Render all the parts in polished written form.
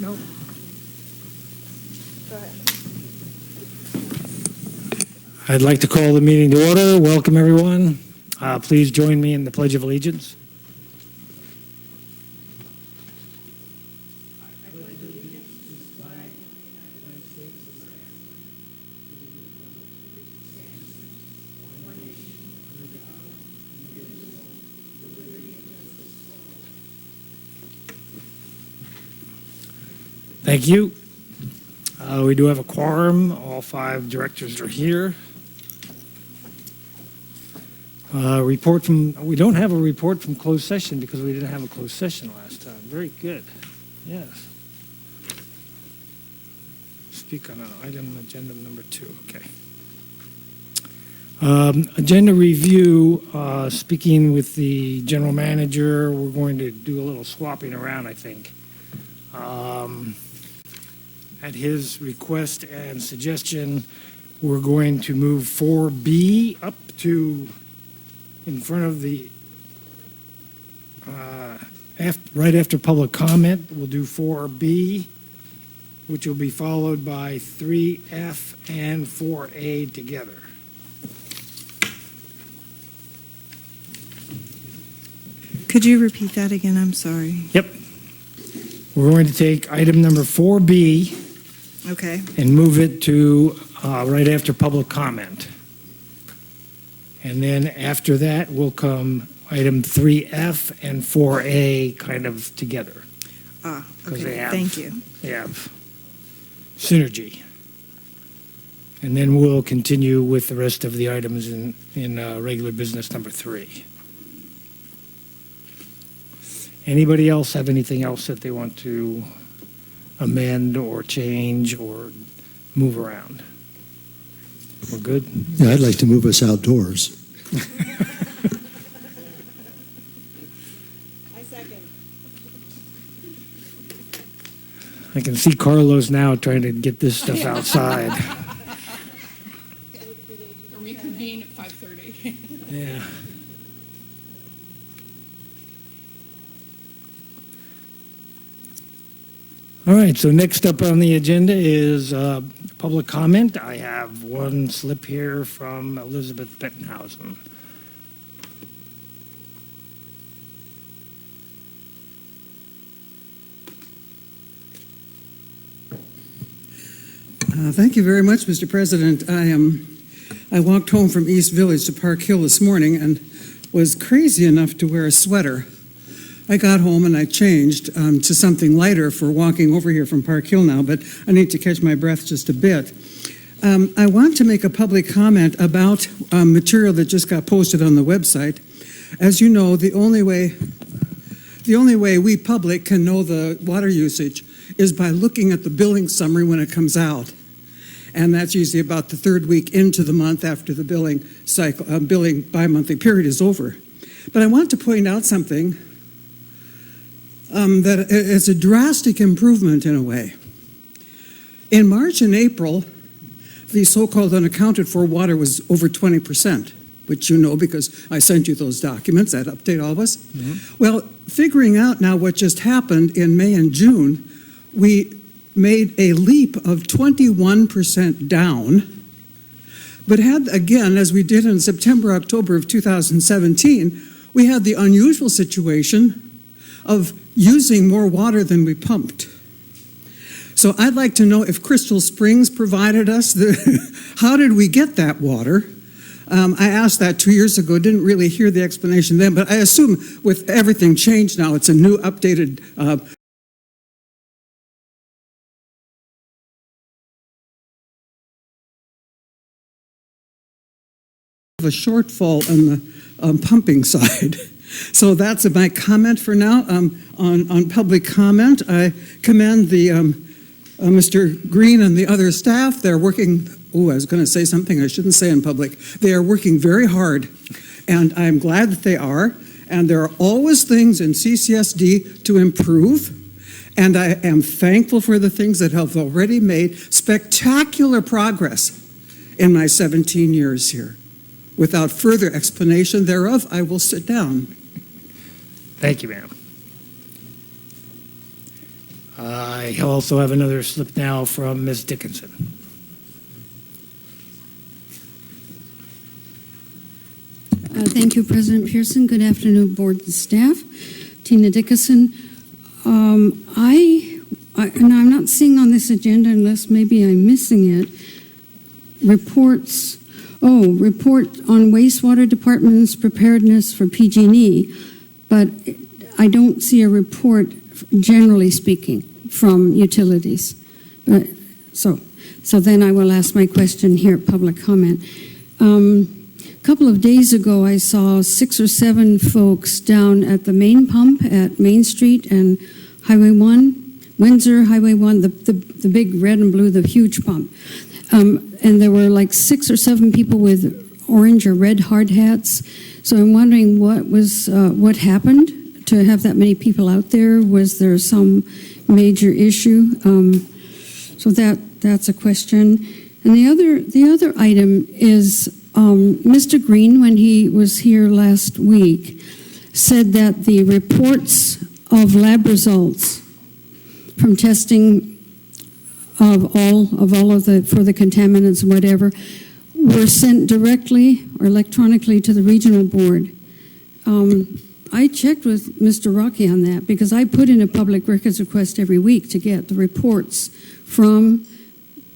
No. Go ahead. I'd like to call the meeting to order. Welcome, everyone. Please join me in the Pledge of Allegiance. Thank you. We do have a quorum. All 5 directors are here. We don't have a report from closed session because we didn't have a closed session last time. Very good. Yes. Speak on an item, agenda number 2. Okay. Agenda review, speaking with the general manager, we're going to do a little swapping around, I think. At his request and suggestion, we're going to move 4B up to in front of the, right after public comment. We'll do 4B, which will be followed by 3F and 4A together. Could you repeat that again? I'm sorry. Yep. We're going to take item number 4B. Okay. And move it to right after public comment. And then after that will come item 3F and 4A kind of together. Okay. Thank you. They have synergy. And then we'll continue with the rest of the items in regular business number 3. Anybody else have anything else that they want to amend or change or move around? We're good? Yeah, I'd like to move us outdoors. I second. I can see Carlos now trying to get this stuff outside. Reconvene at 5:30. Yeah. All right, so next up on the agenda is public comment. I have one slip here from Elizabeth Bettenhausen. Thank you very much, Mr. President. I walked home from East Village to Park Hill this morning and was crazy enough to wear a sweater. I got home and I changed to something lighter for walking over here from Park Hill now, but I need to catch my breath just a bit. I want to make a public comment about material that just got posted on the website. As you know, the only way we public can know the water usage is by looking at the billing summary when it comes out. And that's usually about the 3rd week into the month after the billing cycle, billing bi-monthly period is over. But I want to point out something that it's a drastic improvement in a way. In March and April, the so-called unaccounted for water was over 20%, which you know because I sent you those documents that update all of us. Mm-hmm. Well, figuring out now what just happened in May and June, we made a leap of 21% down, but had, again, as we did in September, October of 2017, we had the unusual situation of using more water than we pumped. So I'd like to know if Crystal Springs provided us how did we get that water? I asked that 2 years ago, didn't really hear the explanation then, but I assume with everything changed now, it's a new updated a shortfall on the pumping side. So that's my comment for now. On public comment, I commend the Mr. Green and the other staff. They're working, I was going to say something I shouldn't say in public. They are working very hard, and I'm glad that they are. And there are always things in CCSD to improve, and I am thankful for the things that have already made spectacular progress in my 17 years here. Without further explanation thereof, I will sit down. Thank you, ma'am. I also have another slip now from Ms. Dickinson. Thank you, President Pearson. Good afternoon, board and staff. Tina Dickinson. And I'm not seeing on this agenda, unless maybe I'm missing it, reports. Oh, report on wastewater department's preparedness for PG&E, but I don't see a report, generally speaking, from utilities. So then I will ask my question here at public comment. A couple of days ago, I saw 6 or 7 folks down at the main pump at Main Street and Highway 1, Windsor, Highway 1, the big red and blue, the huge pump. And there were like 6 or 7 people with orange or red hard hats. So I'm wondering what happened to have that many people out there. Was there some major issue? So that's a question. And the other item is Mr. Green, when he was here last week, said that the reports of lab results from testing of all of the, for the contaminants and whatever, were sent directly or electronically to the regional board. I checked with Mr. Rocky on that because I put in a public records request every week to get the reports from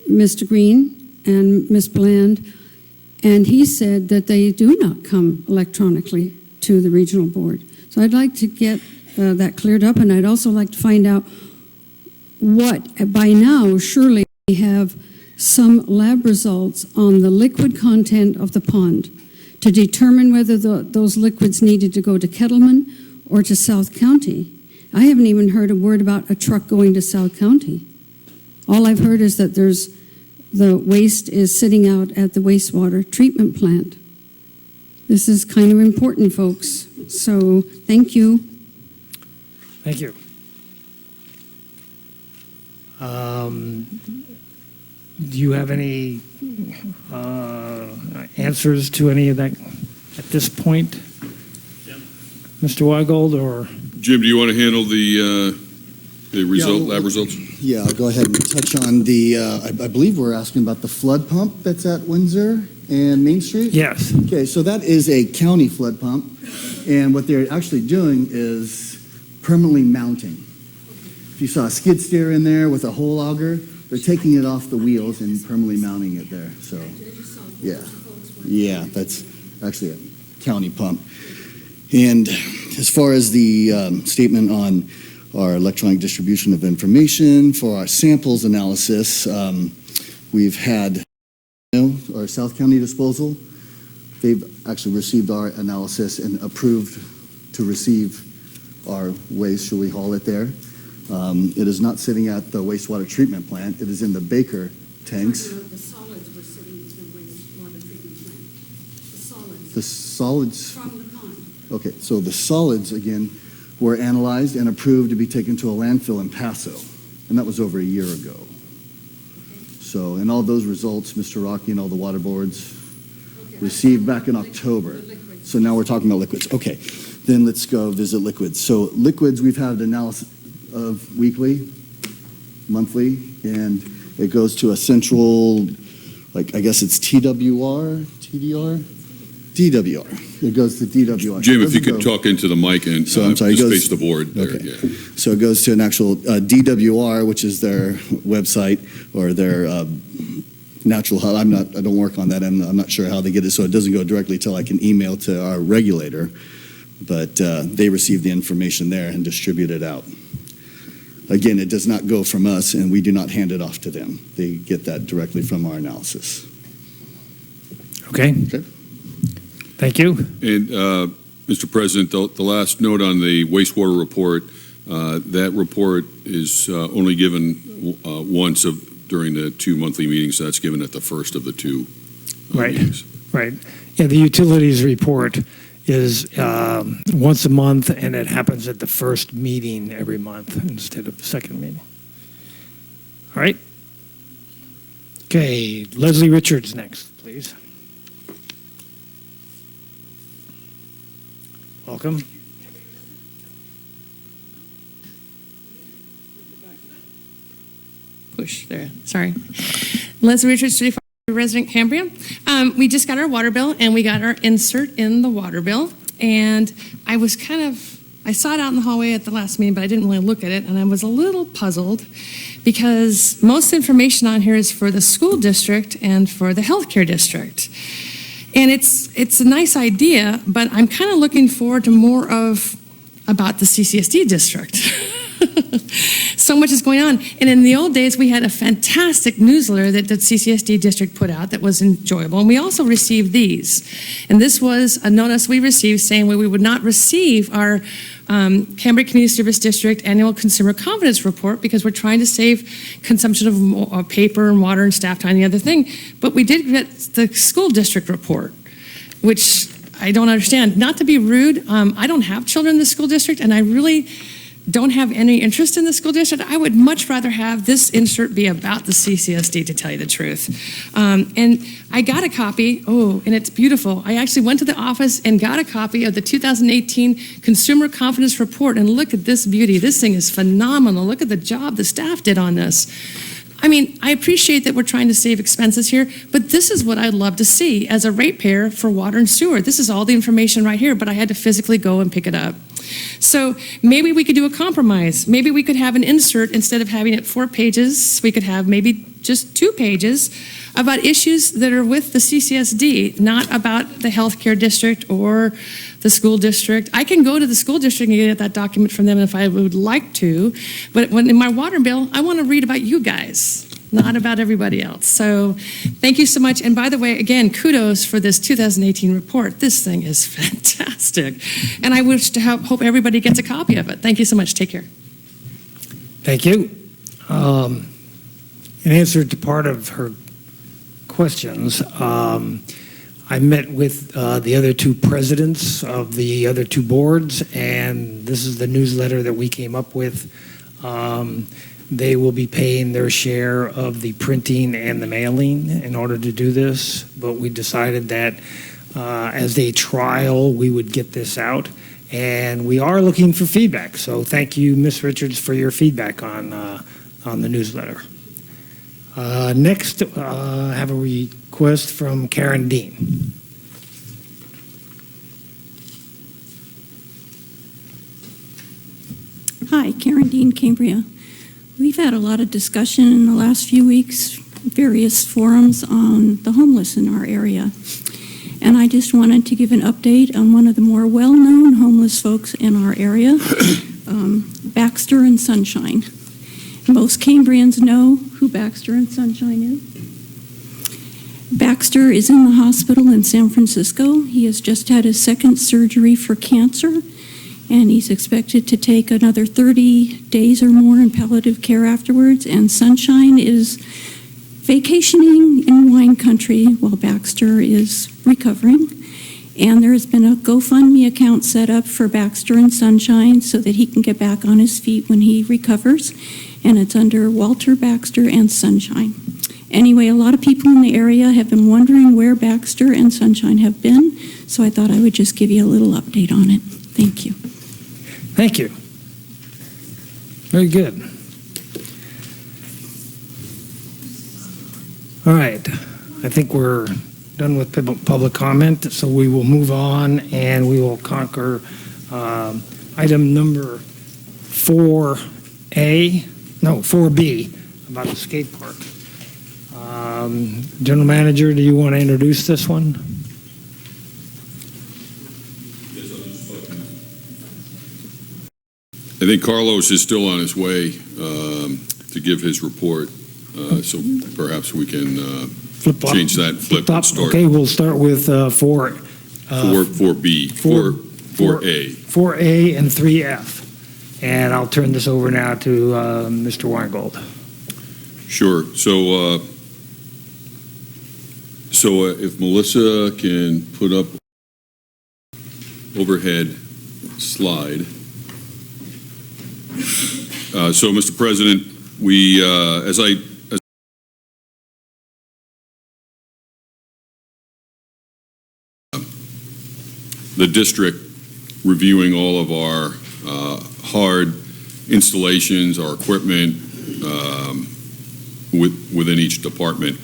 Mr. Green and Ms. Bland, and he said that they do not come electronically to the regional board. So I'd like to get that cleared up, and I'd also like to find out what, by now, surely we have some lab results on the liquid content of the pond to determine whether those liquids needed to go to Kettleman or to South County. I haven't even heard a word about a truck going to South County. All I've heard is that the waste is sitting out at the wastewater treatment plant. This is kind of important, folks. So, thank you. Thank you. Do you have any answers to any of that at this point, Mr. Weigold, or? Jim, do you want to handle the lab results? Yeah, I'll go ahead and touch on the, I believe we're asking about the flood pump that's at Windsor and Main Street? Yes. Okay, so that is a county flood pump, and what they're actually doing is permanently mounting. If you saw a skid steer in there with a hole auger, they're taking it off the wheels and permanently mounting it there. So, yeah, that's actually a county pump. And as far as the statement on our electronic distribution of information for our samples analysis, we've had our South County disposal. They've actually received our analysis and approved to receive our waste. Should we haul it there? It is not sitting at the wastewater treatment plant. It is in the Baker tanks. The solids were sitting in the wastewater treatment plant. The solids. From the pond. Okay, so the solids, again, were analyzed and approved to be taken to a landfill in Paso, and that was over a year ago. So, and all those results, Mr. Rocky and all the water boards received back in October. So now we're talking about liquids. Okay, then let's go visit liquids. So liquids, we've had analysis of weekly, monthly, and it goes to a central, like, I guess it's TWR, TDR? DWR. It goes to DWR. Jim, if you could talk into the mic and So, I'm sorry, it just goes- face the board there. Okay. Yeah. So it goes to an actual DWR, which is their website or their natural hub. I don't work on that. I'm not sure how they get it, so it doesn't go directly to like an email to our regulator, but they receive the information there and distribute it out. Again, it does not go from us, and we do not hand it off to them. They get that directly from our analysis. Okay. Okay. Thank you. And, Mr. President, the last note on the wastewater report, that report is only given once during the 2 monthly meetings. That's given at the first of the 2 Right. meetings. Right. Yeah, the utilities report is once a month, and it happens at the first meeting every month instead of the second meeting. All right. Okay, Leslie Richards next, please. Welcome. push there. Sorry. Leslie Richards, 35 resident Cambria. We just got our water bill, and we got our insert in the water bill. And I was I saw it out in the hallway at the last meeting, but I didn't really look at it, and I was a little puzzled because most information on here is for the school district and for the healthcare district. And it's a nice idea, but I'm kind of looking forward to more about the CCSD district. So much is going on. And in the old days, we had a fantastic newsletter that the CCSD district put out that was enjoyable. And we also received these. And this was a notice we received saying we would not receive our Cambria Community Service District Annual Consumer Confidence Report because we're trying to save consumption of paper and water and staff time and the other thing. But we did get the school district report, which I don't understand. Not to be rude, I don't have children in the school district, and I really don't have any interest in the school district. I would much rather have this insert be about the CCSD, to tell you the truth. And I got a copy, and it's beautiful. I actually went to the office and got a copy of the 2018 Consumer Confidence Report, and look at this beauty. This thing is phenomenal. Look at the job the staff did on this. I mean, I appreciate that we're trying to save expenses here, but this is what I'd love to see as a ratepayer for water and sewer. This is all the information right here, but I had to physically go and pick it up. So maybe we could do a compromise. Maybe we could have an insert instead of having it 4 pages. We could have maybe just 2 pages about issues that are with the CCSD, not about the healthcare district or the school district. I can go to the school district and get that document from them if I would like to, but when in my water bill, I want to read about you guys, not about everybody else. So thank you so much. And by the way, again, kudos for this 2018 report. This thing is fantastic. And I wish to hope everybody gets a copy of it. Thank you so much. Take care. Thank you. In answer to part of her questions, I met with the other 2 presidents of the other 2 boards, and this is the newsletter that we came up with. They will be paying their share of the printing and the mailing in order to do this, but we decided that as a trial, we would get this out, and we are looking for feedback. So thank you, Ms. Richards, for your feedback on the newsletter. Next, I have a request from Karen Dean. Hi, Karen Dean, Cambria. We've had a lot of discussion in the last few weeks, various forums on the homeless in our area. And I just wanted to give an update on one of the more well-known homeless folks in our area, Baxter and Sunshine. Most Cambrians know who Baxter and Sunshine is. Baxter is in the hospital in San Francisco. He has just had his 2nd surgery for cancer, and he's expected to take another 30 days or more in palliative care afterwards. And Sunshine is vacationing in wine country while Baxter is recovering. And there has been a GoFundMe account set up for Baxter and Sunshine so that he can get back on his feet when he recovers. And it's under Walter Baxter and Sunshine. Anyway, a lot of people in the area have been wondering where Baxter and Sunshine have been, so I thought I would just give you a little update on it. Thank you. Thank you. Very good. All right. I think we're done with public comment, so we will move on and we will conquer item number 4B about the skate park. General Manager, do you want to introduce this one? I think Carlos is still on his way to give his report, so perhaps we can change that, flip and start. Okay, we'll start with 4B. 4A and 3F. And I'll turn this over now to Mr. Weingold. Sure. So if Melissa can put up overhead slide. So, Mr. President, we, the district reviewing all of our hard installations, our equipment, within each department.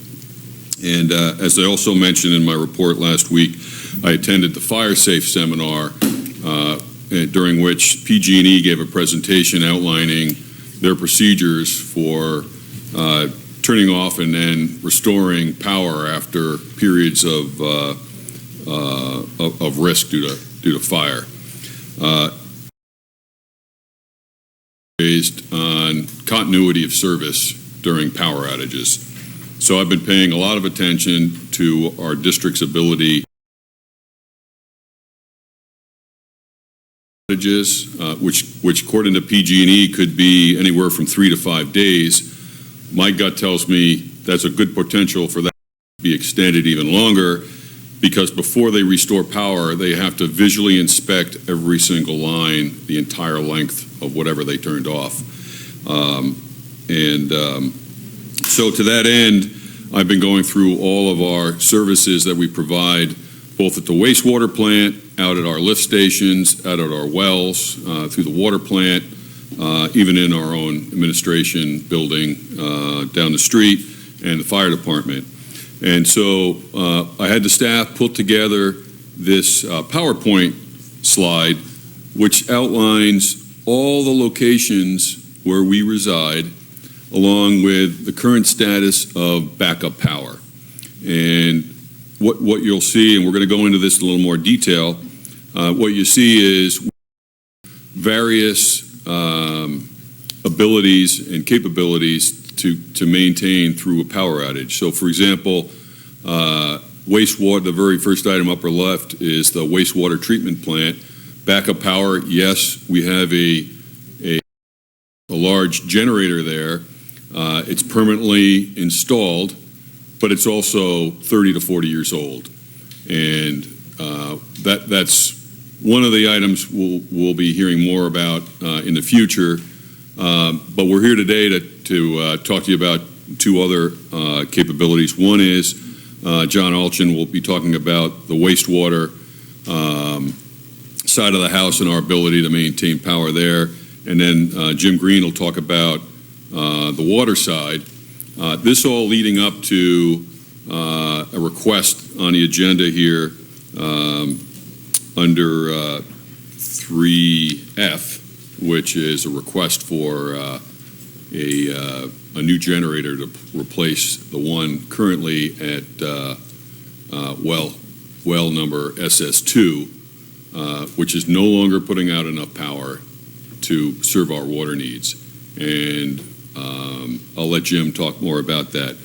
And as I also mentioned in my report last week, I attended the Fire Safe seminar during which PG&E gave a presentation outlining their procedures for turning off and then restoring power after periods of risk due to fire. Based on continuity of service during power outages. So I've been paying a lot of attention to our district's ability outages, which according to PG&E could be anywhere from 3 to 5 days. My gut tells me that's a good potential for that to be extended even longer, because before they restore power, they have to visually inspect every single line, the entire length of whatever they turned off. So to that end, I've been going through all of our services that we provide, both at the wastewater plant, out at our lift stations, out at our wells, through the water plant, even in our own administration building down the street, and the fire department. And so I had the staff put together this PowerPoint slide, which outlines all the locations where we reside, along with the current status of backup power. And what you'll see, and we're going to go into this in a little more detail, what you see is various abilities and capabilities to maintain through a power outage. So for example, wastewater, the very first item upper left is the wastewater treatment plant. Backup power, yes, we have a large generator there. It's permanently installed, but it's also 30 to 40 years old. And that's one of the items we'll be hearing more about in the future. But we're here today to talk to you about two other capabilities. One is John Alchin will be talking about the wastewater side of the house and our ability to maintain power there. And then Jim Green will talk about the water side. This all leading up to a request on the agenda here under 3F, which is a request for a new generator to replace the one currently at well number SS2, which is no longer putting out enough power to serve our water needs. And I'll let Jim talk more about that.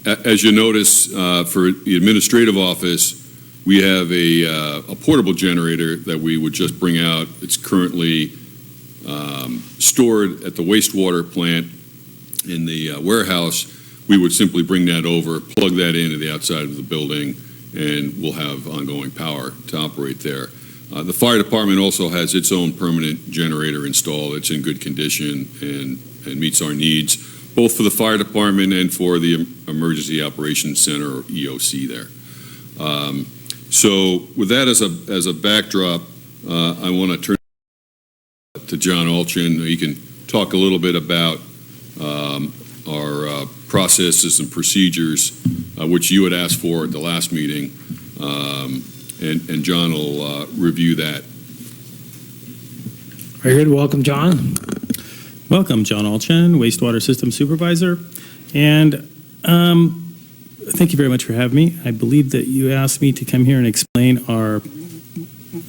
As you notice, for the administrative office, we have a portable generator that we would just bring out. It's currently stored at the wastewater plant in the warehouse. We would simply bring that over, plug that into the outside of the building, and we'll have ongoing power to operate there. The fire department also has its own permanent generator installed. It's in good condition and meets our needs, both for the fire department and for the Emergency Operations Center, or EOC there. So with that as a backdrop, I want to turn to John Alchin. He can talk a little bit about our processes and procedures, which you had asked for at the last meeting, and John will review that. Very good. Welcome, John. Welcome, John Alchin, Wastewater System Supervisor. And thank you very much for having me. I believe that you asked me to come here and explain our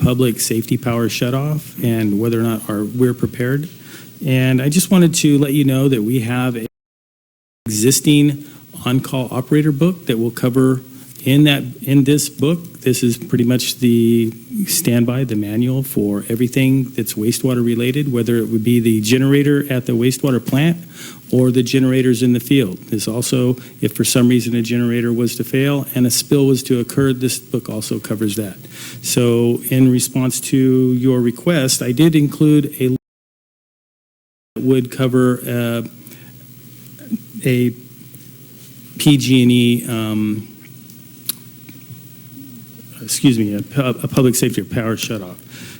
public safety power shutoff and whether or not we're prepared. And I just wanted to let you know that we have an existing on-call operator book that will cover in this book. This is pretty much the standby, the manual for everything that's wastewater related, whether it would be the generator at the wastewater plant or the generators in the field. This also, if for some reason a generator was to fail and a spill was to occur, this book also covers that. So in response to your request, I did include a that would cover a PG&E, a public safety power shutoff.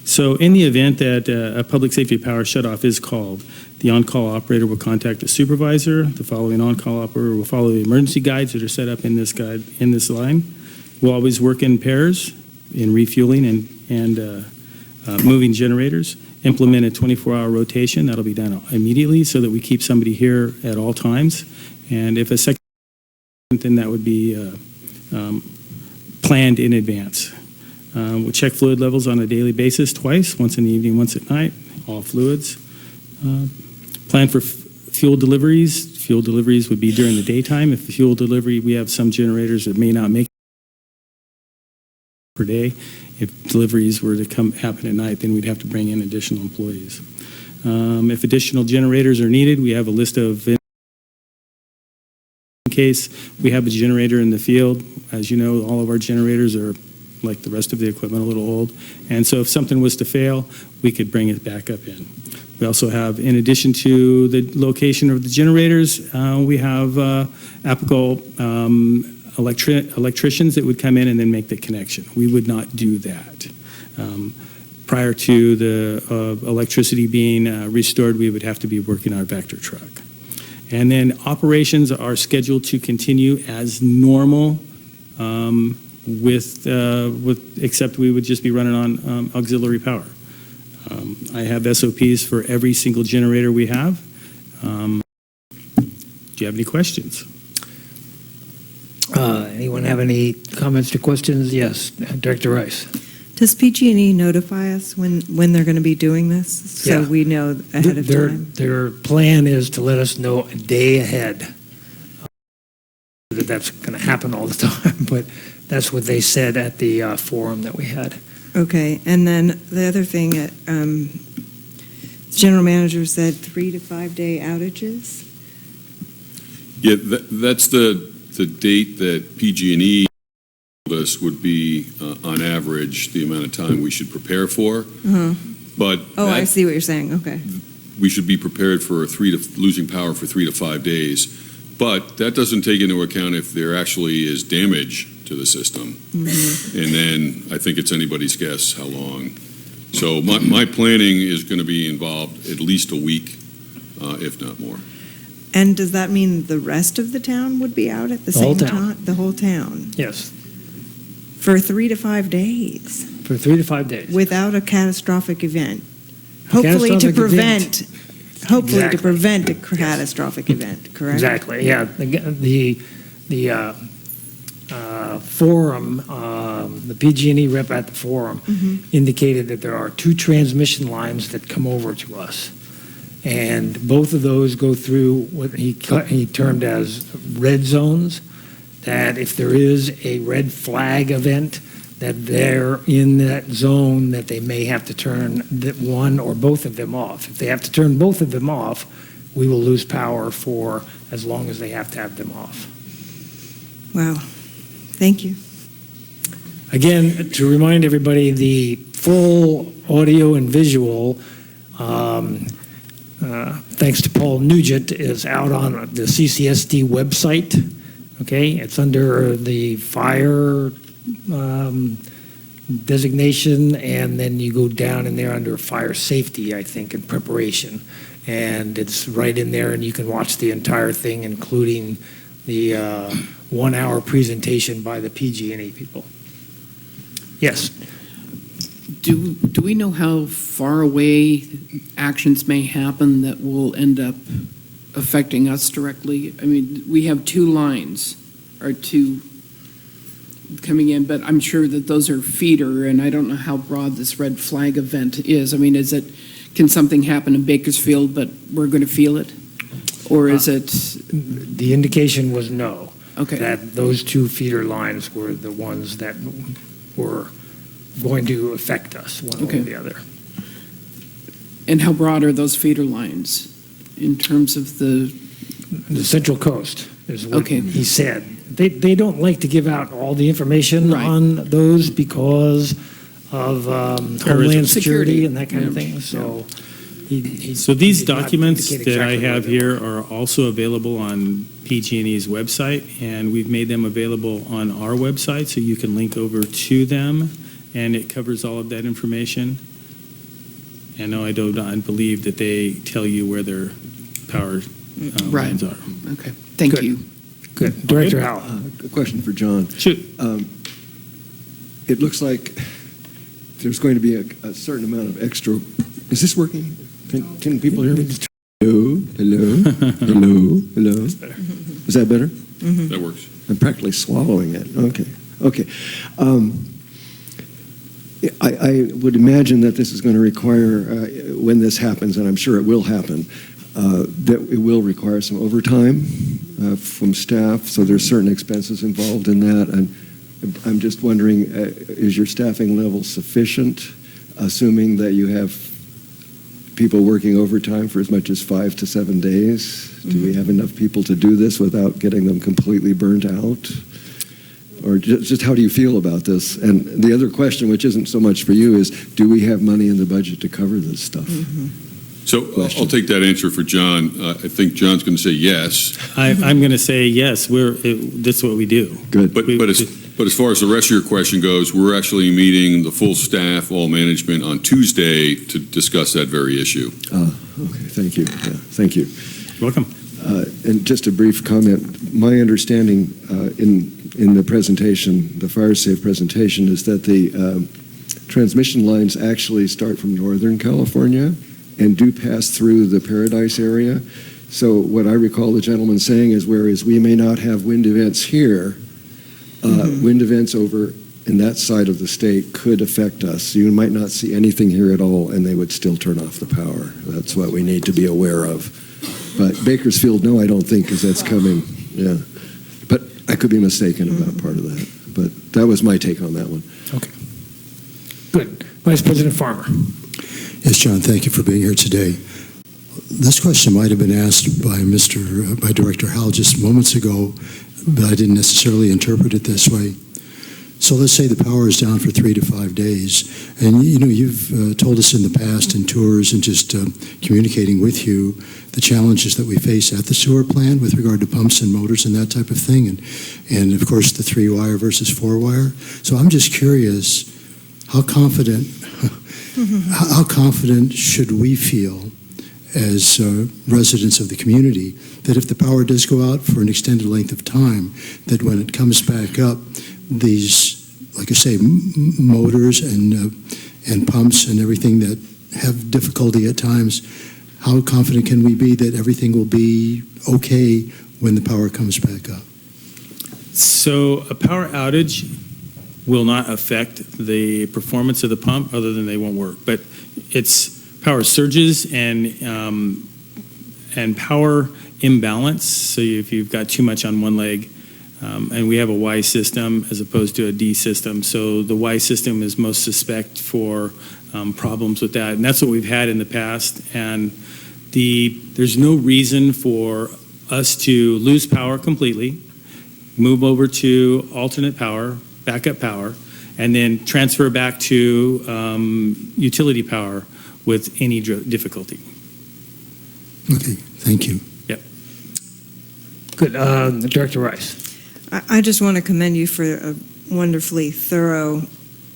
So in the event that a public safety power shutoff is called, the on-call operator will contact a supervisor. The following on-call operator will follow the emergency guides that are set up in this line. We'll always work in pairs in refueling and moving generators. Implement a 24-hour rotation. That'll be done immediately so that we keep somebody here at all times. And if a second, then that would be planned in advance. We'll check fluid levels on a daily basis twice, once in the evening, once at night, all fluids. Plan for fuel deliveries. Fuel deliveries would be during the daytime. If the fuel delivery, we have some generators that may not make it per day. If deliveries were to happen at night, then we'd have to bring in additional employees. If additional generators are needed, we have a list of, in case we have a generator in the field. As you know, all of our generators are, like the rest of the equipment, a little old. And so if something was to fail, we could bring it back up in. We also have, in addition to the location of the generators, we have applicable electricians that would come in and then make the connection. We would not do that. Prior to the electricity being restored, we would have to be working our Vector truck. And then operations are scheduled to continue as normal, except we would just be running on auxiliary power. I have SOPs for every single generator we have. Do you have any questions? Anyone have any comments or questions? Yes, Director Rice. Does PG&E notify us when they're going to be doing this, so Yeah. we know ahead of time? Their plan is to let us know a day ahead. That that's going to happen all the time, but that's what they said at the forum that we had. Okay, and then the other thing, general manager said 3 to 5 day outages. Yeah, that's the date that PG&E told us would be, on average, the amount of time we should prepare for. Uh-huh. But I see what you're saying. Okay. we should be prepared for losing power for 3 to 5 days. But that doesn't take into account if there actually is damage to the system. Mm-hmm. And then I think it's anybody's guess how long. So my planning is going to be involved at least a week, if not more. And does that mean the rest of the town would be out at the same time? The whole town? Yes, For 3 to 5 days? for 3 to 5 days. Without a catastrophic event? Hopefully to prevent a catastrophic event, correct? Exactly, yeah. The forum, the PG&E rep at the forum indicated that there are 2 transmission lines that come over to us. And both of those go through what he termed as red zones, that if there is a red flag event, that they're in that zone, that they may have to turn one or both of them off. If they have to turn both of them off, we will lose power for as long as they have to have them off. Wow. Thank you. Again, to remind everybody, the full audio and visual, thanks to Paul Nugent, is out on the CCSD website. Okay, it's under the fire designation, and then you go down in there under fire safety, I think, and preparation. And it's right in there, and you can watch the entire thing, including the 1-hour presentation by the PG&E people. Yes. Do we know how far away actions may happen that will end up affecting us directly? I mean, we have 2 lines, or 2 coming in, but I'm sure that those are feeder, and I don't know how broad this red flag event is. I mean, can something happen in Bakersfield, but we're going to feel it? Or is it? The indication was no. Okay. That those 2 feeder lines were the ones that were going to affect us one way or the other. And how broad are those feeder lines in terms of the Central Coast is what he said. They don't like to give out all the information on those because of homeland security and that kind of thing. So So these documents that I have here are also available on PG&E's website, and we've made them available on our website, so you can link over to them, and it covers all of that information. I know I do not believe that they tell you where their power Right. lines are. Okay, thank Good. you. Good. Director Howell. A question for John. Shoot. It looks like there's going to be a certain amount of extra. Is this working? Can people hear me? Hello, hello, hello, hello. Is that better? That works. I'm practically swallowing it. Okay. I would imagine that this is going to require, when this happens, and I'm sure it will happen, that it will require some overtime from staff. So there's certain expenses involved in that, and I'm just wondering, is your staffing level sufficient, assuming that you have people working overtime for as much as 5 to 7 days? Do we have enough people to do this without getting them completely burnt out? Or just how do you feel about this? And the other question, which isn't so much for you, is do we have money in the budget to cover this stuff? So I'll take that answer for John. I think John's going to say yes. I'm going to say yes. That's what we do. Good. But as far as the rest of your question goes, we're actually meeting the full staff, all management, on Tuesday to discuss that very issue. Okay, thank you. Yeah, thank you. You're welcome. And just a brief comment. My understanding in the presentation, the fire safe presentation, is that the transmission lines actually start from Northern California and do pass through the Paradise area. So what I recall the gentleman saying is, whereas we may not have wind events here, wind events over in that side of the state could affect us. You might not see anything here at all, and they would still turn off the power. That's what we need to be aware of. But Bakersfield, no, I don't think, because that's coming. Yeah. But I could be mistaken about part of that. But that was my take on that one. Okay. Good. Vice President Farmer. Yes, John, thank you for being here today. This question might have been asked by by Director Howell just moments ago, but I didn't necessarily interpret it this way. So let's say the power is down for 3 to 5 days, and you've told us in the past in tours and just communicating with you the challenges that we face at the sewer plant with regard to pumps and motors and that type of thing, and of course the 3-wire versus 4-wire. So I'm just curious, how confident should we feel as residents of the community that if the power does go out for an extended length of time, that when it comes back up, these, like I say, motors and pumps and everything that have difficulty at times, how confident can we be that everything will be okay when the power comes back up? So a power outage will not affect the performance of the pump other than they won't work. But it's power surges and power imbalance. So if you've got too much on one leg, and we have a Y system as opposed to a D system. So the Y system is most suspect for problems with that. And that's what we've had in the past. And there's no reason for us to lose power completely, move over to alternate power, backup power, and then transfer back to utility power with any difficulty. Okay, thank you. Yep. Good. Director Rice. I just want to commend you for a wonderfully thorough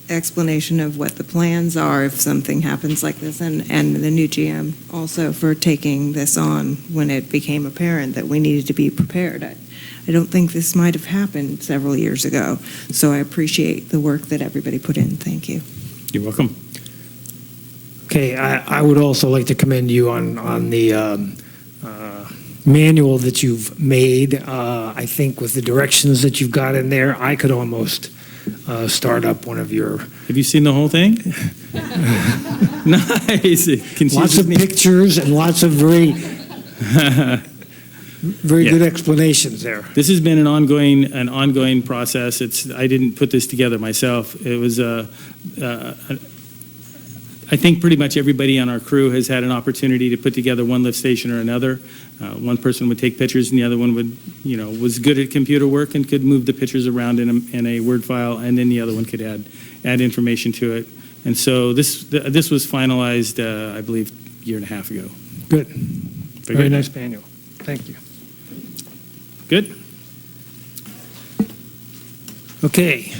explanation of what the plans are if something happens like this, and the new GM also for taking this on when it became apparent that we needed to be prepared. I don't think this might have happened several years ago, so I appreciate the work that everybody put in. Thank you. You're welcome. Okay, I would also like to commend you on the manual that you've made. I think with the directions that you've got in there, I could almost start up one of your... Have you seen the whole thing? Nice. Lots of pictures and lots of very good explanations there. This has been an ongoing process. I didn't put this together myself. It was I think pretty much everybody on our crew has had an opportunity to put together one lift station or another. One person would take pictures, and the other one would, was good at computer work and could move the pictures around in a Word file, and then the other one could add information to it. And so this was finalized, I believe, a year and a half ago. Good. Very nice manual. Thank you. Good. Okay.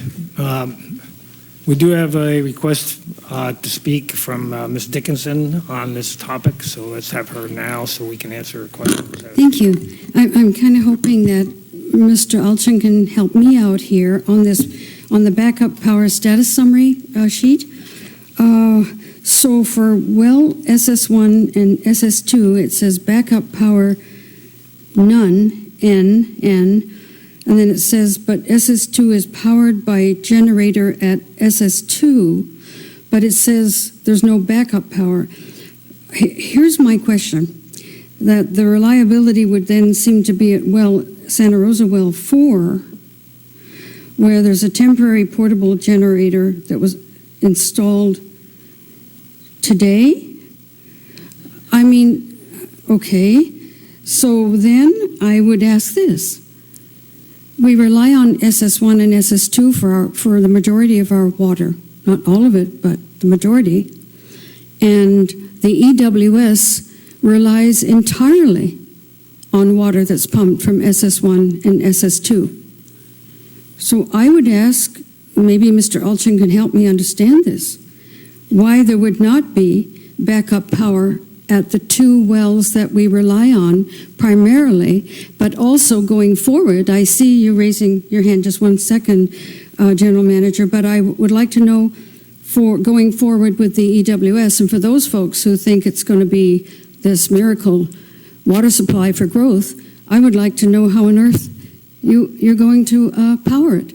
We do have a request to speak from Ms. Dickinson on this topic, so let's have her now so we can answer her questions. Thank you. I'm kind of hoping that Mr. Alchin can help me out here on the backup power status summary sheet. So for well SS1 and SS2, it says backup power none, N, and then it says, but SS2 is powered by generator at SS2, but it says there's no backup power. Here's my question, that the reliability would then seem to be at well, Santa Rosa well 4, where there's a temporary portable generator that was installed today. I mean, okay, so then I would ask this. We rely on SS1 and SS2 for the majority of our water, not all of it, but the majority. And the EWS relies entirely on water that's pumped from SS1 and SS2. So I would ask, maybe Mr. Alchin can help me understand this, why there would not be backup power at the two wells that we rely on primarily, but also going forward. I see you raising your hand, just one second, General Manager, but I would like to know for going forward with the EWS, and for those folks who think it's going to be this miracle water supply for growth, I would like to know how on earth you're going to power it.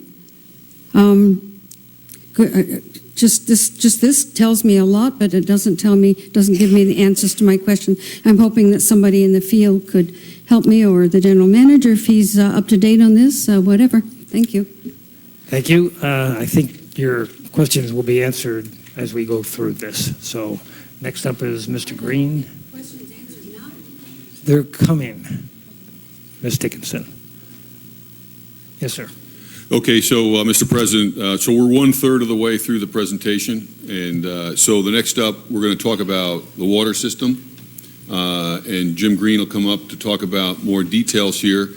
Just this tells me a lot, but it doesn't give me the answers to my question. I'm hoping that somebody in the field could help me, or the general manager if he's up to date on this, whatever. Thank you. Thank you. I think your questions will be answered as we go through this. So next up is Mr. Green. Questions answered now? They're coming, Ms. Dickinson. Yes, sir. Okay, so Mr. President, so we're 1/3 of the way through the presentation, and so the next up, we're going to talk about the water system, and Jim Green will come up to talk about more details here.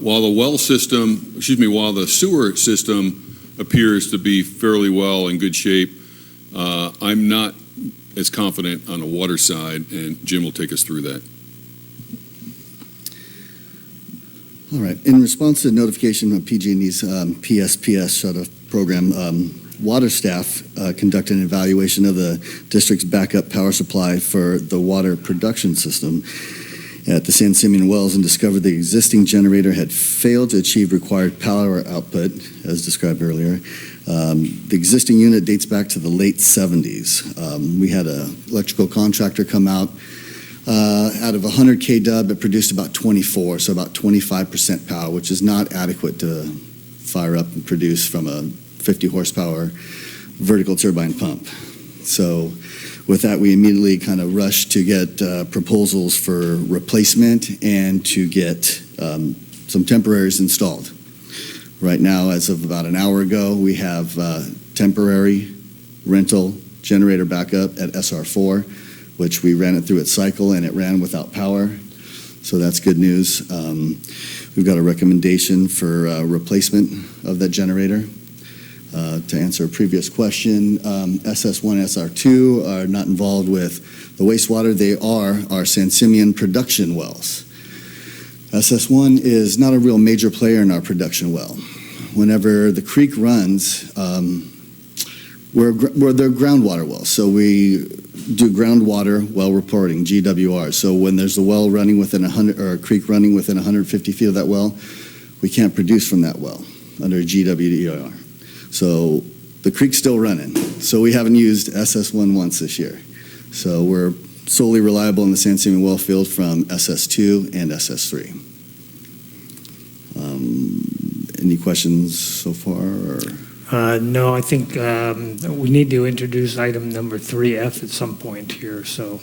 While the sewer system appears to be fairly well in good shape, I'm not as confident on the water side, and Jim will take us through that. All right. In response to the notification of PG&E's PSPS shut-off program, water staff conducted an evaluation of the district's backup power supply for the water production system at the San Simeon wells and discovered the existing generator had failed to achieve required power output, as described earlier. The existing unit dates back to the late 70s. We had an electrical contractor come out. Out of 100 kW, it produced about 24, so about 25% power, which is not adequate to fire up and produce from a 50 horsepower vertical turbine pump. So with that, we immediately kind of rushed to get proposals for replacement and to get some temporaries installed. Right now, as of about an hour ago, we have temporary rental generator backup at SR4, which we ran it through its cycle and it ran without power. So that's good news. We've got a recommendation for replacement of that generator. To answer a previous question, SS1 and SR2 are not involved with the wastewater. They are our San Simeon production wells. SS1 is not a real major player in our production well. Whenever the creek runs, we're the groundwater wells. So we do groundwater well reporting, GWR. So when there's a well running within 100, or a creek running within 150 feet of that well, we can't produce from that well under GWR. So the creek's still running. So we haven't used SS1 once this year. So we're solely reliable in the San Simeon well field from SS2 and SS3. Any questions so far? Or? No, I think we need to introduce item number 3F at some point here. So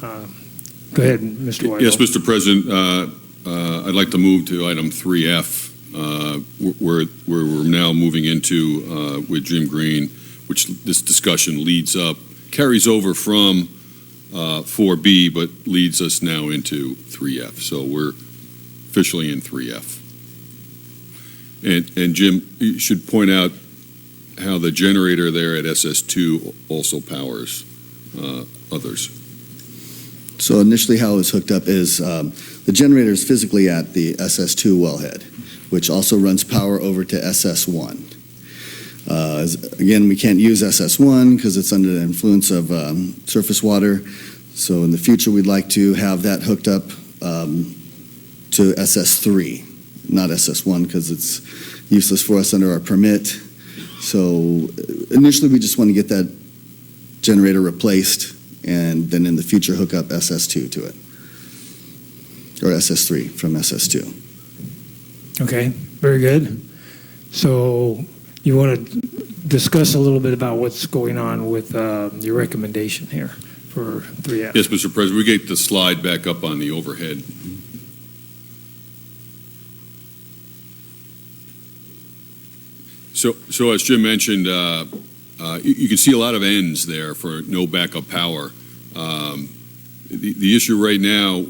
go ahead, Mr. White. Yes, Mr. President, I'd like to move to item 3F, where we're now moving into with Jim Green, which this discussion leads up, carries over from 4B, but leads us now into 3F. So we're officially in 3F. And Jim, you should point out how the generator there at SS2 also powers others. So initially how it was hooked up is the generator is physically at the SS2 wellhead, which also runs power over to SS1. Again, we can't use SS1 because it's under the influence of surface water. So in the future, we'd like to have that hooked up to SS3, not SS1, because it's useless for us under our permit. So initially, we just want to get that generator replaced, and then in the future, hook up SS2 to it, or SS3 from SS2. Okay, very good. So you want to discuss a little bit about what's going on with your recommendation here for 3F? Yes, Mr. President, we get the slide back up on the overhead. So as Jim mentioned, you can see a lot of ends there for no backup power. The issue right now,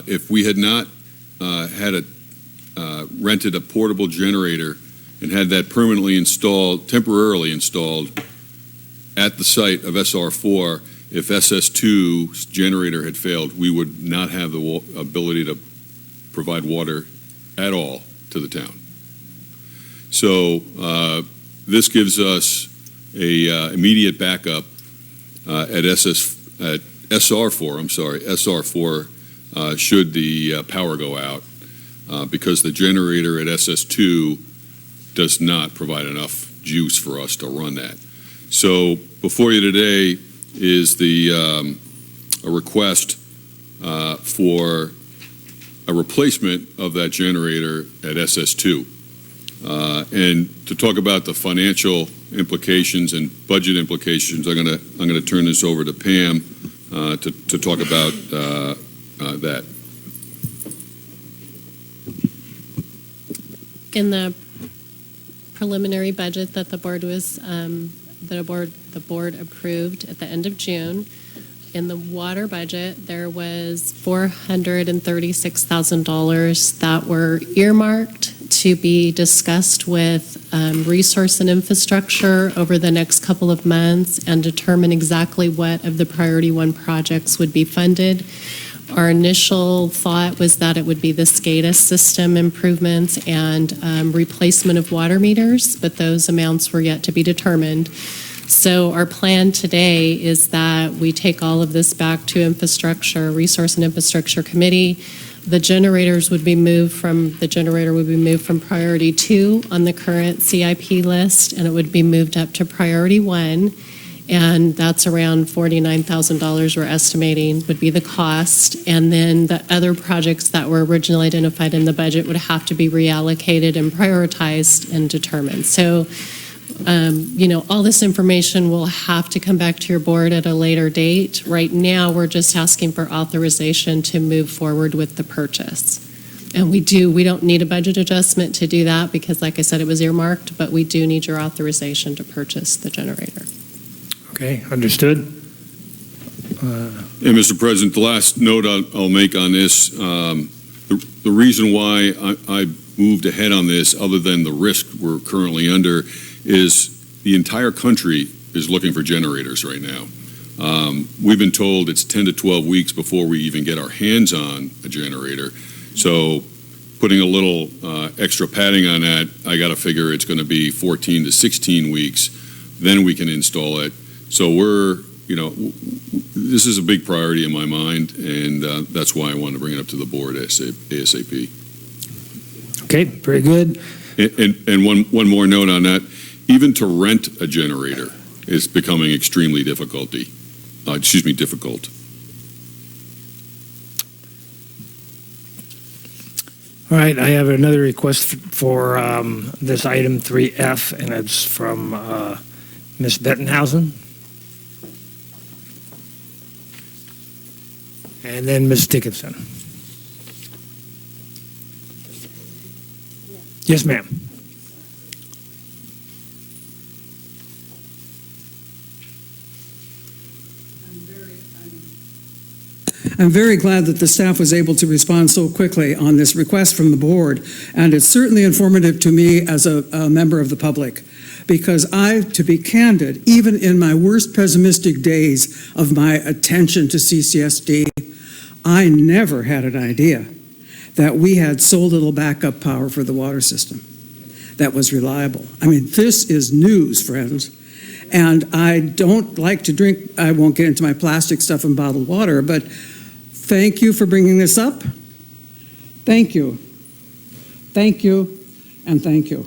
if we had not rented a portable generator and had that temporarily installed at the site of SR4, if SS2's generator had failed, we would not have the ability to provide water at all to the town. So this gives us a immediate backup at SR4. SR4 should the power go out because the generator at SS2 does not provide enough juice for us to run that. So before you today is a request for a replacement of that generator at SS2. And to talk about the financial implications and budget implications, I'm gonna turn this over to Pam to talk about that. In the preliminary budget that the board approved at the end of June, in the water budget, there was $436,000 that were earmarked to be discussed with resource and infrastructure over the next couple of months and determine exactly what of the priority 1 projects would be funded. Our initial thought was that it would be the SCADA system improvements and replacement of water meters, but those amounts were yet to be determined. So our plan today is that we take all of this back to Resource and Infrastructure Committee. The generator would be moved from priority 2 on the current CIP list, and it would be moved up to priority 1. And that's around $49,000 we're estimating would be the cost. And then the other projects that were originally identified in the budget would have to be reallocated and prioritized and determined. So, all this information will have to come back to your board at a later date. Right now, we're just asking for authorization to move forward with the purchase. And we don't need a budget adjustment to do that because, like I said, it was earmarked, but we do need your authorization to purchase the generator. Okay, understood. And Mr. President, the last note I'll make on this, the reason why I moved ahead on this, other than the risk we're currently under, is the entire country is looking for generators right now. We've been told it's 10 to 12 weeks before we even get our hands on a generator. So putting a little extra padding on that, I got to figure it's going to be 14 to 16 weeks. Then we can install it. So this is a big priority in my mind, and that's why I wanted to bring it up to the board ASAP. Okay, very good. And one more note on that. Even to rent a generator is becoming extremely difficult. All right, I have another request for this item 3F, and it's from Ms. Bettenhausen. And then Ms. Dickinson. Yes, ma'am. I'm very glad that the staff was able to respond so quickly on this request from the board, and it's certainly informative to me as a member of the public. because to be candid, even in my worst pessimistic days of my attention to CCSD, I never had an idea that we had so little backup power for the water system that was reliable. I mean, this is news, friends. And I don't like to drink, I won't get into my plastic stuff and bottled water, but thank you for bringing this up. Thank you. Thank you, and thank you.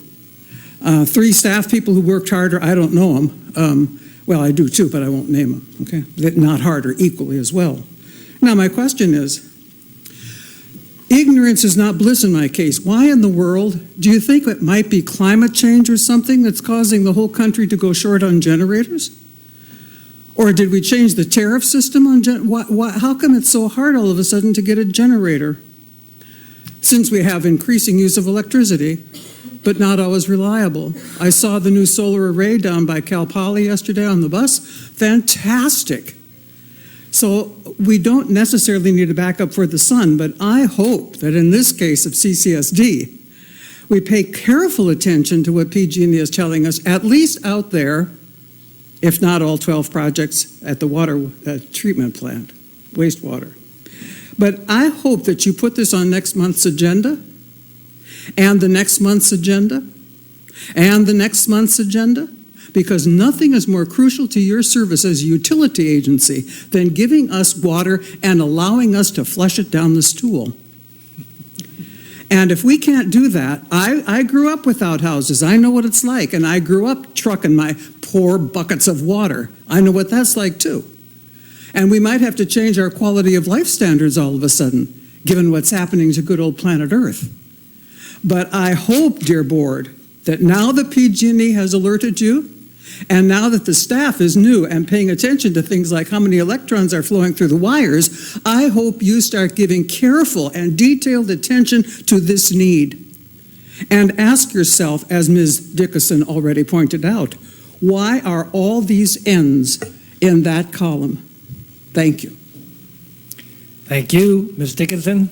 3 staff people who worked harder, I don't know them. Well, I do too, but I won't name them, okay? Not harder, equally as well. Now, my question is, ignorance is not bliss in my case. Why in the world do you think it might be climate change or something that's causing the whole country to go short on generators? Or did we change the tariff system on how come it's so hard all of a sudden to get a generator? Since we have increasing use of electricity, but not always reliable. I saw the new solar array down by Cal Poly yesterday on the bus. Fantastic. So we don't necessarily need a backup for the sun, but I hope that in this case of CCSD, we pay careful attention to what PG&E is telling us, at least out there, if not all 12 projects at the water treatment plant, wastewater. But I hope that you put this on next month's agenda, and the next month's agenda, and the next month's agenda, because nothing is more crucial to your service as a utility agency than giving us water and allowing us to flush it down the stool. And if we can't do that, I grew up without houses. I know what it's like, and I grew up trucking my poor buckets of water. I know what that's like too. And we might have to change our quality of life standards all of a sudden, given what's happening to good old planet Earth. But I hope, dear board, that now that PG&E has alerted you, and now that the staff is new and paying attention to things like how many electrons are flowing through the wires, I hope you start giving careful and detailed attention to this need. And ask yourself, as Ms. Dickinson already pointed out, why are all these N's in that column? Thank you. Thank you. Ms. Dickinson?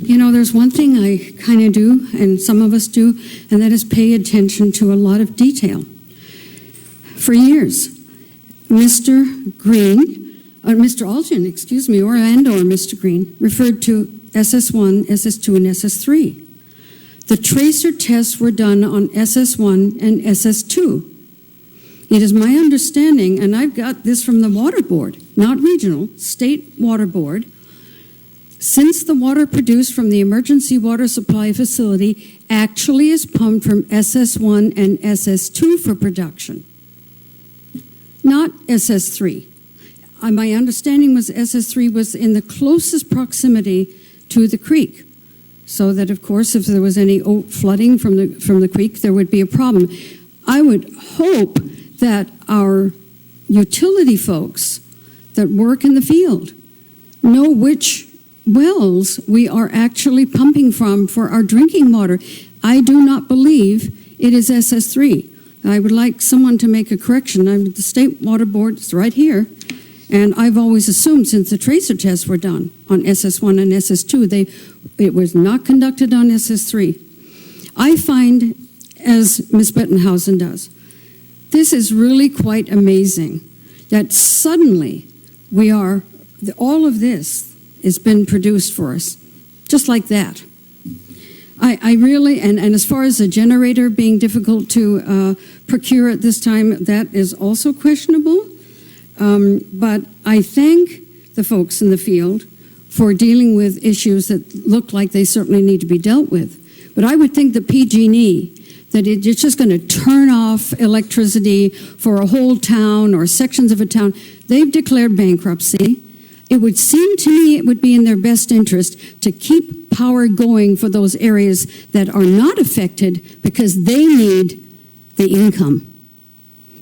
You know, there's one thing I kind of do, and some of us do, and that is pay attention to a lot of detail. For years, Mr. Algen, excuse me, or Mr. Green, referred to SS1, SS2, and SS3. The tracer tests were done on SS1 and SS2. It is my understanding, and I've got this from the Water Board, not regional, state water board, since the water produced from the emergency water supply facility actually is pumped from SS1 and SS2 for production, not SS3. My understanding was SS3 was in the closest proximity to the creek, so that, of course, if there was any flooding from the creek, there would be a problem. I would hope that our utility folks that work in the field know which wells we are actually pumping from for our drinking water. I do not believe it is SS3. I would like someone to make a correction. The State Water Board is right here, and I've always assumed since the tracer tests were done on SS1 and SS2, it was not conducted on SS3. I find, as Ms. Bettenhausen does, this is really quite amazing that suddenly all of this has been produced for us, just like that. I really, and as far as a generator being difficult to procure at this time, that is also questionable. But I thank the folks in the field for dealing with issues that look like they certainly need to be dealt with. But I would think that PG&E, that it's just going to turn off electricity for a whole town or sections of a town. They've declared bankruptcy. It would seem to me it would be in their best interest to keep power going for those areas that are not affected because they need the income.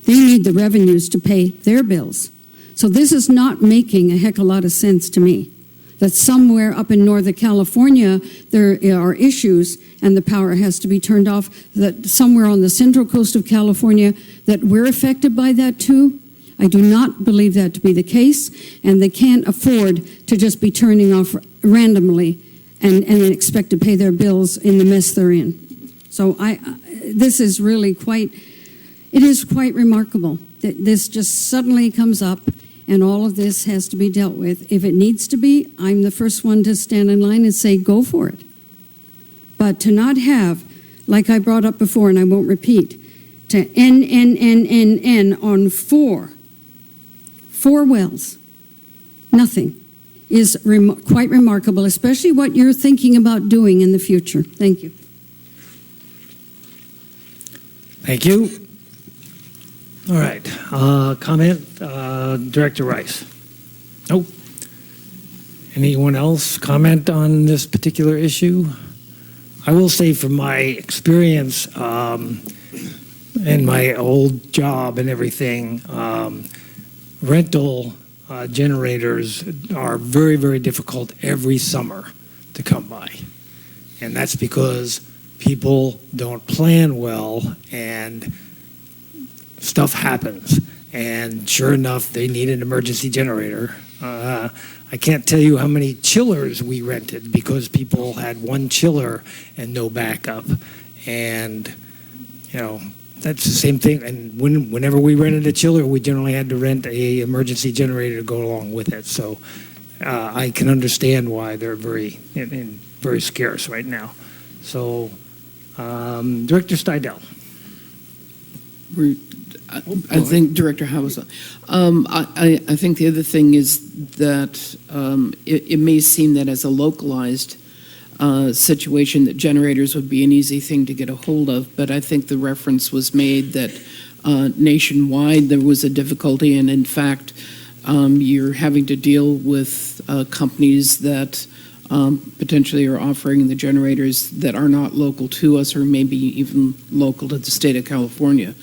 They need the revenues to pay their bills. So this is not making a heck of a lot of sense to me. That somewhere up in Northern California there are issues and the power has to be turned off. That somewhere on the central coast of California that we're affected by that too. I do not believe that to be the case, and they can't afford to just be turning off randomly and then expect to pay their bills in the mess they're in. So this is really quite remarkable that this just suddenly comes up and all of this has to be dealt with. If it needs to be, I'm the first one to stand in line and say, go for it. But to not have, like I brought up before, and I won't repeat, to N on four wells, nothing, is quite remarkable, especially what you're thinking about doing in the future. Thank you. Thank you. All right, comment, Director Rice. Nope. Anyone else comment on this particular issue? I will say from my experience in my old job and everything, rental generators are very, very difficult every summer to come by. And that's because people don't plan well and stuff happens. And sure enough, they need an emergency generator. I can't tell you how many chillers we rented because people had one chiller and no backup. And, you know, that's the same thing. And whenever we rented a chiller, we generally had to rent a emergency generator to go along with it. So I can understand why they're very scarce right now. So, Director Steidel. I think Director House. I think the other thing is that it may seem that as a localized situation that generators would be an easy thing to get a hold of, but I think the reference was made that nationwide there was a difficulty, and in fact you're having to deal with companies that potentially are offering the generators that are not local to us or maybe even local to the state of California.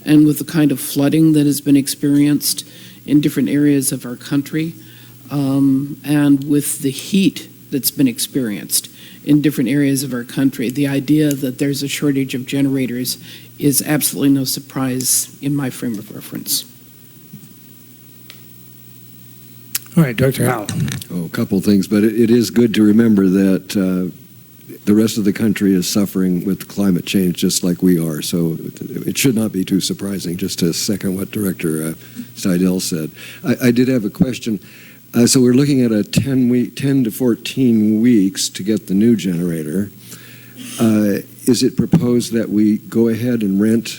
And with the kind of flooding that has been experienced in different areas of our country, and with the heat that's been experienced in different areas of our country, the idea that there's a shortage of generators is absolutely no surprise in my frame of reference. All right, Director Howell. Oh, a couple things, but it is good to remember that the rest of the country is suffering with climate change just like we are, so it should not be too surprising, just to second what Director Steidel said. I did have a question. So we're looking at a 10 to 14 weeks to get the new generator. Is it proposed that we go ahead and rent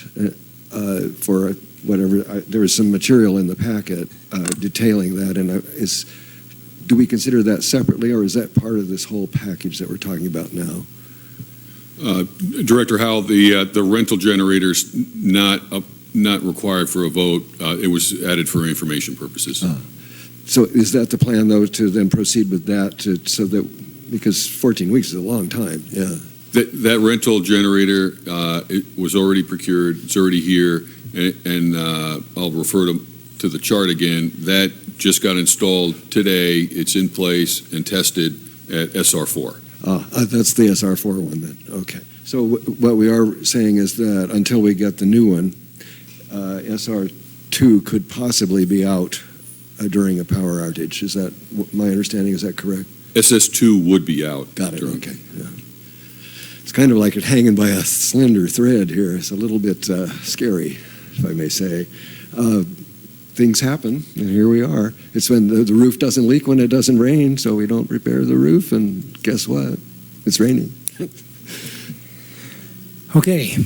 for whatever, there is some material in the packet detailing that, and do we consider that separately, or is that part of this whole package that we're talking about now? Director Howell, the rental generator's not required for a vote. It was added for information purposes. So is that the plan, though, to then proceed with that, so that, because 14 weeks is a long time, yeah. That rental generator it was already procured. It's already here, and I'll refer to the chart again. That just got installed today. It's in place and tested at SR4. That's the SR4 one then. Okay. So what we are saying is that until we get the new one, SR2 could possibly be out during a power outage. Is that my understanding? Is that correct? SS2 would be out. Got it. Okay. Yeah. It's kind of like it hanging by a slender thread here. It's a little bit scary, if I may say. Things happen, and here we are. It's when the roof doesn't leak when it doesn't rain, so we don't repair the roof, and guess what? It's raining. Okay.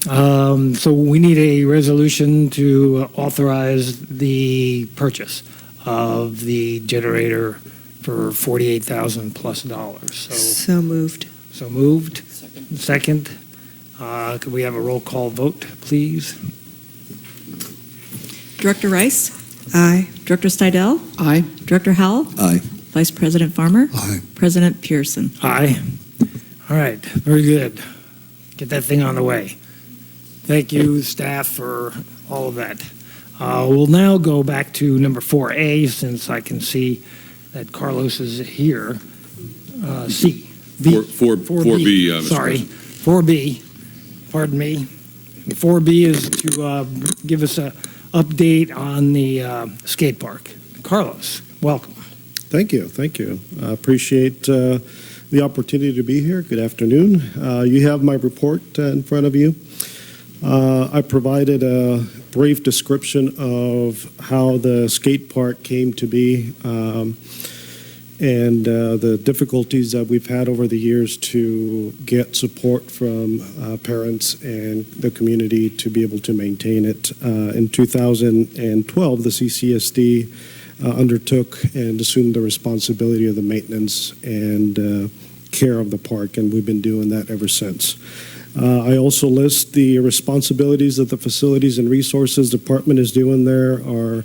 So we need a resolution to authorize the purchase of the generator for $48,000 plus. So moved. So moved. Second. Could we have a roll call vote, please? Director Rice? Aye. Director Steidel? Aye. Director Howell? Aye. Vice President Farmer? Aye. President Pearson? Aye. All right. Very good. Get that thing on the way. Thank you, staff, for all of that. We'll now go back to number 4A, since I can see that Carlos is here. C. B. 4B, Mr. Sorry, President. 4B. Pardon me. 4B is to give us an update on the skate park. Carlos, welcome. Thank you. I appreciate the opportunity to be here. Good afternoon. You have my report in front of you. I provided a brief description of how the skate park came to be and the difficulties that we've had over the years to get support from parents and the community to be able to maintain it. In 2012, the CCSD undertook and assumed the responsibility of the maintenance and care of the park, and we've been doing that ever since. I also list the responsibilities that the Facilities and Resources Department is doing there, our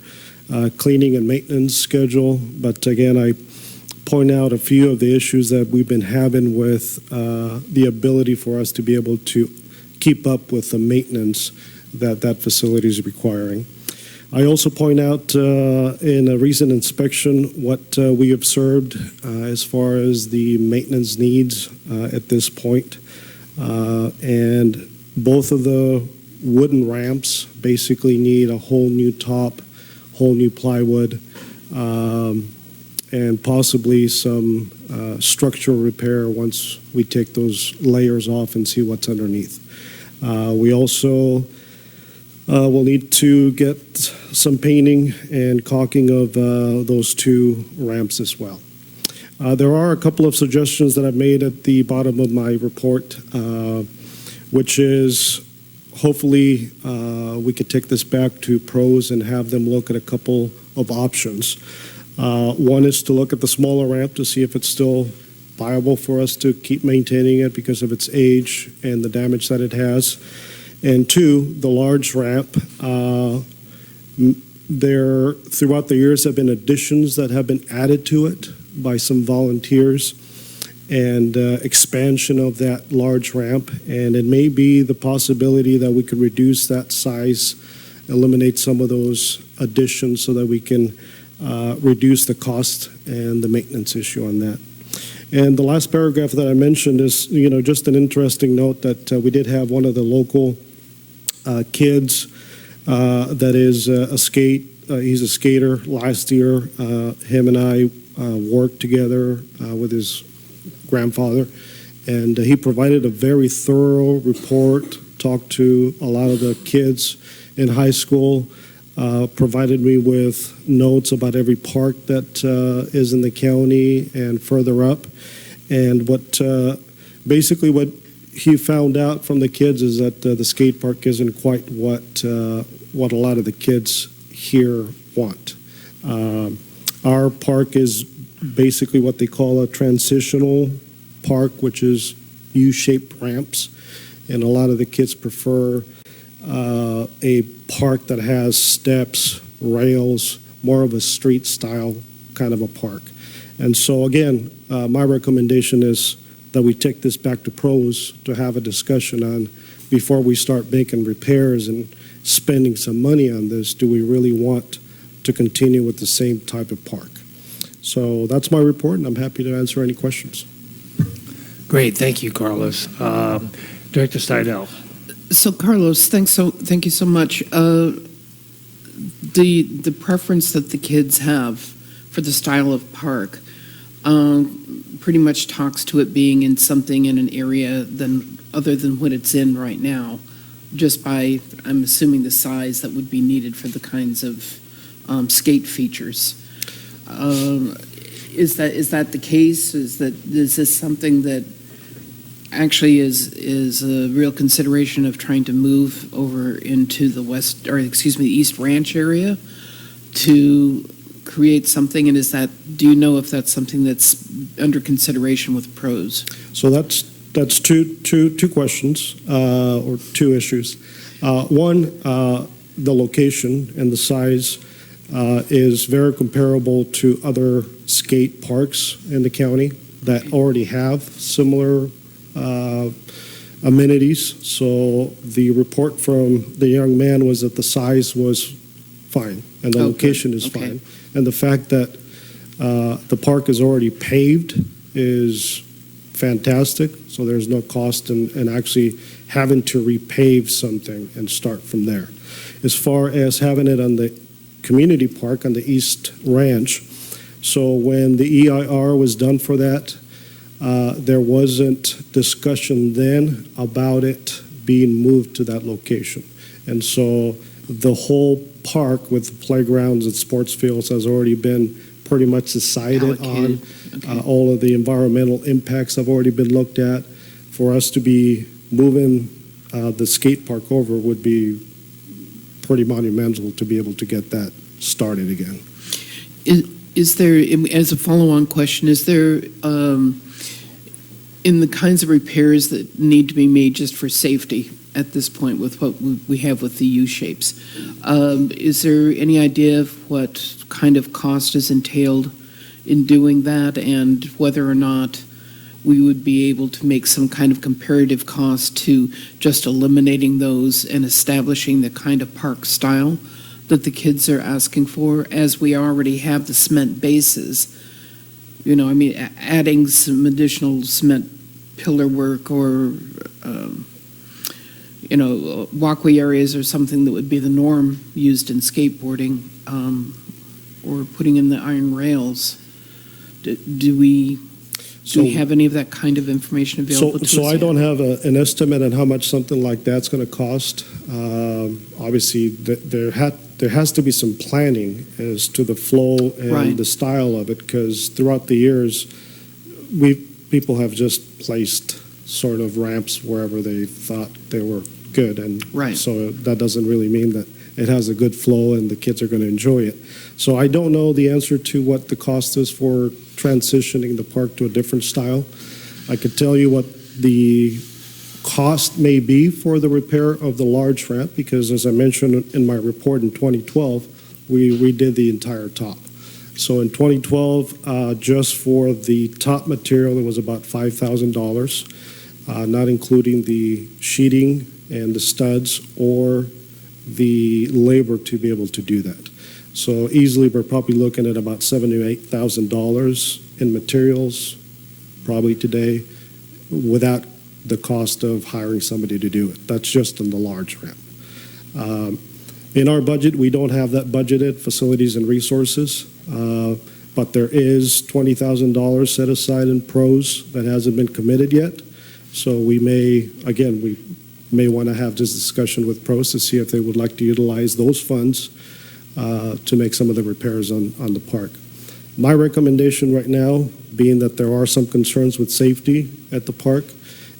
cleaning and maintenance schedule, but again, I point out a few of the issues that we've been having with the ability for us to be able to keep up with the maintenance that that facility is requiring. I also point out in a recent inspection what we observed as far as the maintenance needs at this point. And both of the wooden ramps basically need a whole new top, whole new plywood, and possibly some structural repair once we take those layers off and see what's underneath. We also will need to get some painting and caulking of those two ramps as well. There are a couple of suggestions that I've made at the bottom of my report, which is hopefully we could take this back to pros and have them look at a couple of options. One is to look at the smaller ramp to see if it's still viable for us to keep maintaining it because of its age and the damage that it has. And two, the large ramp. There, throughout the years, have been additions that have been added to it by some volunteers and expansion of that large ramp. And it may be the possibility that we could reduce that size, eliminate some of those additions so that we can reduce the cost and the maintenance issue on that. And the last paragraph that I mentioned is, just an interesting note that we did have one of the local kids that is he's a skater. Last year, him and I worked together with his grandfather, and he provided a very thorough report, talked to a lot of the kids in high school, provided me with notes about every park that is in the county and further up. And basically what he found out from the kids is that the skate park isn't quite what a lot of the kids here want. Our park is basically what they call a transitional park, which is U-shaped ramps, and a lot of the kids prefer a park that has steps, rails, more of a street style kind of a park. And so again, my recommendation is that we take this back to pros to have a discussion on before we start making repairs and spending some money on this. Do we really want to continue with the same type of park? So that's my report, and I'm happy to answer any questions. Great, thank you, Carlos. Director Steidel. So, Carlos, thank you so much. The preference that the kids have for the style of park pretty much talks to it being in something in an area other than what it's in right now, just by, I'm assuming, the size that would be needed for the kinds of skate features. Is that the case? Is this something that actually is a real consideration of trying to move over into the East Ranch area to create something? And do you know if that's something that's under consideration with pros? So that's two questions or two issues. One, the location and the size is very comparable to other skate parks in the county that already have similar amenities. So the report from the young man was that the size was fine and the location is fine. And the fact that the park is already paved is fantastic. So there's no cost in actually having to repave something and start from there. As far as having it on the community park on the East Ranch, so when the EIR was done for that, there wasn't discussion then about it being moved to that location. And so the whole park with the playgrounds and sports fields has already been pretty much decided Allocated. on. All of the environmental impacts have already been looked at. For us to be moving the skate park over would be pretty monumental to be able to get that started again. Is there, as a follow-on question, is there, in the kinds of repairs that need to be made just for safety at this point with what we have with the U-shapes, is there any idea of what kind of cost is entailed in doing that, and whether or not we would be able to make some kind of comparative cost to just eliminating those and establishing the kind of park style that the kids are asking for, as we already have the cement bases? You know, I mean, adding some additional cement pillar work or, you know, walkway areas or something that would be the norm used in skateboarding, or putting in the iron rails. Do we have any of that kind of information available to us? So I don't have an estimate on how much something like that's going to cost. Obviously, there has to be some planning as to the flow and the style of it, because throughout the years, people have just placed sort of ramps wherever they thought they were good, and so that doesn't really mean that it has a good flow and the kids are going to enjoy it. So I don't know the answer to what the cost is for transitioning the park to a different style. I could tell you what the cost may be for the repair of the large ramp, because as I mentioned in my report in 2012, we redid the entire top. So in 2012, just for the top material, it was about $5,000, not including the sheeting and the studs or the labor to be able to do that. So easily, we're probably looking at about $7,000 to $8,000 in materials, probably today, without the cost of hiring somebody to do it. That's just in the large ramp. In our budget, we don't have that budgeted, facilities and resources, but there is $20,000 set aside in pros that hasn't been committed yet. So we may want to have this discussion with pros to see if they would like to utilize those funds to make some of the repairs on the park. My recommendation right now, being that there are some concerns with safety at the park,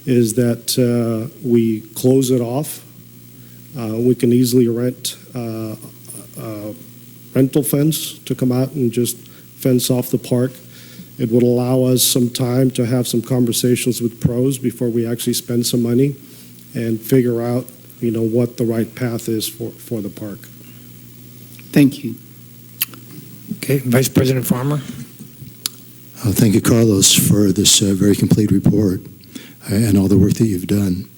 is that we close it off. We can easily rent rental fence to come out and just fence off the park. It would allow us some time to have some conversations with pros before we actually spend some money and figure out, you know, what the right path is for the park. Thank you. Okay, Vice President Farmer. Thank you, Carlos, for this very complete report and all the work that you've done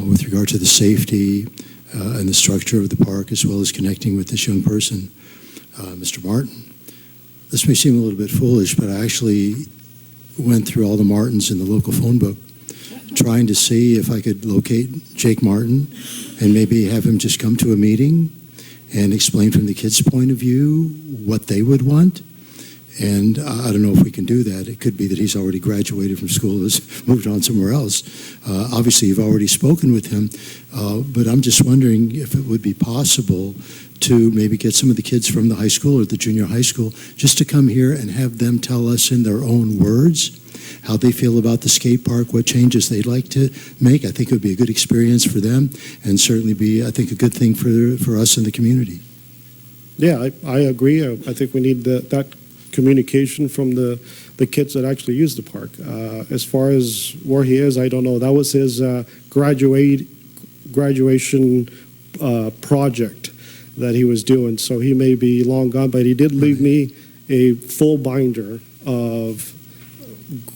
with regard to the safety and the structure of the park, as well as connecting with this young person, Mr. Martin. This may seem a little bit foolish, but I actually went through all the Martins in the local phone book, trying to see if I could locate Jake Martin and maybe have him just come to a meeting and explain from the kids' point of view what they would want. And I don't know if we can do that. It could be that he's already graduated from school, has moved on somewhere else. Obviously, you've already spoken with him, but I'm just wondering if it would be possible to maybe get some of the kids from the high school or the junior high school just to come here and have them tell us in their own words how they feel about the skate park, what changes they'd like to make. I think it would be a good experience for them and certainly be, I think, a good thing for us in the community. Yeah, I agree. I think we need that communication from the kids that actually use the park. As far as where he is, I don't know. That was his graduation project that he was doing, so he may be long gone, but he did leave me a full binder of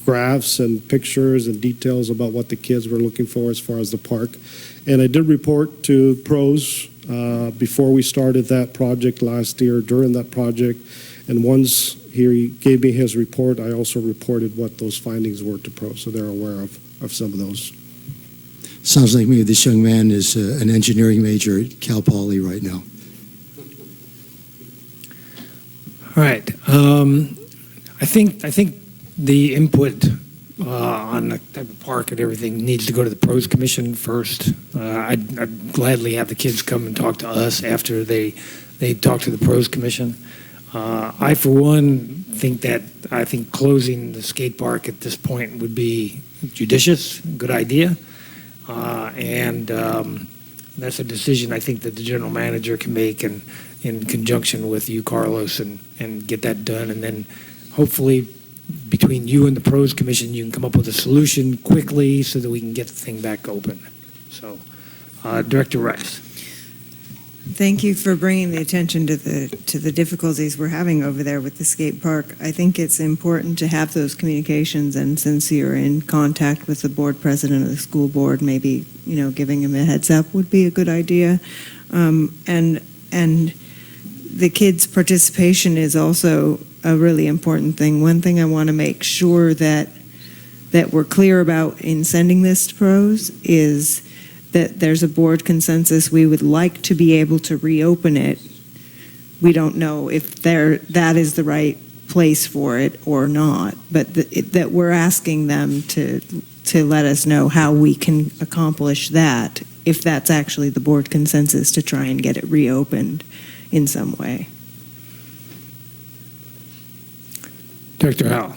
graphs and pictures and details about what the kids were looking for as far as the park. And I did report to pros before we started that project last year, during that project, and once he gave me his report, I also reported what those findings were to pros, so they're aware of some of those. Sounds like maybe this young man is an engineering major at Cal Poly right now. All right. I think the input on the type of park and everything needs to go to the Pros Commission first. I'd gladly have the kids come and talk to us after they talk to the Pros Commission. I, for one, I think closing the skate park at this point would be judicious, good idea. And that's a decision I think that the general manager can make and in conjunction with you, Carlos, and get that done. And then hopefully between you and the Pros Commission, you can come up with a solution quickly so that we can get the thing back open. So, Director Rice. Thank you for bringing the attention to the difficulties we're having over there with the skate park. I think it's important to have those communications, and since you're in contact with the board president of the school board, maybe giving him a heads up would be a good idea. And the kids' participation is also a really important thing. One thing I want to make sure that we're clear about in sending this to Pros is that there's a board consensus. We would like to be able to reopen it. We don't know if that is the right place for it or not, but that we're asking them to let us know how we can accomplish that, if that's actually the board consensus, to try and get it reopened in some way. Director Howell.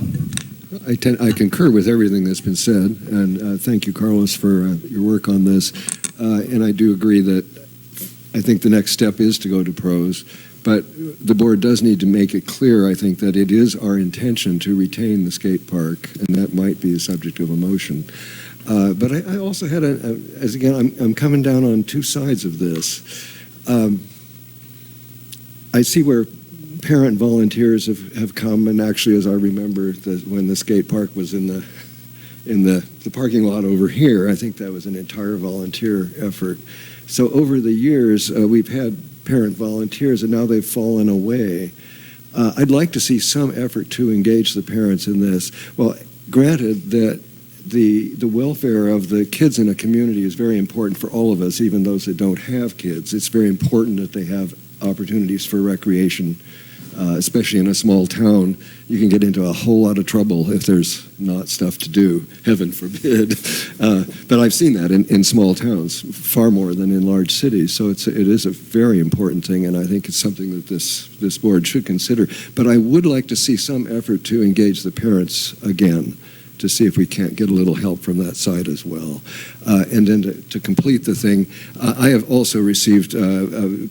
I concur with everything that's been said, and thank you, Carlos, for your work on this. And I do agree that I think the next step is to go to Pros, but the board does need to make it clear, I think, that it is our intention to retain the skate park, and that might be a subject of a motion. But I also had as again, I'm coming down on two sides of this. I see where parent volunteers have come, and actually, as I remember, when the skate park was in the parking lot over here, I think that was an entire volunteer effort. So over the years, we've had parent volunteers, and now they've fallen away. I'd like to see some effort to engage the parents in this. Well, granted that the welfare of the kids in a community is very important for all of us, even those that don't have kids. It's very important that they have opportunities for recreation. Especially in a small town, you can get into a whole lot of trouble if there's not stuff to do, heaven forbid. But I've seen that in small towns, far more than in large cities. So it is a very important thing, and I think it's something that this board should consider. But I would like to see some effort to engage the parents again, to see if we can't get a little help from that side as well. And then to complete the thing, I have also received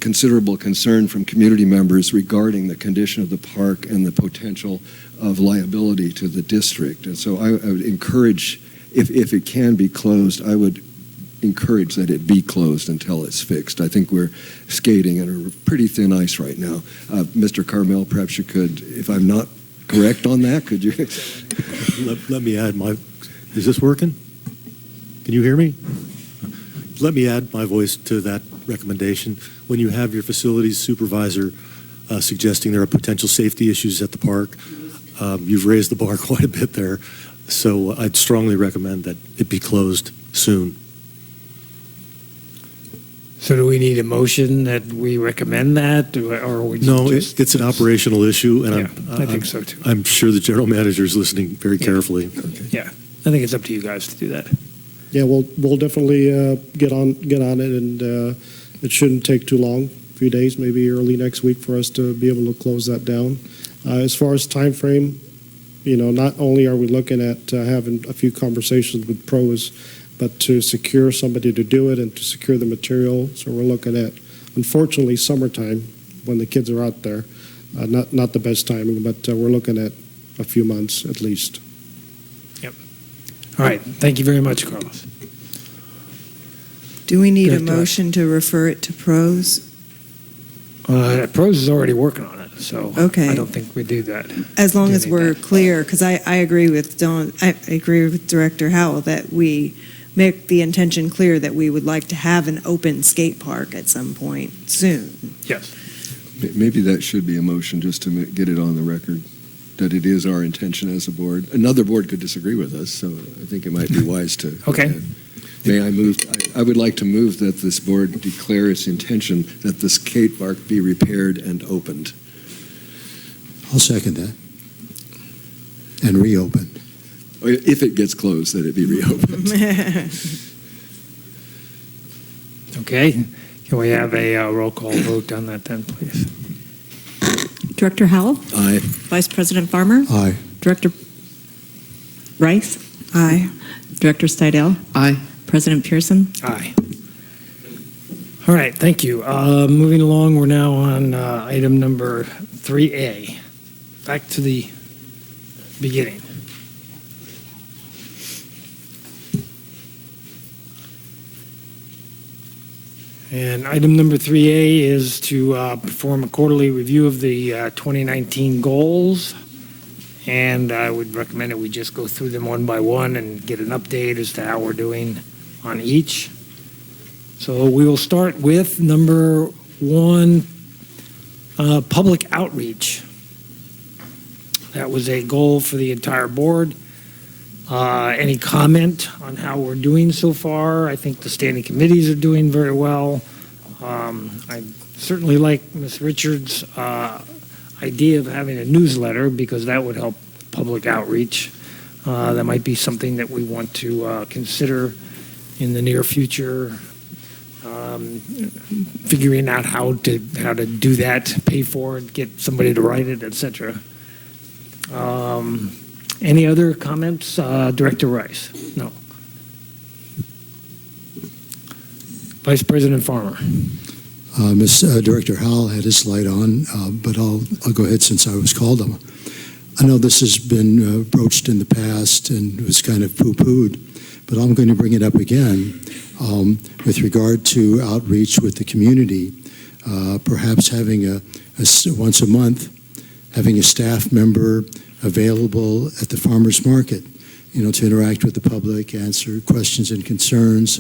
considerable concern from community members regarding the condition of the park and the potential of liability to the district. And so I would encourage, if it can be closed, I would encourage that it be closed until it's fixed. I think we're skating on a pretty thin ice right now. Mr. Carmel, perhaps you could, if I'm not correct on that, could you? Let me add is this working? Can you hear me? Let me add my voice to that recommendation. When you have your facilities supervisor suggesting there are potential safety issues at the park, you've raised the bar quite a bit there. So I'd strongly recommend that it be closed soon. So do we need a motion that we recommend that, or we No, just, it's an operational issue, and I think so too. I'm sure the general manager is listening very carefully. Yeah, I think it's up to you guys to do that. Yeah, we'll definitely get on it, and it shouldn't take too long, a few days, maybe early next week, for us to be able to close that down. As far as time frame, not only are we looking at having a few conversations with Pros, but to secure somebody to do it and to secure the material. So we're looking at, unfortunately, summertime when the kids are out there. Not the best timing, but we're looking at a few months at least. Yep. All right. Thank you very much, Carlos. Do we need a Director. motion to refer it to Pros? Pros is already working on it, so Okay. I don't think we do that. As long Do as need we're that. clear, because I agree with I agree with Director Howell that we make the intention clear that we would like to have an open skate park at some point soon. Yes. Maybe that should be a motion just to get it on the record, that it is our intention as a board. Another board could disagree with us, so I think it might be wise to. Okay. May I move? I would like to move that this board declare its intention that the skate park be repaired and opened. I'll second that. And reopened. Or if it gets closed, that it be reopened. Okay. Can we have a roll call vote on that then, please? Director Howell? Aye. Vice President Farmer? Aye. Director Rice? Aye. Director Stidel? Aye. President Pearson? Aye. All right, thank you. Moving along, we're now on item number 3A. Back to the beginning. And item number 3A is to perform a quarterly review of the 2019 goals. And I would recommend that we just go through them one by one and get an update as to how we're doing on each. So we will start with number 1, public outreach. That was a goal for the entire board. Any comment on how we're doing so far? I think the standing committees are doing very well. I certainly like Ms. Richards' idea of having a newsletter because that would help public outreach. That might be something that we want to consider in the near future. Figuring out how to do that, pay for it, get somebody to write it, etc. Any other comments, Director Rice? No. Vice President Farmer. Director Howell had his light on, but I'll go ahead since I was called on. I know this has been broached in the past and was kind of poo-pooed, but I'm going to bring it up again with regard to outreach with the community. Perhaps having once a month, having a staff member available at the farmers market, to interact with the public, answer questions and concerns,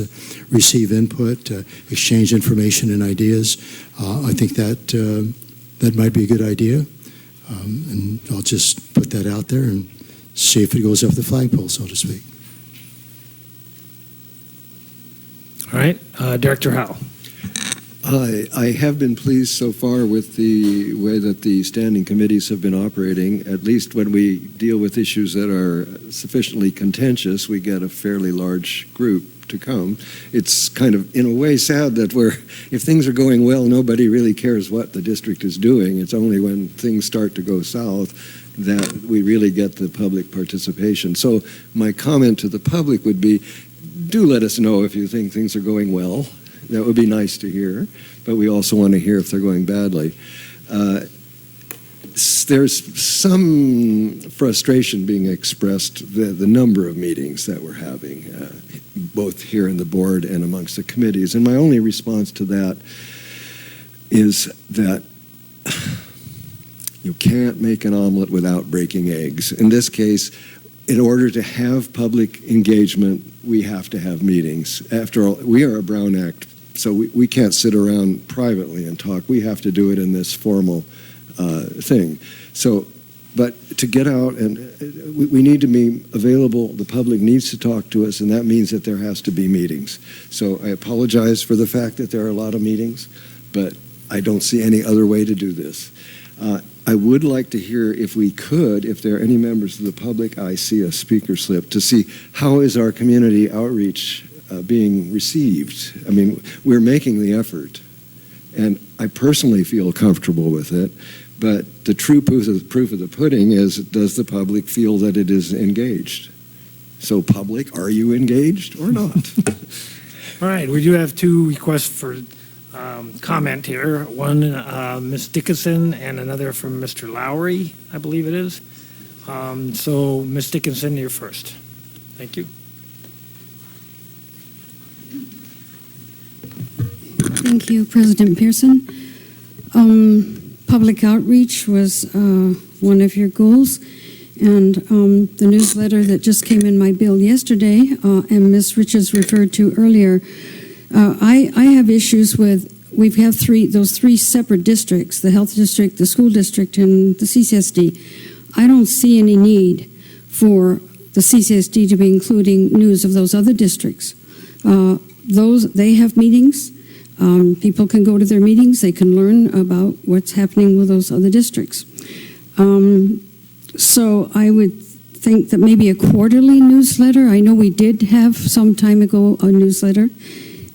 receive input, exchange information and ideas. I think that might be a good idea. And I'll just put that out there and see if it goes up the flagpole, so to speak. All right, Director Howell. I have been pleased so far with the way that the standing committees have been operating. At least when we deal with issues that are sufficiently contentious, we get a fairly large group to come. It's kind of, in a way, sad that if things are going well, nobody really cares what the district is doing. It's only when things start to go south that we really get the public participation. So my comment to the public would be, do let us know if you think things are going well. That would be nice to hear, but we also want to hear if they're going badly. There's some frustration being expressed, the number of meetings that we're having, both here in the board and amongst the committees. And my only response to that is that you can't make an omelet without breaking eggs. In this case, in order to have public engagement, we have to have meetings. After all, we are a Brown Act, so we can't sit around privately and talk. We have to do it in this formal thing. So, but to get out and we need to be available, the public needs to talk to us, and that means that there has to be meetings. So I apologize for the fact that there are a lot of meetings, but I don't see any other way to do this. I would like to hear, if we could, if there are any members of the public, I see a speaker slip, to see how is our community outreach being received. I mean, we're making the effort, and I personally feel comfortable with it, but the true proof of the pudding is, does the public feel that it is engaged? So public, are you engaged or not? All right, we do have 2 requests for comment here. One, Ms. Dickinson, and another from Mr. Lowry, I believe it is. So, Ms. Dickinson, you're first. Thank you. Thank you, President Pearson. Public outreach was one of your goals, and the newsletter that just came in my bill yesterday, and Ms. Richards referred to earlier, I have issues with, we have those three separate districts, the health district, the school district, and the CSD. I don't see any need for the CSD to be including news of those other districts. They have meetings. People can go to their meetings. They can learn about what's happening with those other districts. So I would think that maybe a quarterly newsletter. I know we did have some time ago a newsletter.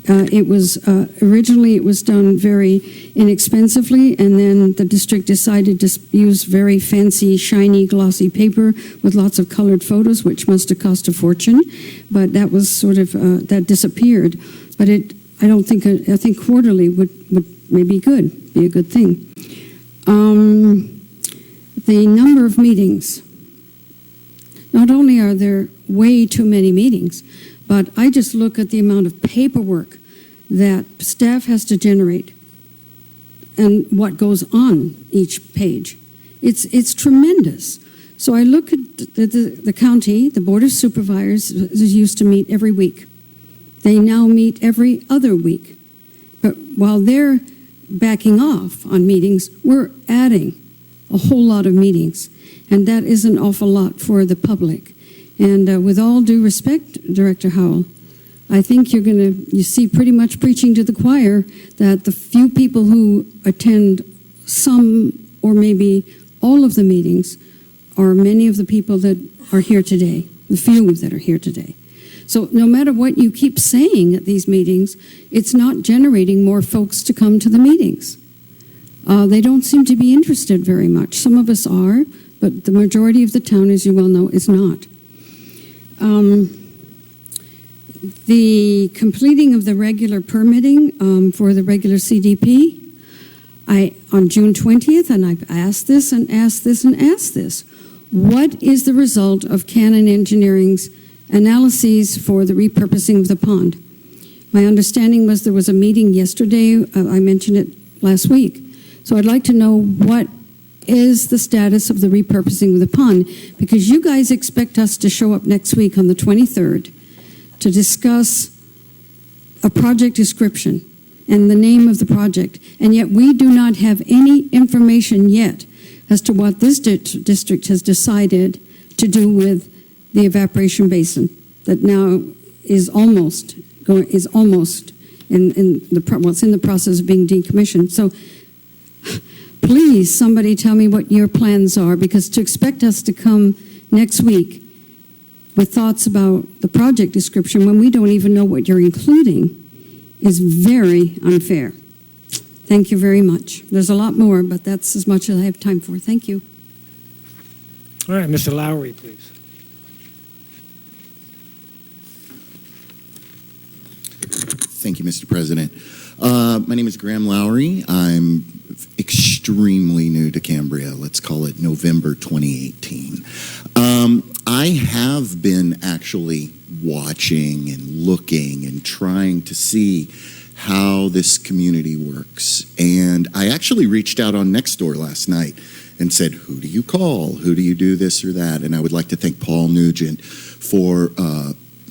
It was originally it was done very inexpensively, and then the district decided to use very fancy, shiny, glossy paper with lots of colored photos, which must have cost a fortune. But that was sort of that disappeared. But I don't think I think quarterly would maybe be a good thing. The number of meetings. Not only are there way too many meetings, but I just look at the amount of paperwork that staff has to generate and what goes on each page. It's tremendous. So I look at the county, the Board of Supervisors used to meet every week. They now meet every other week. But while they're backing off on meetings, we're adding a whole lot of meetings. And that is an awful lot for the public. And with all due respect, Director Howell, I think you see pretty much preaching to the choir that the few people who attend some or maybe all of the meetings are many of the people that are here today, the few that are here today. So no matter what you keep saying at these meetings, it's not generating more folks to come to the meetings. They don't seem to be interested very much. Some of us are, but the majority of the town, as you well know, is not. The completing of the regular permitting for the regular CDP, on June 20th, and I've asked this and asked this and asked this, what is the result of Canon Engineering's analyses for the repurposing of the pond? My understanding was there was a meeting yesterday. I mentioned it last week. So I'd like to know what is the status of the repurposing of the pond, because you guys expect us to show up next week on the 23rd to discuss a project description and the name of the project, and yet we do not have any information yet as to what this district has decided to do with the evaporation basin that now is almost in the process of being decommissioned. So please, somebody tell me what your plans are, because to expect us to come next week with thoughts about the project description when we don't even know what you're including is very unfair. Thank you very much. There's a lot more, but that's as much as I have time for. Thank you. All right, Mr. Lowry, please. Thank you, Mr. President. My name is Graham Lowry. I'm extremely new to Cambria. Let's call it November 2018. I have been actually watching and looking and trying to see how this community works. And I actually reached out on Nextdoor last night and said, who do you call? Who do you do this or that? And I would like to thank Paul Nugent for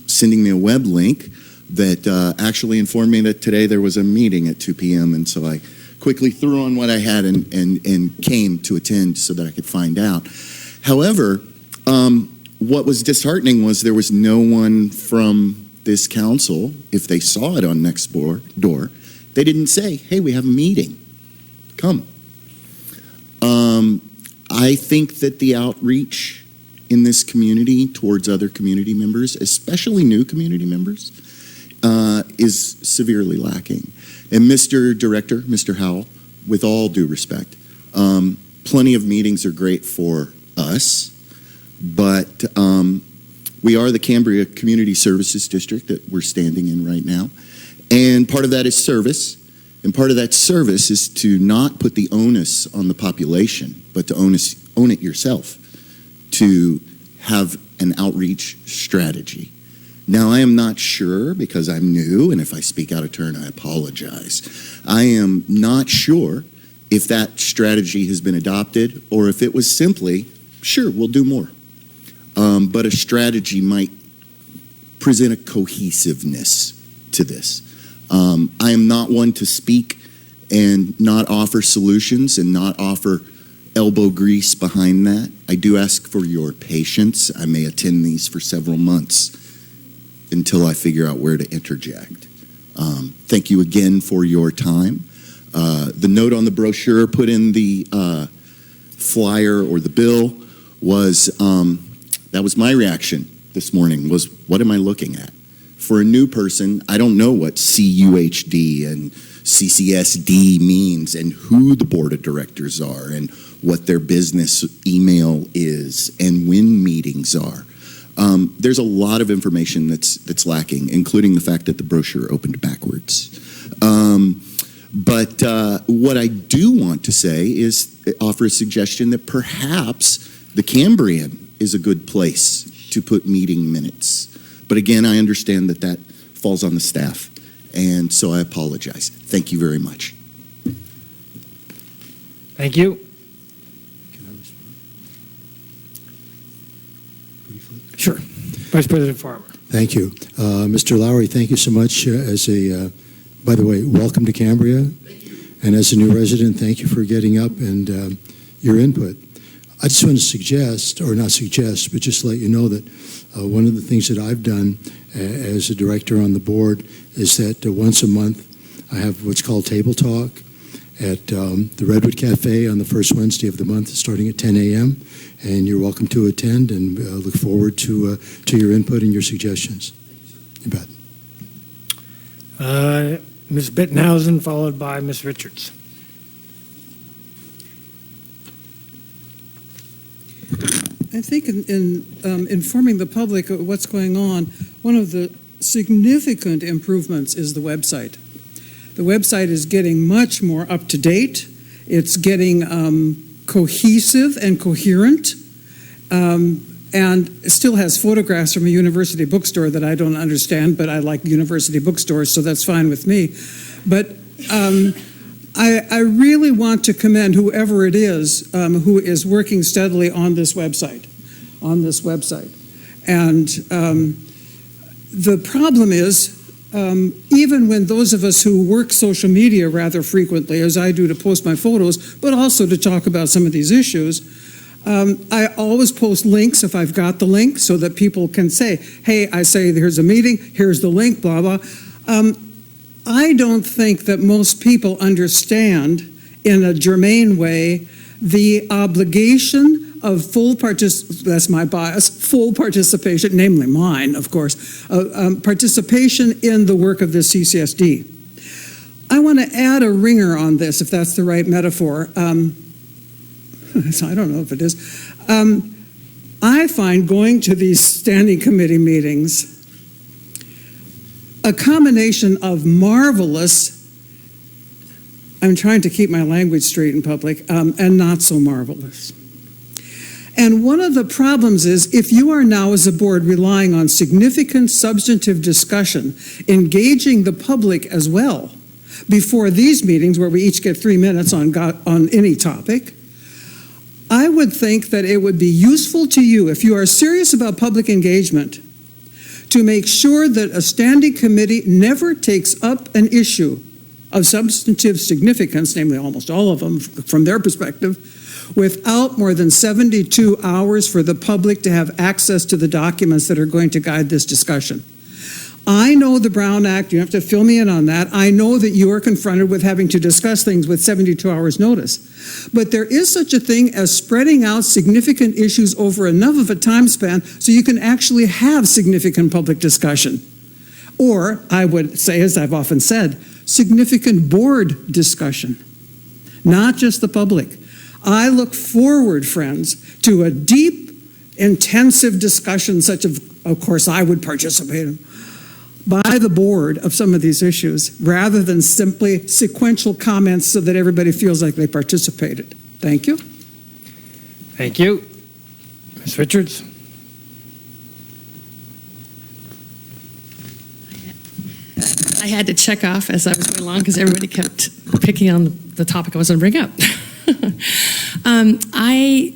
sending me a web link that actually informed me that today there was a meeting at 2 p.m. And so I quickly threw on what I had and came to attend so that I could find out. However, what was disheartening was there was no one from this council. If they saw it on Nextdoor, they didn't say, hey, we have a meeting. Come. I think that the outreach in this community towards other community members, especially new community members, is severely lacking. And Mr. Director, Mr. Howell, with all due respect, plenty of meetings are great for us, but we are the Cambria Community Services District that we're standing in right now. And part of that is service. And part of that service is to not put the onus on the population, but to own it yourself, to have an outreach strategy. Now, I am not sure, because I'm new, and if I speak out of turn, I apologize. I am not sure if that strategy has been adopted or if it was simply, sure, we'll do more. But a strategy might present a cohesiveness to this. I am not one to speak and not offer solutions and not offer elbow grease behind that. I do ask for your patience. I may attend these for several months until I figure out where to interject. Thank you again for your time. The note on the brochure put in the flyer or the bill was That was my reaction this morning, was what am I looking at? For a new person, I don't know what CUHD and CCSD means and who the board of directors are and what their business email is and when meetings are. There's a lot of information that's lacking, including the fact that the brochure opened backwards. But what I do want to say is offer a suggestion that perhaps the Cambrian is a good place to put meeting minutes. But again, I understand that that falls on the staff, and so I apologize. Thank you very much. Thank you. Can I respond briefly? Sure. Vice President Farmer. Thank you. Mr. Lowry, thank you so much. By the way, welcome to Cambria. Thank you. And as a new resident, thank you for getting up and your input. I just want to suggest, or not suggest, but just let you know that one of the things that I've done as a director on the board is that once a month I have what's called Table Talk at the Redwood Cafe on the first Wednesday of the month, starting at 10 a.m. And you're welcome to attend, and look forward to your input and your suggestions. You bet. Ms. Bittenhausen, followed by Ms. Richards. I think in informing the public of what's going on, one of the significant improvements is the website. The website is getting much more up to date. It's getting cohesive and coherent, and it still has photographs from a university bookstore that I don't understand, but I like university bookstores, so that's fine with me. But I really want to commend whoever it is who is working steadily on this website. And the problem is, even when those of us who work social media rather frequently, as I do to post my photos, but also to talk about some of these issues, I always post links if I've got the link so that people can say, hey, I say there's a meeting, here's the link, blah, blah. I don't think that most people understand in a germane way the obligation of that's my bias, full participation, namely mine, of course, participation in the work of the CCSD. I want to add a ringer on this, if that's the right metaphor. So I don't know if it is. I find going to these standing committee meetings a combination of marvelous, I'm trying to keep my language straight in public, and not so marvelous. And one of the problems is, if you are now as a board relying on significant substantive discussion, engaging the public as well, before these meetings where we each get 3 minutes on any topic, I would think that it would be useful to you, if you are serious about public engagement, to make sure that a standing committee never takes up an issue of substantive significance, namely almost all of them from their perspective, without more than 72 hours for the public to have access to the documents that are going to guide this discussion. I know the Brown Act, you have to fill me in on that. I know that you are confronted with having to discuss things with 72 hours notice. But there is such a thing as spreading out significant issues over enough of a time span so you can actually have significant public discussion. Or, I would say, as I've often said, significant board discussion, not just the public. I look forward, friends, to a deep, intensive discussion, such of course I would participate in, by the board of some of these issues, rather than simply sequential comments so that everybody feels like they participated. Thank you. Thank you. Ms. Richards. I had to check off as I was going along because everybody kept picking on the topic I was going to bring up. I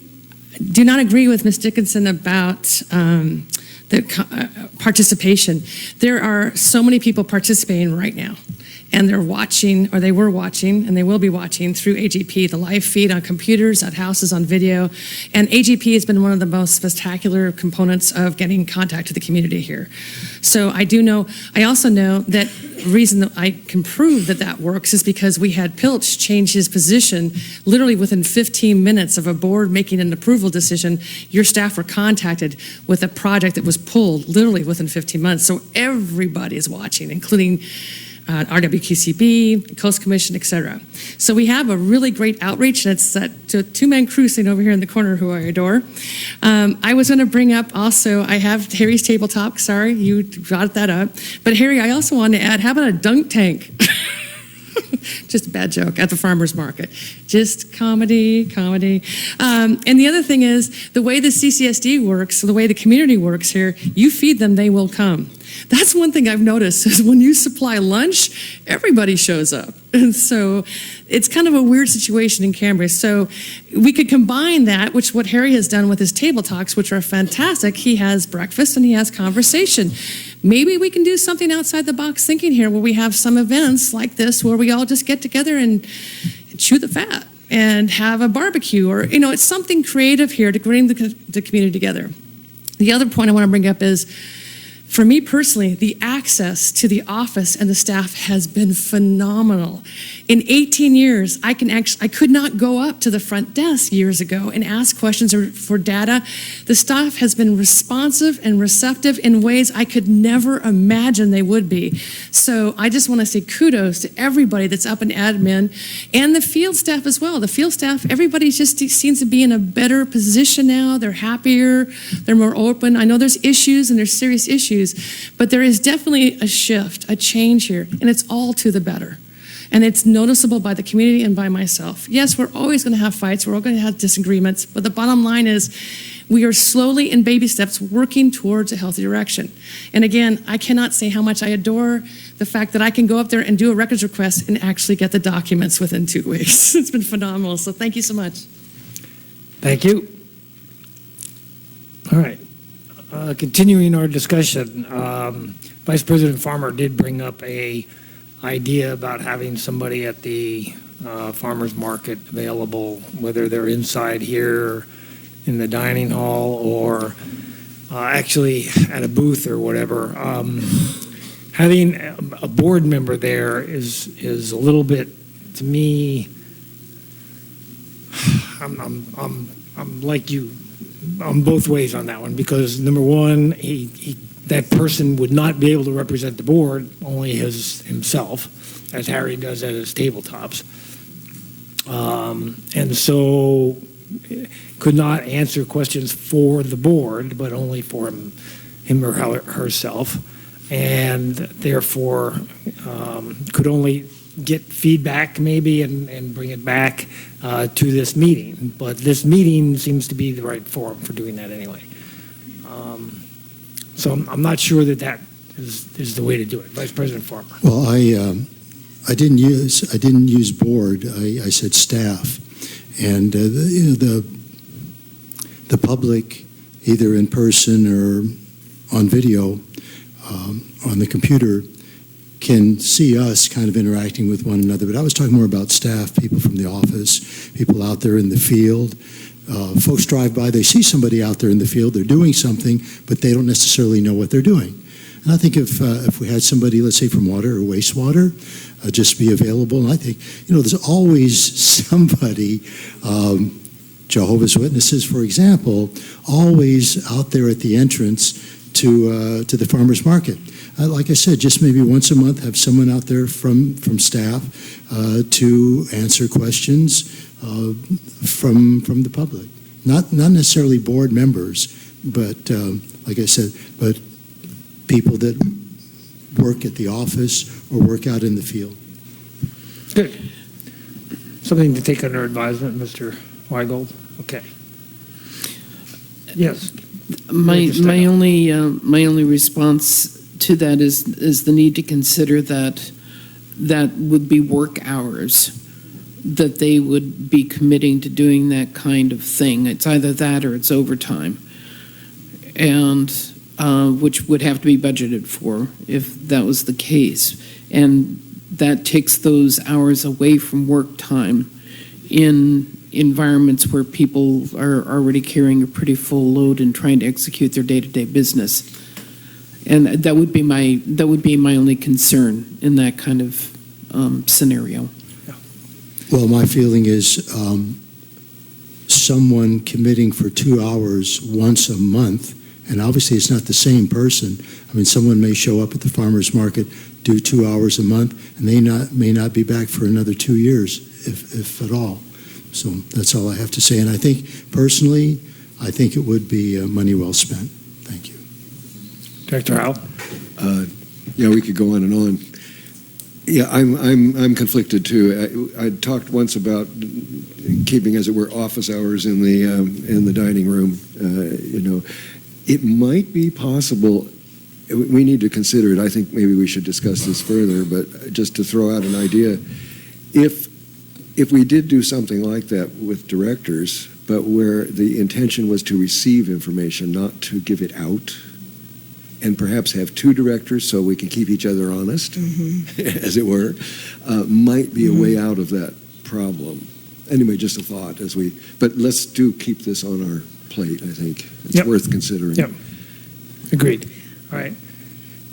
do not agree with Ms. Dickinson about the participation. There are so many people participating right now, and they're watching, or they were watching, and they will be watching through AGP, the live feed on computers, at houses, on video. And AGP has been one of the most spectacular components of getting contact to the community here. So I also know that the reason that I can prove that that works is because we had Pilch change his position literally within 15 minutes of a board making an approval decision. Your staff were contacted with a project that was pulled literally within 15 months. So everybody is watching, including RWQCB, Coast Commission, et cetera. So we have a really great outreach, and it's that two-man crew sitting over here in the corner who I adore. I was going to bring up also, I have Harry's tabletop. Sorry, you brought that up. But Harry, I also wanted to add, how about a dunk tank? Just a bad joke at the farmer's market. Just comedy. And the other thing is, the way the CCSD works, the way the community works here, you feed them, they will come. That's one thing I've noticed is when you supply lunch, everybody shows up. And so it's kind of a weird situation in Cambria. So we could combine that, which what Harry has done with his table talks, which are fantastic. He has breakfast and he has conversation. Maybe we can do something outside the box thinking here where we have some events like this where we all just get together and chew the fat and have a barbecue, or, it's something creative here to bring the community together. The other point I want to bring up is, for me personally, the access to the office and the staff has been phenomenal. In 18 years, I could not go up to the front desk years ago and ask questions or for data. The staff has been responsive and receptive in ways I could never imagine they would be. So I just want to say kudos to everybody that's up in admin and the field staff as well. The field staff, everybody just seems to be in a better position now. They're happier, they're more open. I know there's issues and there's serious issues, but there is definitely a shift, a change here, and it's all to the better. And it's noticeable by the community and by myself. Yes, we're always going to have fights, we're all going to have disagreements, but the bottom line is we are slowly in baby steps working towards a healthy direction. And again, I cannot say how much I adore the fact that I can go up there and do a records request and actually get the documents within 2 weeks. It's been phenomenal, so thank you so much. Thank you. All right. Continuing our discussion, Vice President Farmer did bring up a idea about having somebody at the farmer's market available, whether they're inside here in the dining hall or actually at a booth or whatever. Having a board member there is a little bit, to me, I'm like you on both ways on that one, because number one, that person would not be able to represent the board, only himself, as Harry does at his tabletops. And so could not answer questions for the board, but only for him or herself, and therefore could only get feedback maybe and bring it back to this meeting. But this meeting seems to be the right forum for doing that anyway. So I'm not sure that is the way to do it. Vice President Farmer. Well, I didn't use board. I said staff, and the public, either in person or on video, on the computer, can see us kind of interacting with one another. But I was talking more about staff, people from the office, people out there in the field. Folks drive by, they see somebody out there in the field, they're doing something, but they don't necessarily know what they're doing. And I think if we had somebody, let's say from water or wastewater, just be available, and I think, there's always somebody, Jehovah's Witnesses, for example, always out there at the entrance to the farmer's market. Like I said, just maybe once a month, have someone out there from staff to answer questions from the public. Not necessarily board members, but like I said, but people that work at the office or work out in the field. Good. Something to take under advisement, Mr. Weigold. Okay. Yes. My only response to that is the need to consider that would be work hours that they would be committing to doing that kind of thing. It's either that or it's overtime, and which would have to be budgeted for if that was the case. And that takes those hours away from work time in environments where people are already carrying a pretty full load and trying to execute their day-to-day business. And that would be my only concern in that kind of scenario. Well, my feeling is someone committing for 2 hours once a month, and obviously it's not the same person. I mean, someone may show up at the farmer's market, do 2 hours a month, and they may not be back for another 2 years, if at all. So that's all I have to say. And I think, personally, I think it would be money well spent. Thank you. Director Howell? Yeah, we could go on and on. Yeah, I'm conflicted too. I talked once about keeping, as it were, office hours in the dining room. It might be possible. We need to consider it. I think maybe we should discuss this further. But just to throw out an idea, if we did do something like that with directors, but where the intention was to receive information, not to give it out, and perhaps have 2 directors so we can keep each other honest, as it were, might be a way out of that problem. Anyway, just a thought but let's keep this on our plate, I think. It's worth considering. Yep. Agreed. All right.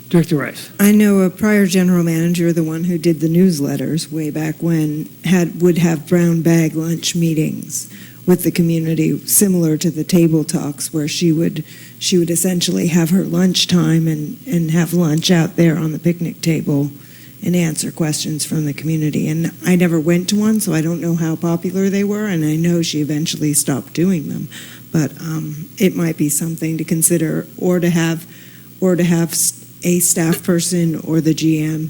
Director Rice. I know a prior general manager, the one who did the newsletters way back when, would have brown bag lunch meetings with the community, similar to the table talks, where she would essentially have her lunchtime and have lunch out there on the picnic table and answer questions from the community. And I never went to one, so I don't know how popular they were, and I know she eventually stopped doing them. But it might be something to consider, or to have a staff person or the GM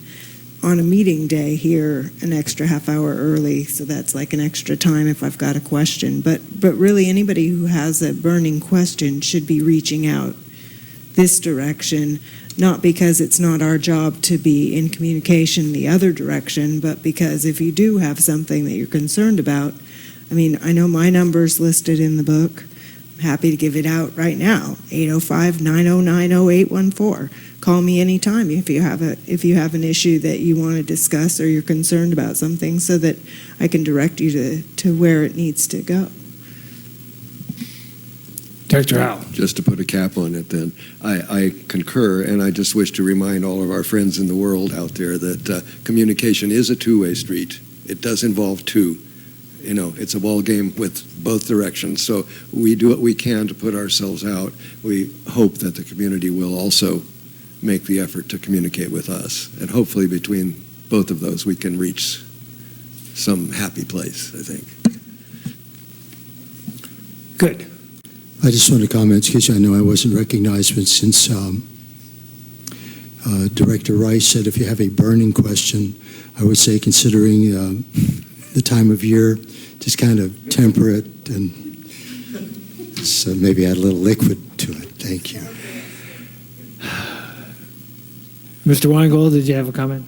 on a meeting day here an extra half hour early, so that's like an extra time if I've got a question. But really, anybody who has a burning question should be reaching out this direction, not because it's not our job to be in communication the other direction, but because if you do have something that you're concerned about, I mean, I know my number's listed in the book. I'm happy to give it out right now, 805-909-0814. Call me anytime if you have an issue that you want to discuss or you're concerned about something, so that I can direct you to where it needs to go. Director Howell. Just to put a cap on it then, I concur, and I just wish to remind all of our friends in the world out there that communication is a two-way street. It does involve 2. It's a ball game with both directions. So we do what we can to put ourselves out. We hope that the community will also make the effort to communicate with us. And hopefully between both of those, we can reach some happy place, I think. Good. I just want to comment, because I know I wasn't recognized, but since Director Rice said if you have a burning question, I would say, considering the time of year, just kind of temper it and so maybe add a little liquid to it. Thank you. Mr. Weingold, did you have a comment?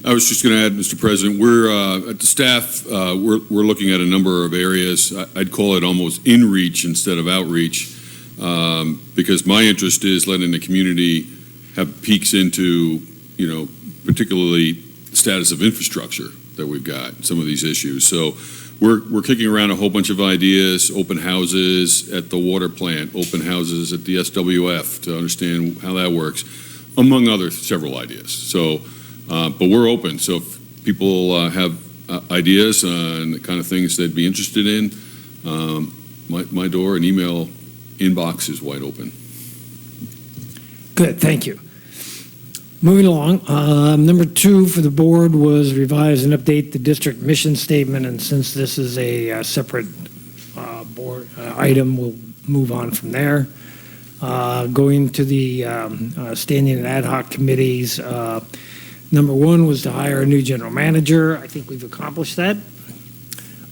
I was just going to add, Mr. President, we're at the staff, we're looking at a number of areas. I'd call it almost in-reach instead of outreach, because my interest is letting the community have peeks into, particularly status of infrastructure that we've got, some of these issues. So we're kicking around a whole bunch of ideas, open houses at the water plant, open houses at the SWF to understand how that works, among other several ideas. So, but we're open. So if people have ideas and the kind of things they'd be interested in, my door and email inbox is wide open. Good, thank you. Moving along, number 2 for the board was revise and update the district mission statement, and since this is a separate board item, we'll move on from there. Going to the standing and ad hoc committees, number 1 was to hire a new general manager. I think we've accomplished that.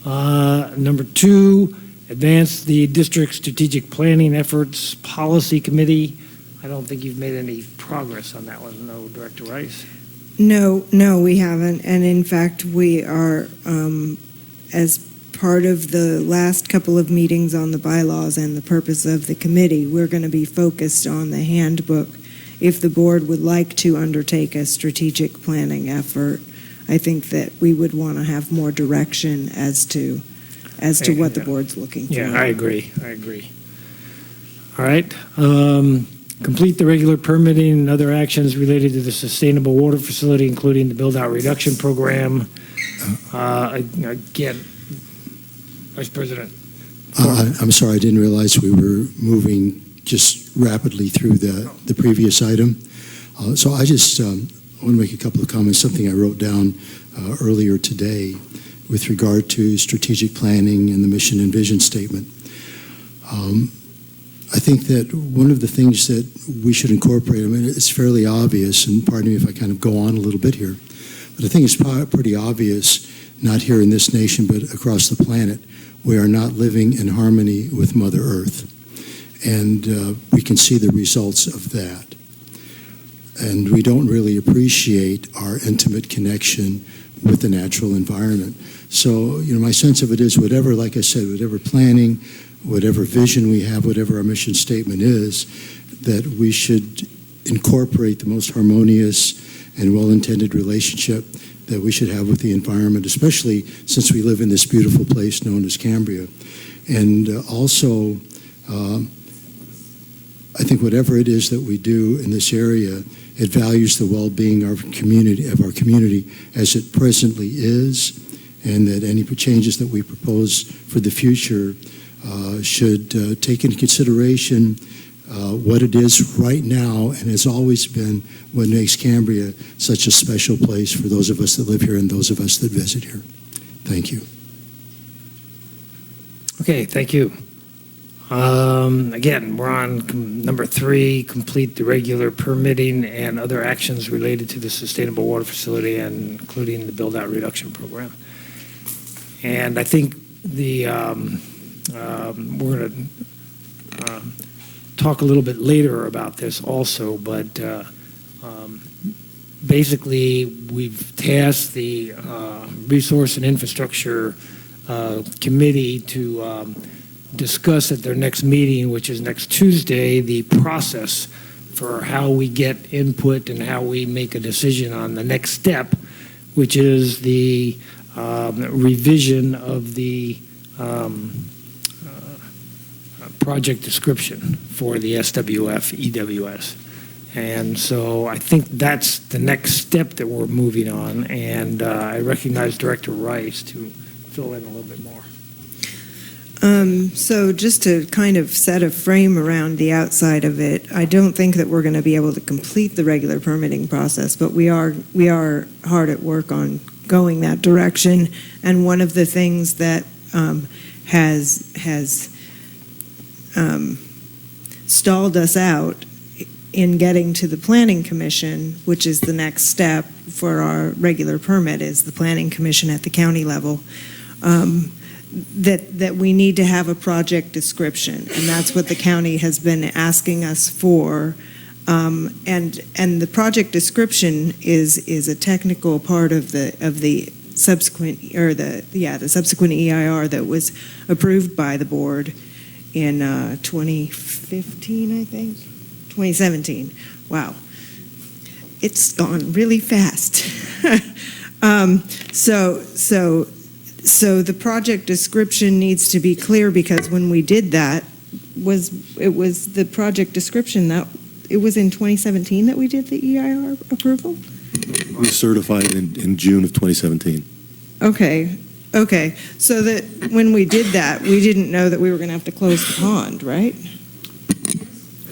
Number 2, advance the district strategic planning efforts policy committee. I don't think you've made any progress on that one, no, Director Rice? No, we haven't. And in fact, we are, as part of the last couple of meetings on the bylaws and the purpose of the committee, we're going to be focused on the handbook. If the board would like to undertake a strategic planning effort, I think that we would want to have more direction as to what the board's looking for. Yeah, I agree. All right. Complete the regular permitting and other actions related to the sustainable water facility, including the build-out reduction program. Again, Vice President. I'm sorry, I didn't realize we were moving just rapidly through the previous item. So I just want to make a couple of comments, something I wrote down earlier today with regard to strategic planning and the mission and vision statement. I think that one of the things that we should incorporate, I mean, it's fairly obvious, and pardon me if I kind of go on a little bit here, but I think it's pretty obvious, not here in this nation, but across the planet, we are not living in harmony with Mother Earth. And we can see the results of that. And we don't really appreciate our intimate connection with the natural environment. So, my sense of it is whatever, like I said, whatever planning, whatever vision we have, whatever our mission statement is, that we should incorporate the most harmonious and well-intended relationship that we should have with the environment, especially since we live in this beautiful place known as Cambria. And also, I think whatever it is that we do in this area, it values the well-being of our community as it presently is, and that any changes that we propose for the future should take into consideration what it is right now and has always been what makes Cambria such a special place for those of us that live here and those of us that visit here. Thank you. Okay, thank you. Again, we're on number 3, complete the regular permitting and other actions related to the sustainable water facility, and including the build-out reduction program. And I think we're going to talk a little bit later about this also, but basically we've tasked the Resource and Infrastructure Committee to discuss at their next meeting, which is next Tuesday, the process for how we get input and how we make a decision on the next step, which is the revision of the project description for the SWF EWS. And so I think that's the next step that we're moving on, and I recognize Director Rice to fill in a little bit more. So just to kind of set a frame around the outside of it, I don't think that we're going to be able to complete the regular permitting process, but we are hard at work on going that direction. And one of the things that has stalled us out in getting to the Planning Commission, which is the next step for our regular permit, is the Planning Commission at the county level. That we need to have a project description, and that's what the county has been asking us for. And the project description is a technical part of the subsequent subsequent EIR that was approved by the board in 2015, I think 2017. Wow, it's gone really fast. So the project description needs to be clear, because when we did that, it was the project description that it was in 2017 that we did the EIR approval? We certified it in June of 2017. Okay. So that when we did that, we didn't know that we were going to have to close the pond, right?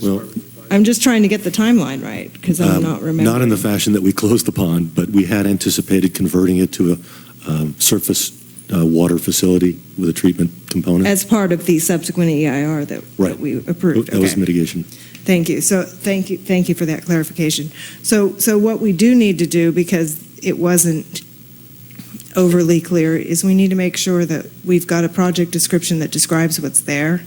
Well, I'm just trying to get the timeline right, because I'm not remembering. Not in the fashion that we closed the pond, but we had anticipated converting it to a surface water facility with a treatment component. As part of the subsequent EIR that we approved. That was mitigation. Thank you. So thank you for that clarification. So what we do need to do, because it wasn't overly clear, is we need to make sure that we've got a project description that describes what's there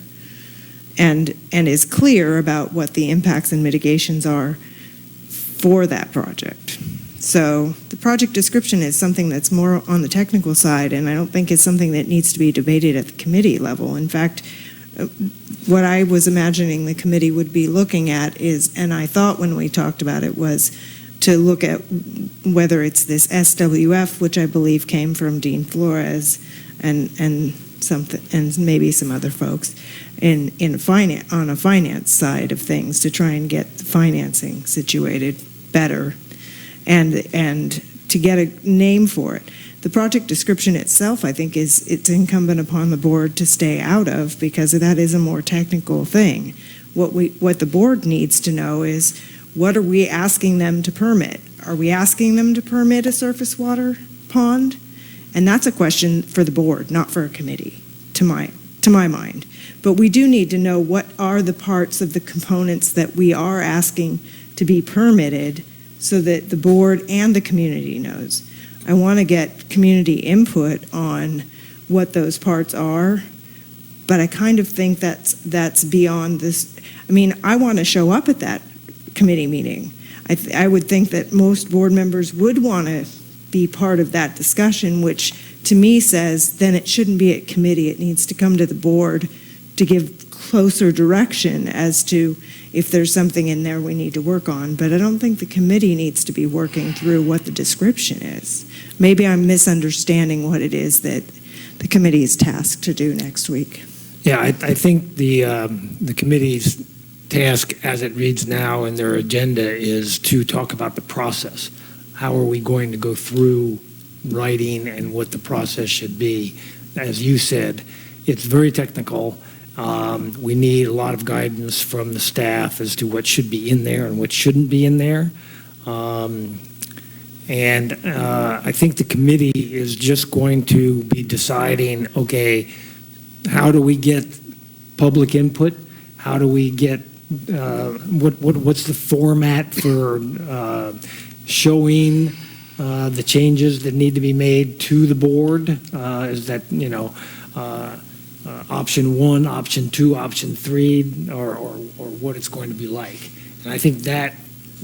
and is clear about what the impacts and mitigations are for that project. So the project description is something that's more on the technical side, and I don't think it's something that needs to be debated at the committee level. In fact, what I was imagining the committee would be looking at is, and I thought when we talked about it, was to look at whether it's this SWF, which I believe came from Dean Flores, and something, and maybe some other folks in finance, on a finance side of things, to try and get the financing situated better, and to get a name for it. The project description itself, I think, it's incumbent upon the board to stay out of, because that is a more technical thing. What the board needs to know is, what are we asking them to permit? Are we asking them to permit a surface water pond? And that's a question for the board, not for a committee, to my mind. But we do need to know what are the parts of the components that we are asking to be permitted, so that the board and the community knows. I want to get community input on what those parts are, but I kind of think that's beyond this. I mean, I want to show up at that committee meeting. I would think that most board members would want to be part of that discussion, which to me says then it shouldn't be at committee. It needs to come to the board to give closer direction as to if there's something in there we need to work on. But I don't think the committee needs to be working through what the description is. Maybe I'm misunderstanding what it is that the committee is tasked to do next week. Yeah, I think the committee's task, as it reads now in their agenda, is to talk about the process. How are we going to go through writing and what the process should be? As you said, it's very technical. We need a lot of guidance from the staff as to what should be in there and what shouldn't be in there. And I think the committee is just going to be deciding, okay, how do we get public input? How do we get, what's the format for showing the changes that need to be made to the board? Is that, option 1, option 2, option 3, or what it's going to be like? And I think that,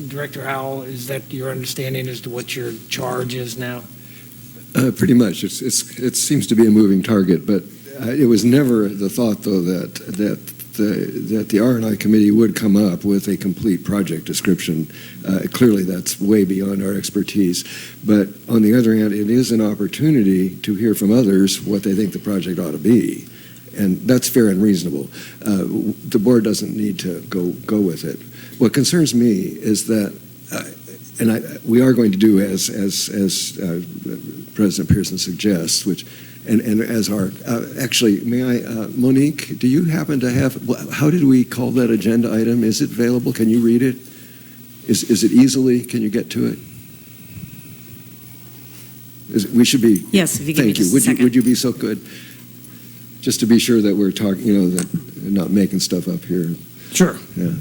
Director Howell, is that your understanding as to what your charge is now? Pretty much. It seems to be a moving target, but it was never the thought, though, that the R&I committee would come up with a complete project description. Clearly, that's way beyond our expertise. But on the other hand, it is an opportunity to hear from others what they think the project ought to be. And that's fair and reasonable. The board doesn't need to go with it. What concerns me is that, we are going to do as President Pearson suggests, and as our, actually, may I, Monique, do you happen to have, how did we call that agenda item? Is it available? Can you read it? Is it easily, can you get to it? We should be. Yes, if you give me just a second. Would you be so good? Just to be sure that we're talking, that we're not making stuff up here. Sure. Yeah.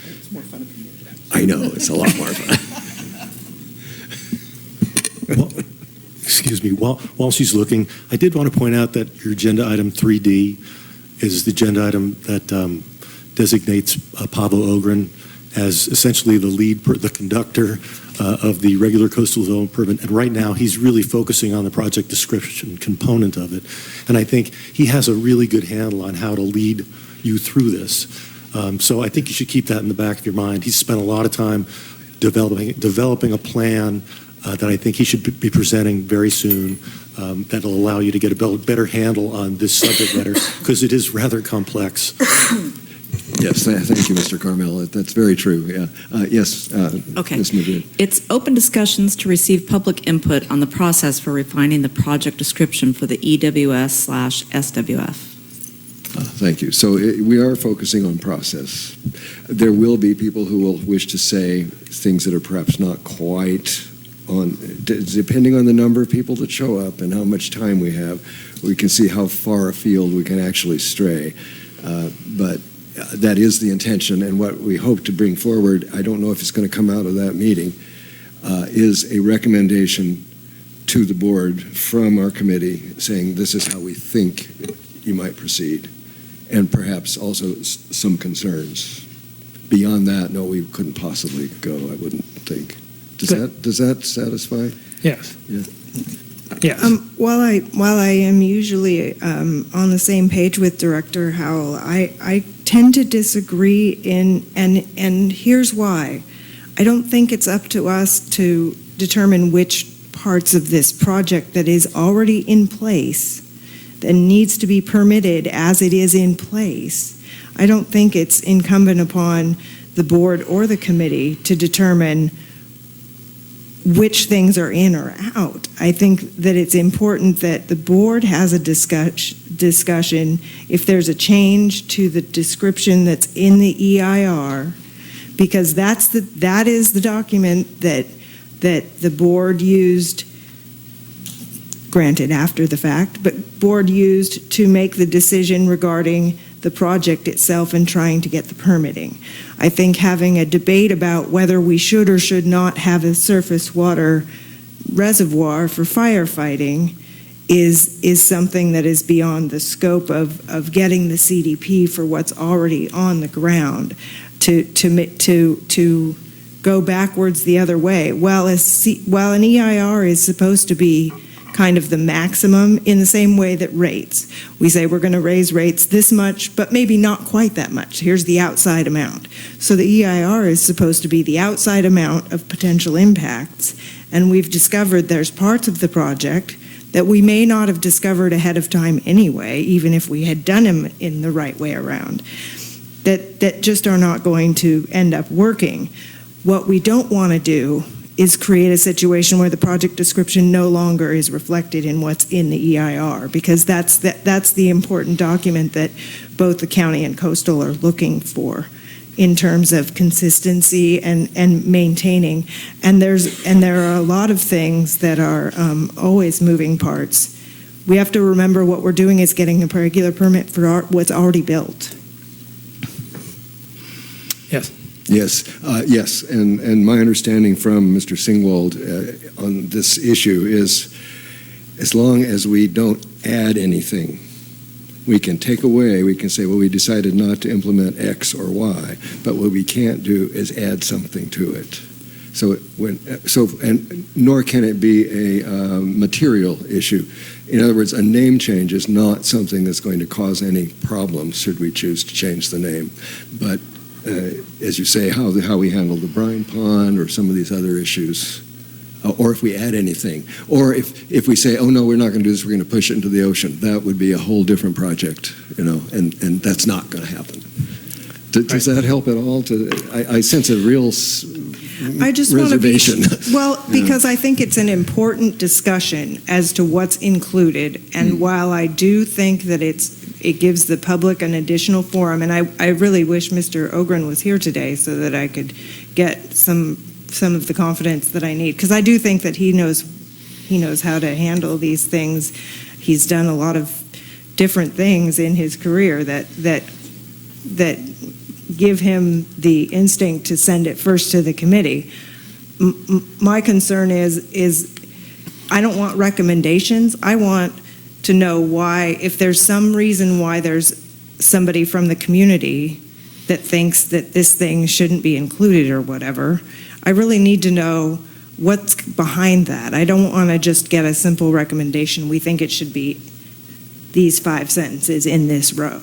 It's more fun if you get it out. I know, it's a lot more fun. Well, excuse me, while she's looking, I did want to point out that your agenda item 3D is the agenda item that designates Pablo Ogren as essentially the lead, the conductor of the regular coastal zone permit. And right now, he's really focusing on the project description component of it. And I think he has a really good handle on how to lead you through this. So I think you should keep that in the back of your mind. He's spent a lot of time developing a plan that I think he should be presenting very soon, that'll allow you to get a better handle on this subject matter, because it is rather complex. Yes, thank you, Mr. Carmel. That's very true. Yeah. Yes. Okay. Ms. Madrid. It's open discussions to receive public input on the process for refining the project description for the EWS/SWF. Thank you. So we are focusing on process. There will be people who will wish to say things that are perhaps not quite on, depending on the number of people that show up and how much time we have, we can see how far afield we can actually stray. But that is the intention, and what we hope to bring forward, I don't know if it's going to come out of that meeting, is a recommendation to the board from our committee saying this is how we think you might proceed, and perhaps also some concerns. Beyond that, no, we couldn't possibly go, I wouldn't think. Does that satisfy? Yes. Yeah. Yes. While I am usually on the same page with Director Howell, I tend to disagree and here's why. I don't think it's up to us to determine which parts of this project that is already in place that needs to be permitted as it is in place. I don't think it's incumbent upon the board or the committee to determine which things are in or out. I think that it's important that the board has a discussion if there's a change to the description that's in the EIR, because that is the document that the board used, granted after the fact, but board used to make the decision regarding the project itself and trying to get the permitting. I think having a debate about whether we should or should not have a surface water reservoir for firefighting is something that is beyond the scope of getting the CDP for what's already on the ground. To go backwards the other way. While an EIR is supposed to be kind of the maximum in the same way that rates. We say we're going to raise rates this much, but maybe not quite that much. Here's the outside amount. So the EIR is supposed to be the outside amount of potential impacts, and we've discovered there's parts of the project that we may not have discovered ahead of time anyway, even if we had done them in the right way around, that just are not going to end up working. What we don't want to do is create a situation where the project description no longer is reflected in what's in the EIR, because that's the important document that both the county and coastal are looking for in terms of consistency and maintaining. And there are a lot of things that are always moving parts. We have to remember what we're doing is getting a regular permit for what's already built. Yes. Yes, and my understanding from Mr. Singwald on this issue is as long as we don't add anything, we can take away, we can say, well, we decided not to implement X or Y, but what we can't do is add something to it. And nor can it be a material issue. In other words, a name change is not something that's going to cause any problems should we choose to change the name. But as you say, how we handle the brine pond or some of these other issues, or if we add anything, or if we say, oh no, we're not going to do this, we're going to push it into the ocean, that would be a whole different project, and that's not going to happen. Does that help at all? I sense a real I just reservation. Because I think it's an important discussion as to what's included, and while I do think that it gives the public an additional forum, and I really wish Mr. Ogren was here today so that I could get some of the confidence that I need, because I do think that he knows how to handle these things. He's done a lot of different things in his career that give him the instinct to send it first to the committee. My concern is I don't want recommendations. I want to know why, if there's some reason why there's somebody from the community that thinks that this thing shouldn't be included or whatever, I really need to know what's behind that. I don't want to just get a simple recommendation. We think it should be these 5 sentences in this row.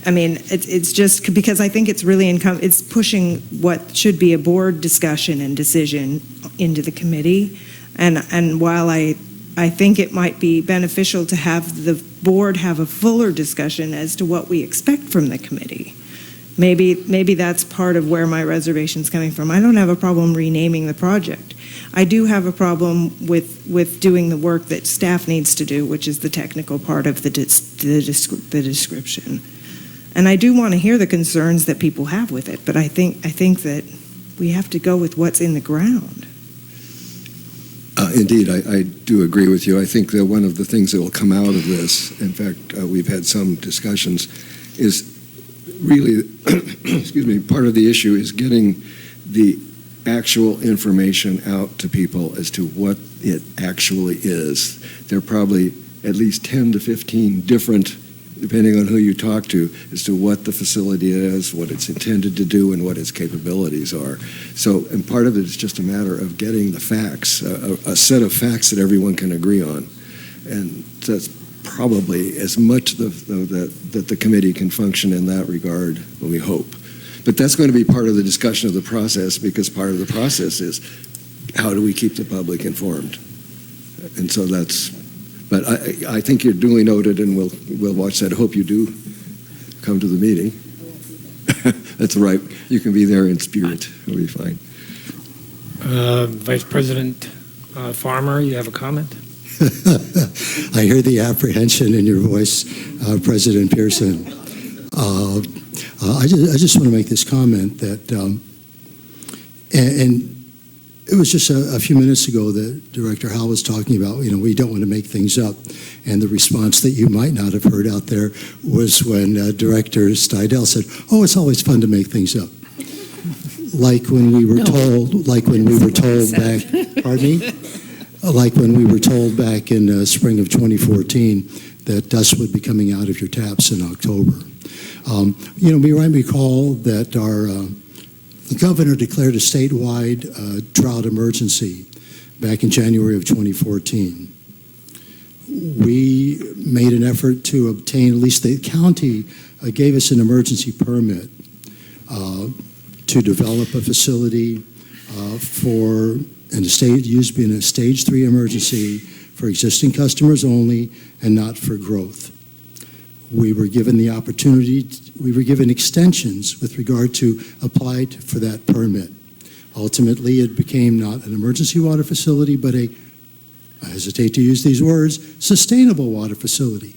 I mean, it's just because I think it's really it's pushing what should be a board discussion and decision into the committee. And while I think it might be beneficial to have the board have a fuller discussion as to what we expect from the committee, maybe that's part of where my reservation's coming from. I don't have a problem renaming the project. I do have a problem with doing the work that staff needs to do, which is the technical part of the description. And I do want to hear the concerns that people have with it, but I think that we have to go with what's in the ground. Indeed, I do agree with you. I think that one of the things that will come out of this, in fact, we've had some discussions, is really, excuse me, part of the issue is getting the actual information out to people as to what it actually is. There are probably at least 10 to 15 different, depending on who you talk to, as to what the facility is, what it's intended to do, and what its capabilities are. So, and part of it is just a matter of getting the facts, a set of facts that everyone can agree on. And that's probably as much that the committee can function in that regard, we hope. But that's going to be part of the discussion of the process, because part of the process is how do we keep the public informed? And so but I think you're duly noted, and we'll watch that. I hope you do come to the meeting. That's right. You can be there in spirit. It'll be fine. Vice President Farmer, you have a comment? I hear the apprehension in your voice, President Pearson. I just want to make this comment that, and it was just a few minutes ago that Director Howell was talking about, we don't want to make things up. And the response that you might not have heard out there was when Director Steidel said, "Oh, it's always fun to make things up." Like when we were told back, pardon me? Like when we were told back in spring of 2014 that dust would be coming out of your taps in October. We might recall that our the governor declared a statewide drought emergency back in January of 2014. We made an effort to obtain, at least the county gave us an emergency permit to develop a facility for and used in a stage 3 emergency for existing customers only and not for growth. We were given the opportunity, we were given extensions with regard to apply for that permit. Ultimately, it became not an emergency water facility, but I hesitate to use these words, sustainable water facility.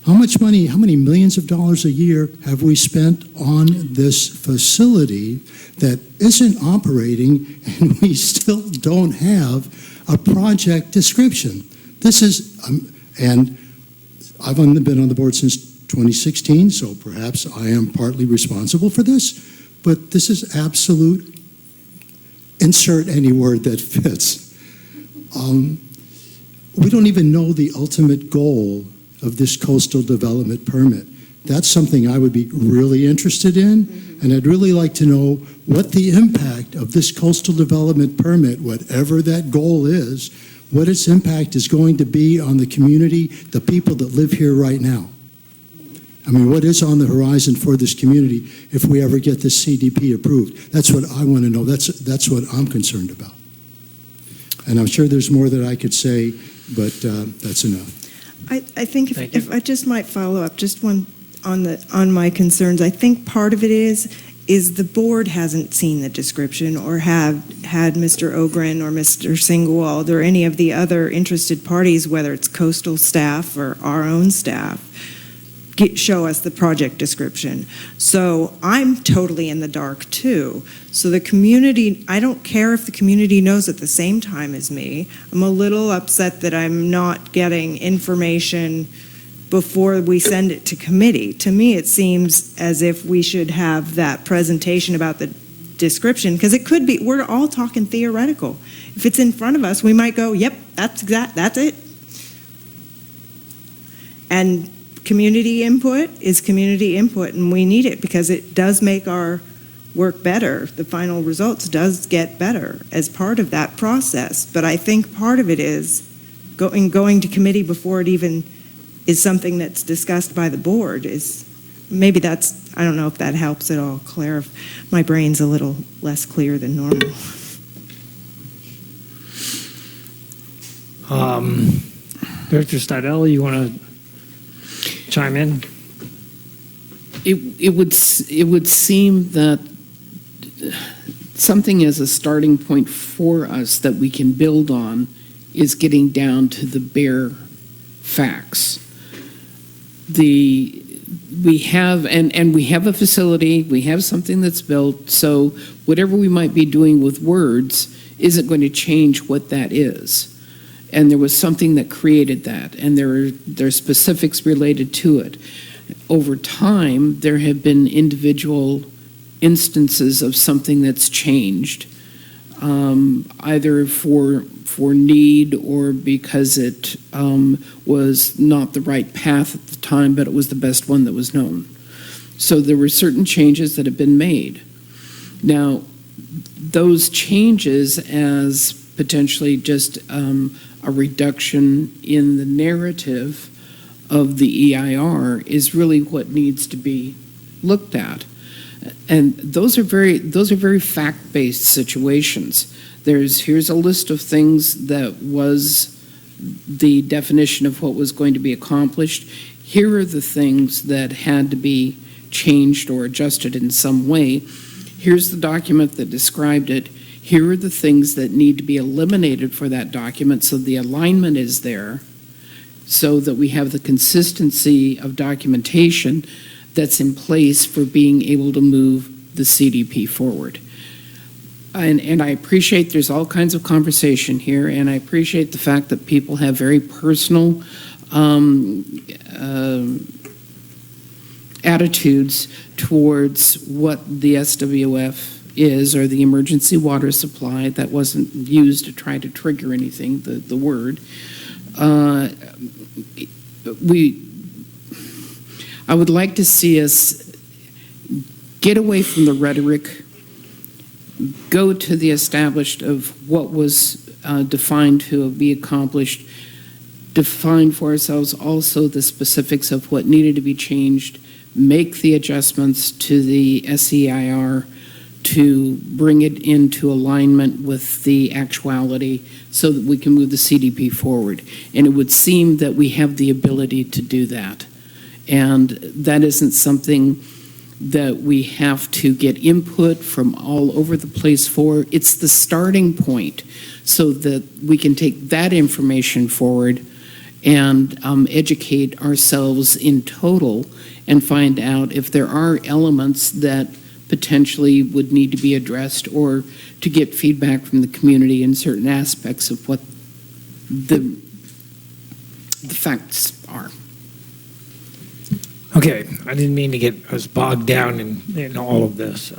How much money, how many millions of dollars a year have we spent on this facility that isn't operating, and we still don't have a project description? This is, and I've only been on the board since 2016, so perhaps I am partly responsible for this, but this is absolute, insert any word that fits. We don't even know the ultimate goal of this coastal development permit. That's something I would be really interested in, and I'd really like to know what the impact of this coastal development permit, whatever that goal is, what its impact is going to be on the community, the people that live here right now. I mean, what is on the horizon for this community if we ever get this CDP approved? That's what I want to know. That's what I'm concerned about. And I'm sure there's more that I could say, but that's enough. I think if I just might follow up, just one on my concerns. I think part of it is the board hasn't seen the description or have had Mr. Ogren or Mr. Singwald or any of the other interested parties, whether it's coastal staff or our own staff, show us the project description. So I'm totally in the dark too. So the community, I don't care if the community knows at the same time as me. I'm a little upset that I'm not getting information before we send it to committee. To me, it seems as if we should have that presentation about the description, because it could be, we're all talking theoretical. If it's in front of us, we might go, yep, that's it. And community input is community input, and we need it because it does make our work better. The final results does get better as part of that process. But I think part of it is going to committee before it even is something that's discussed by the board. Is maybe that's, I don't know if that helps at all clarify. My brain's a little less clear than normal. Director Steidel, you want to chime in? It would seem that something as a starting point for us that we can build on is getting down to the bare facts. We have a facility, we have something that's built, so whatever we might be doing with words isn't going to change what that is. And there was something that created that, and there are specifics related to it. Over time, there have been individual instances of something that's changed, either for need or because it was not the right path at the time, but it was the best one that was known. So there were certain changes that have been made. Now, those changes as potentially just a reduction in the narrative of the EIR is really what needs to be looked at. And those are very fact-based situations. Here's a list of things that was the definition of what was going to be accomplished. Here are the things that had to be changed or adjusted in some way. Here's the document that described it. Here are the things that need to be eliminated for that document so the alignment is there, so that we have the consistency of documentation that's in place for being able to move the CDP forward. And I appreciate there's all kinds of conversation here, and I appreciate the fact that people have very personal attitudes towards what the SWF is, or the emergency water supply. That wasn't used to try to trigger anything, the word. I would like to see us get away from the rhetoric, go to the established of what was defined to be accomplished, define for ourselves also the specifics of what needed to be changed, make the adjustments to the SEIR to bring it into alignment with the actuality so that we can move the CDP forward. And it would seem that we have the ability to do that. And that isn't something that we have to get input from all over the place for. It's the starting point so that we can take that information forward and educate ourselves in total and find out if there are elements that potentially would need to be addressed, or to get feedback from the community in certain aspects of what the facts are. Okay, I didn't mean to get us bogged down in all of this.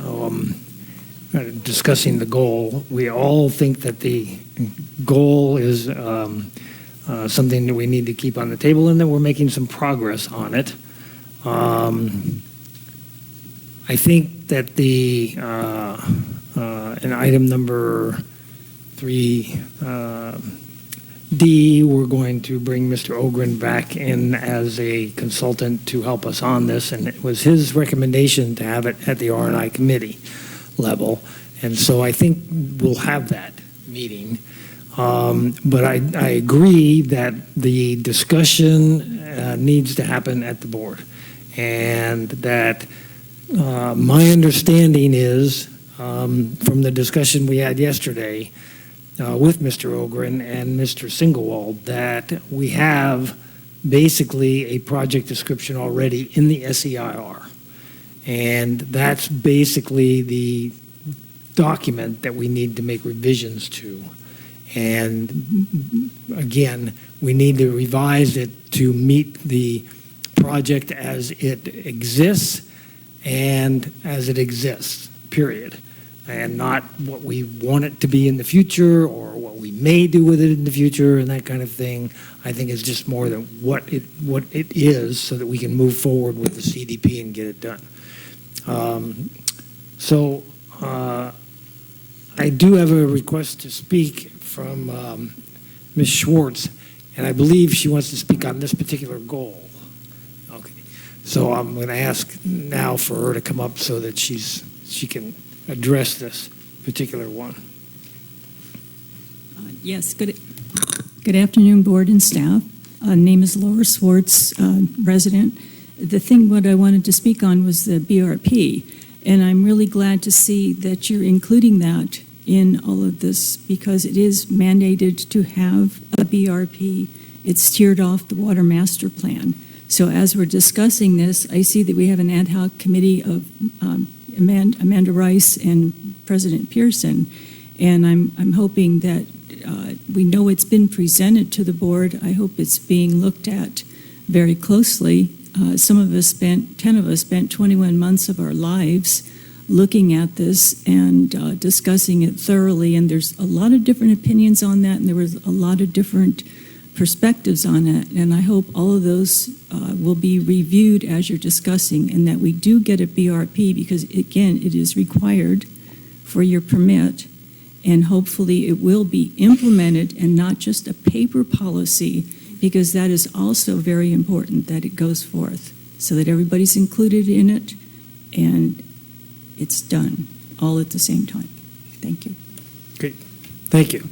Discussing the goal, we all think that the goal is something that we need to keep on the table, and that we're making some progress on it. I think that in item number 3D, we're going to bring Mr. Ogren back in as a consultant to help us on this, and it was his recommendation to have it at the R&I committee level, and so I think we'll have that meeting. But I agree that the discussion needs to happen at the board, and that my understanding is, from the discussion we had yesterday with Mr. Ogren and Mr. Singlewald, that we have basically a project description already in the SEIR. And that's basically the document that we need to make revisions to. And again, we need to revise it to meet the project as it exists and as it exists, period. And not what we want it to be in the future or what we may do with it in the future and that kind of thing. I think it's just more than what it is, so that we can move forward with the CDP and get it done. I do have a request to speak from Ms. Schwartz, and I believe she wants to speak on this particular goal. Okay, so I'm going to ask now for her to come up so that she can address this particular one. Yes, good afternoon, board and staff. Name is Laura Schwartz, resident. What I wanted to speak on was the BRP, and I'm really glad to see that you're including that in all of this, because it is mandated to have a BRP. It's tiered off the Water Master Plan. So as we're discussing this, I see that we have an ad hoc committee of Amanda Rice and President Pearson, and I'm hoping that we know it's been presented to the board. I hope it's being looked at very closely. 10 of us spent 21 months of our lives looking at this and discussing it thoroughly, and there's a lot of different opinions on that, and there was a lot of different perspectives on it, and I hope all of those will be reviewed as you're discussing, and that we do get a BRP, because again, it is required for your permit, and hopefully it will be implemented and not just a paper policy, because that is also very important that it goes forth so that everybody's included in it and it's done all at the same time. Thank you. Great. Thank you.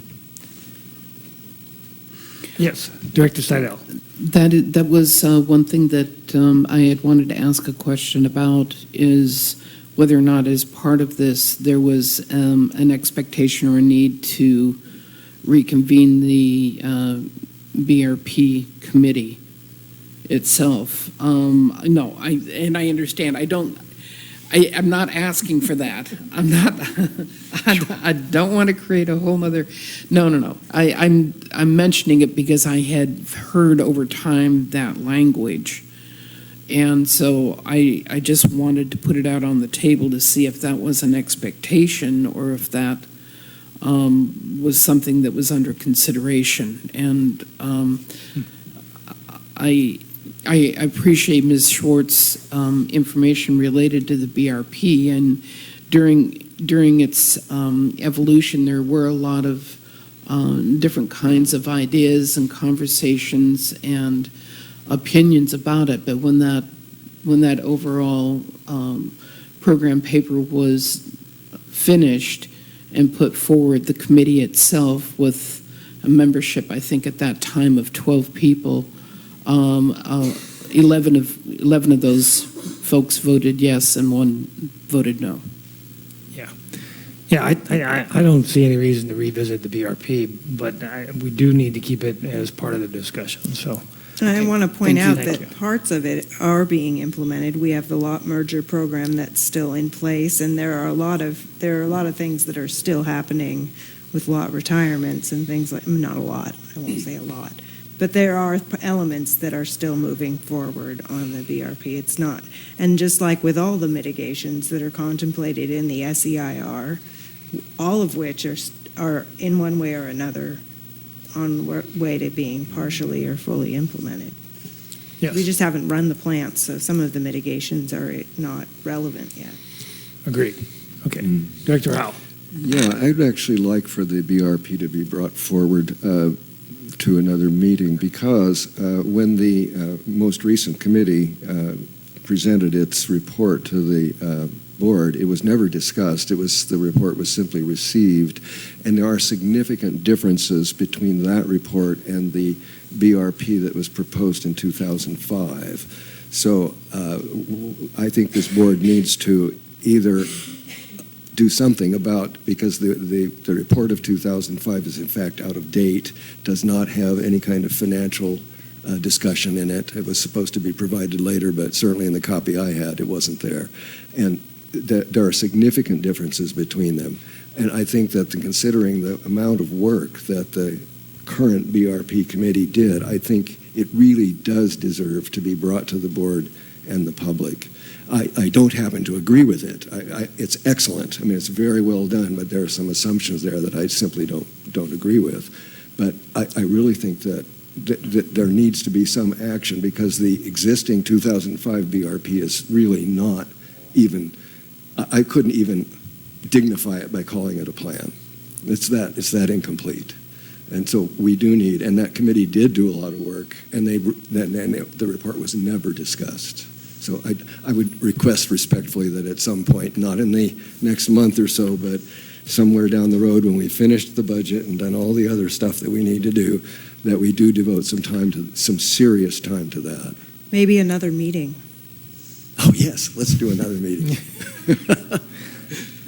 Yes, Director Seidel. That was one thing that I had wanted to ask a question about, is whether or not as part of this there was an expectation or a need to reconvene the BRP committee itself. No, I understand. I'm not asking for that. I'm not. I don't want to create a whole other. No. I'm mentioning it because I had heard over time that language, and so I just wanted to put it out on the table to see if that was an expectation or if that was something that was under consideration. And I appreciate Ms. Schwartz's information related to the BRP, and during its evolution, there were a lot of different kinds of ideas and conversations and opinions about it. But when that overall program paper was finished and put forward, the committee itself, with a membership, I think at that time, of 12 people. 11 of those folks voted yes and one voted no. Yeah, I don't see any reason to revisit the BRP, but we do need to keep it as part of the discussion. So, and I want to point out Thank that you. parts of it are being implemented. We have the lot merger program that's still in place, and there are a lot of things that are still happening with lot retirements and things like, not a lot, I won't say a lot. But there are elements that are still moving forward on the BRP. It's not, and just like with all the mitigations that are contemplated in the SEIR, all of which are in one way or another on way to being partially or fully implemented. Yes. We just haven't run the plants, so some of the mitigations are not relevant yet. Agreed. Okay, Director Howe. Yeah, I'd actually like for the BRP to be brought forward to another meeting, because when the most recent committee presented its report to the board, it was never discussed. The report was simply received, and there are significant differences between that report and the BRP that was proposed in 2005. So I think this board needs to either do something about, because the report of 2005 is in fact out of date, does not have any kind of financial discussion in it. It was supposed to be provided later, but certainly in the copy I had, it wasn't there. And there are significant differences between them. And I think that considering the amount of work that the current BRP committee did, I think it really does deserve to be brought to the board and the public. I don't happen to agree with it. It's excellent. I mean, it's very well done, but there are some assumptions there that I simply don't agree with. But I really think that there needs to be some action, because the existing 2005 BRP is really not even, I couldn't even dignify it by calling it a plan. It's that incomplete. And so we do need, and that committee did do a lot of work, and the report was never discussed. So I would request respectfully that at some point, not in the next month or so, but somewhere down the road when we finished the budget and done all the other stuff that we need to do, that we do devote some serious time to that. Maybe another meeting. Oh yes, let's do another meeting.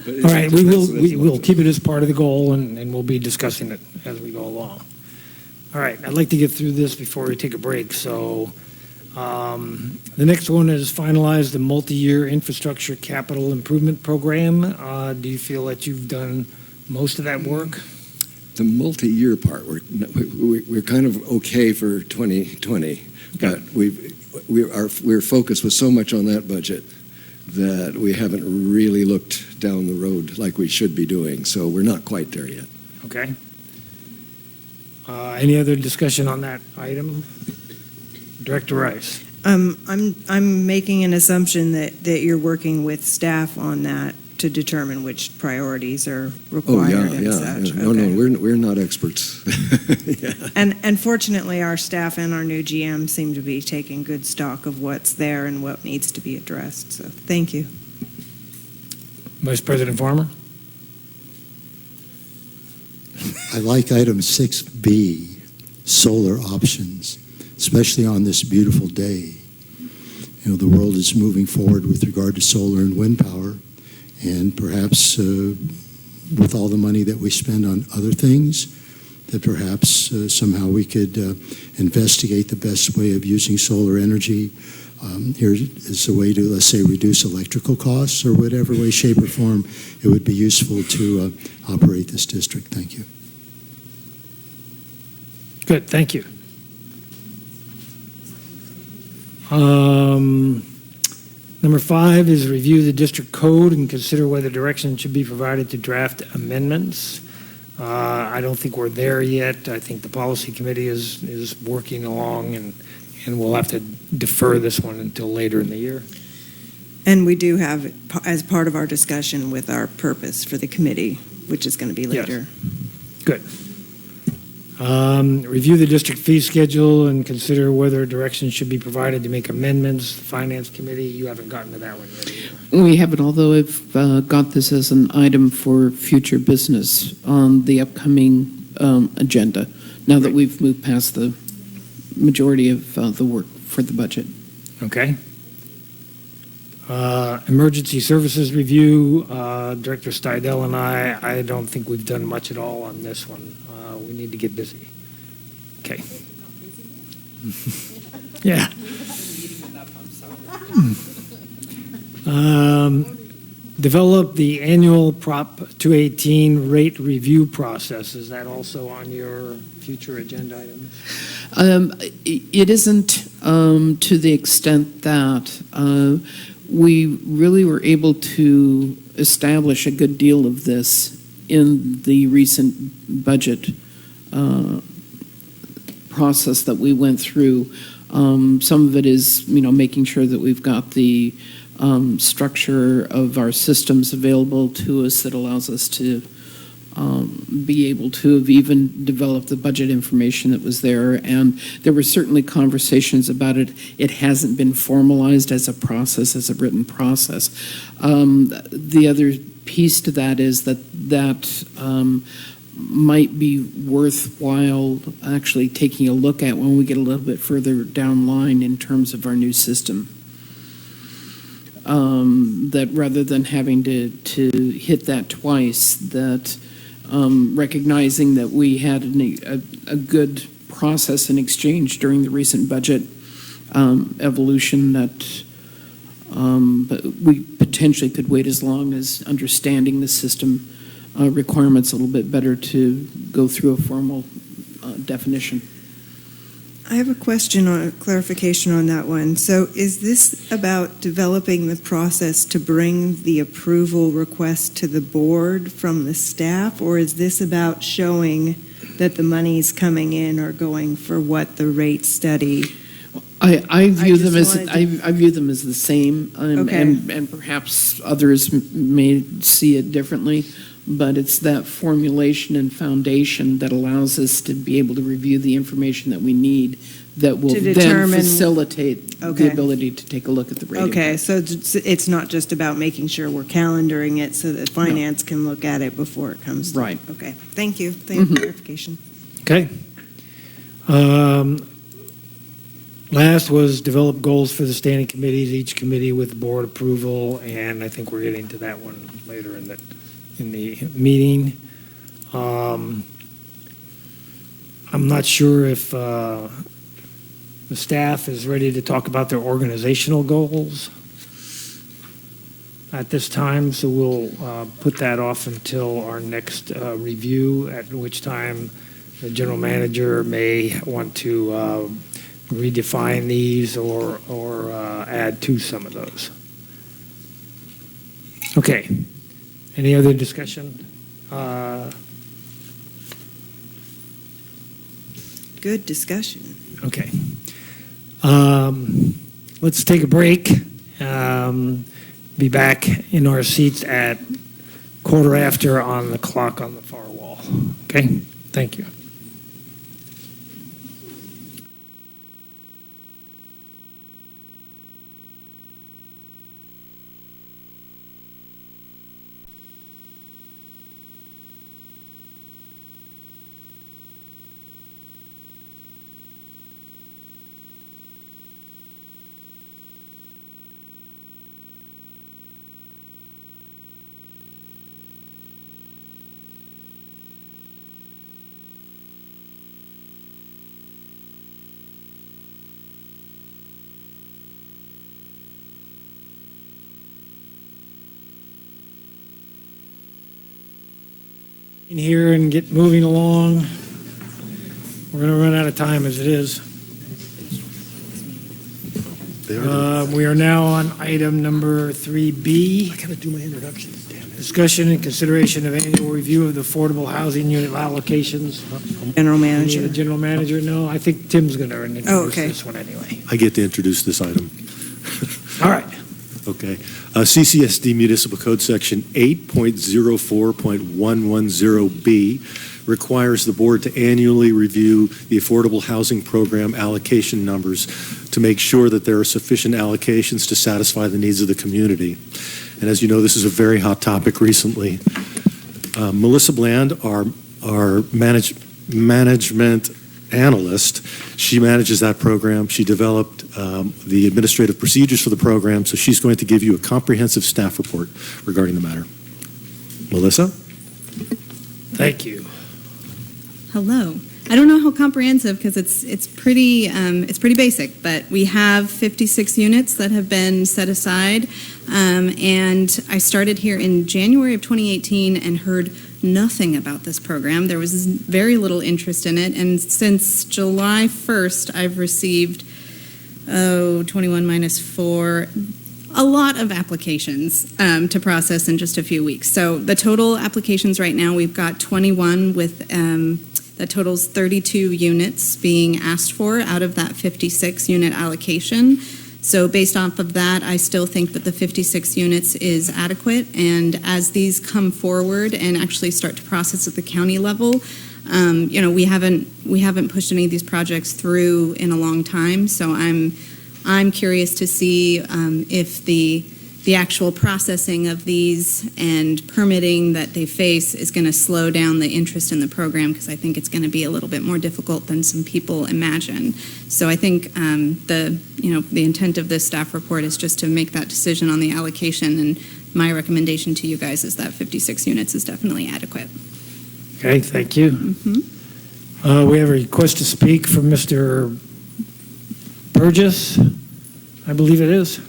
All right, we will keep it as part of the goal, and we'll be discussing it as we go along. All right, I'd like to get through this before we take a break. So the next one is finalize the multi-year infrastructure capital improvement program. Do you feel that you've done most of that work? The multi-year part, we're kind of okay for 2020, but we're focused with so much on that budget that we haven't really looked down the road like we should be doing. So we're not quite there yet. Okay. Any other discussion on that item? Director Rice. I'm making an assumption that you're working with staff on that to determine which priorities are Oh, required yeah, and yeah. such. No, Okay. no, we're not experts. Yeah. And fortunately, our staff and our new GM seem to be taking good stock of what's there and what needs to be addressed. So thank you. Vice President Farmer? I like item 6B, solar options, especially on this beautiful day. You know, the world is moving forward with regard to solar and wind power, and perhaps with all the money that we spend on other things, that perhaps somehow we could investigate the best way of using solar energy. Here is a way to, let's say, reduce electrical costs or whatever way, shape, or form it would be useful to operate this district. Thank you. Good, thank you. Number 5 is review the district code and consider whether direction should be provided to draft amendments. I don't think we're there yet. I think the policy committee is working along, and we'll have to defer this one until later in the year. And we do have, as part of our discussion with our purpose for the committee, which is going to be later. Yes. Good. Review the district fee schedule and consider whether direction should be provided to make amendments. The Finance Committee, you haven't gotten to that one yet either. We haven't, although I've got this as an item for future business on the upcoming agenda, now that we've moved past the majority of the work for the budget. Okay. Emergency Services Review, Director Steidel and I don't think we've done much at all on this one. We need to get busy. Okay. Yeah. Develop the annual Prop 218 rate review process. Is that also on your future agenda item? It isn't to the extent that we really were able to establish a good deal of this in the recent budget process that we went through. Some of it is, making sure that we've got the structure of our systems available to us that allows us to be able to have even developed the budget information that was there. And there were certainly conversations about it. It hasn't been formalized as a process, as a written process. The other piece to that is that might be worthwhile actually taking a look at when we get a little bit further down line in terms of our new system. That rather than having to hit that twice, that recognizing that we had a good process and exchange during the recent budget evolution, that but we potentially could wait as long as understanding the system requirements a little bit better to go through a formal definition. I have a question or a clarification on that one. So is this about developing the process to bring the approval request to the board from the staff, or is this about showing that the monies coming in are going for what the rate study? I view them as the same, and perhaps others may see it differently. But it's that formulation and foundation that allows us to be able to review the information that we need that will then facilitate the ability to take a look at the rating. Okay, so it's not just about making sure we're calendaring it so that finance can look at it before it comes. Right. Okay, thank you. Thank you for clarification. Okay. Last was develop goals for the standing committees, each committee with board approval, and I think we're getting to that one later in the meeting. I'm not sure if the staff is ready to talk about their organizational goals at this time, so we'll put that off until our next review, at which time the general manager may want to redefine these or add to some of those. Okay. Any other discussion? Good discussion. Okay. Let's take a break. be back in our seats at 1:15 on the clock on the far wall. Okay? Thank you. In here and get moving along. We're going to run out of time as it is. We are now on item number 3B. I gotta do my introduction. Damn it. Discussion and consideration of annual review of the affordable housing unit allocations. General The manager. general manager, no, I think Tim's going to introduce okay. this one anyway. I get to introduce this item. All right. Okay. CCSD Municipal Code Section 8.04.110B requires the board to annually review the Affordable Housing Program allocation numbers to make sure that there are sufficient allocations to satisfy the needs of the community. And as you know, this is a very hot topic recently. Melissa Bland, our management analyst, she manages that program. She developed the administrative procedures for the program, so she's going to give you a comprehensive staff report regarding the matter. Melissa? Thank you. Hello. I don't know how comprehensive because it's pretty basic, but we have 56 units that have been set aside, and I started here in January of 2018 and heard nothing about this program. There was very little interest in it, and since July 1st, I've received 21 minus 4, a lot of applications to process in just a few weeks. So the total applications right now, we've got 21 with that totals 32 units being asked for out of that 56 unit allocation. So based off of that, I still think that the 56 units is adequate. And as these come forward and actually start to process at the county level, we haven't pushed any of these projects through in a long time. So I'm curious to see if the actual processing of these and permitting that they face is going to slow down the interest in the program, because I think it's going to be a little bit more difficult than some people imagine. So I think the intent of this staff report is just to make that decision on the allocation, and my recommendation to you guys is that 56 units is definitely adequate. Okay, thank you. Mm-hmm. We have a request to speak from Mr. Burgess, I believe it is.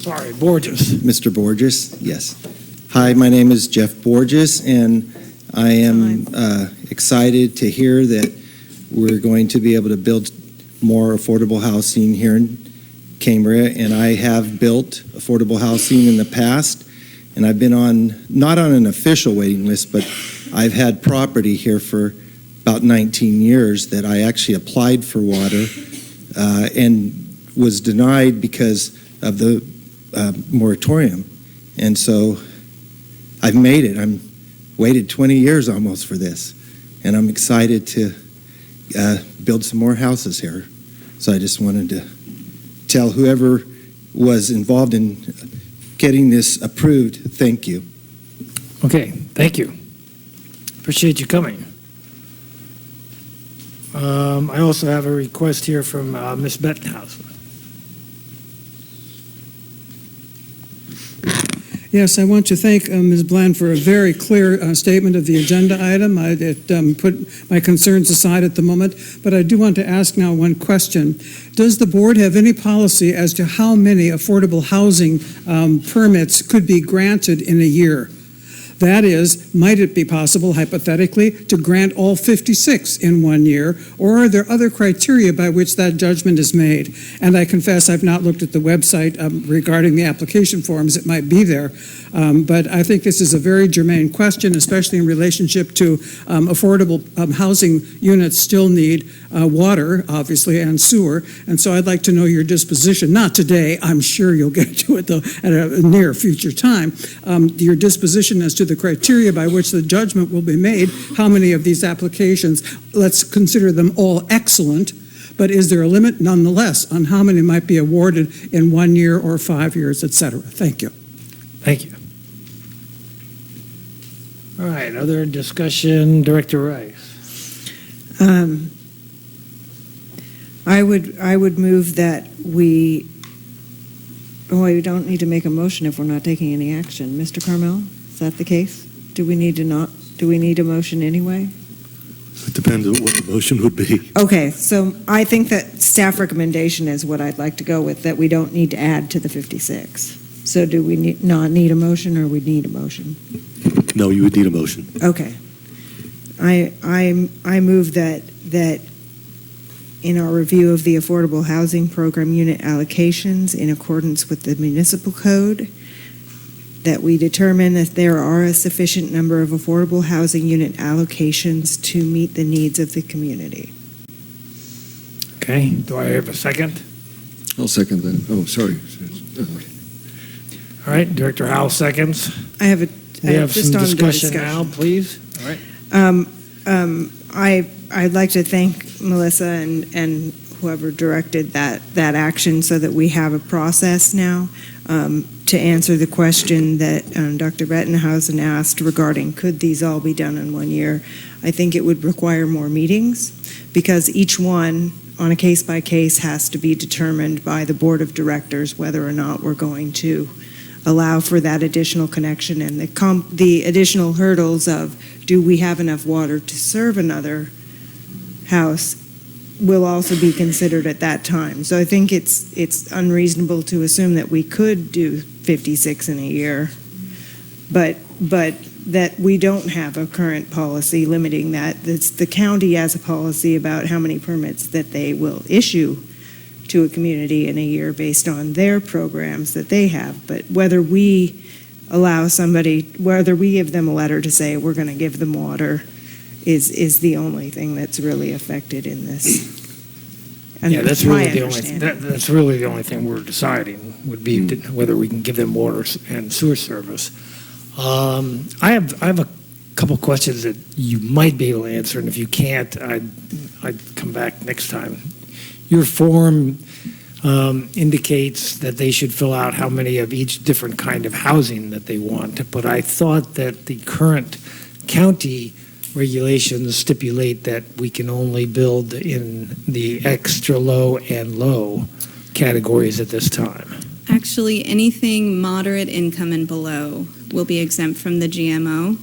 Sorry, Borges. Mr. Borges, yes. Hi, my name is Jeff Borges, and I am excited to hear that we're going to be able to build more affordable housing here in Cambria, and I have built affordable housing in the past, and I've been not on an official waiting list, but I've had property here for about 19 years that I actually applied for water and was denied because of the moratorium. And so I've made it. I'm waited 20 years almost for this, and I'm excited to build some more houses here. So I just wanted to tell whoever was involved in getting this approved, thank you. Okay, thank you. Appreciate you coming. I also have a request here from Ms. Bettenhausen. Yes, I want to thank Ms. Bland for a very clear statement of the agenda item. It put my concerns aside at the moment, but I do want to ask now one question. Does the board have any policy as to how many affordable housing permits could be granted in a year? That is, might it be possible, hypothetically, to grant all 56 in 1 year, or are there other criteria by which that judgment is made? And I confess I've not looked at the website regarding the application forms. It might be there. But I think this is a very germane question, especially in relationship to affordable housing units still need water, obviously, and sewer. And so I'd like to know your disposition, not today, I'm sure you'll get to it though at a near future time, your disposition as to the criteria by which the judgment will be made, how many of these applications, let's consider them all excellent, but is there a limit nonetheless on how many might be awarded in 1 year or 5 years, et cetera? Thank you. Thank you. All right, other discussion, Director Rice. I would move that we don't need to make a motion if we're not taking any action. Mr. Carmel, is that the case? Do we need a motion anyway? It depends on what the motion would be. Okay, so I think that staff recommendation is what I'd like to go with, that we don't need to add to the 56. So do we not need a motion, or we need a motion? No, you would need a motion. Okay. I move that in our review of the Affordable Housing Program unit allocations in accordance with the municipal code, that we determine that there are a sufficient number of affordable housing unit allocations to meet the needs of the community. Okay, do I have a second? I'll second that. Oh, sorry. All right, Director Howell seconds. I have We have just some on the discussion now, please. All right. I'd like to thank Melissa and whoever directed that action so that we have a process now to answer the question that Dr. Bettenhausen asked regarding could these all be done in 1 year. I think it would require more meetings because each one on a case-by-case has to be determined by the board of directors whether or not we're going to allow for that additional connection and the additional hurdles of do we have enough water to serve another house will also be considered at that time. So I think it's unreasonable to assume that we could do 56 in a year, but that we don't have a current policy limiting that. It's the county has a policy about how many permits that they will issue to a community in a year based on their programs that they have. But whether we give them a letter to say we're going to give them water is the only thing that's really affected in this. And Yeah, that's my really the only, understanding. that's really the only thing we're deciding would be whether we can give them water and sewer service. I have a couple questions that you might be able to answer, and if you can't, I'd come back next time. Your form indicates that they should fill out how many of each different kind of housing that they want, but I thought that the current county regulations stipulate that we can only build in the extra low and low categories at this time. Actually, anything moderate income and below will be exempt from the GMO.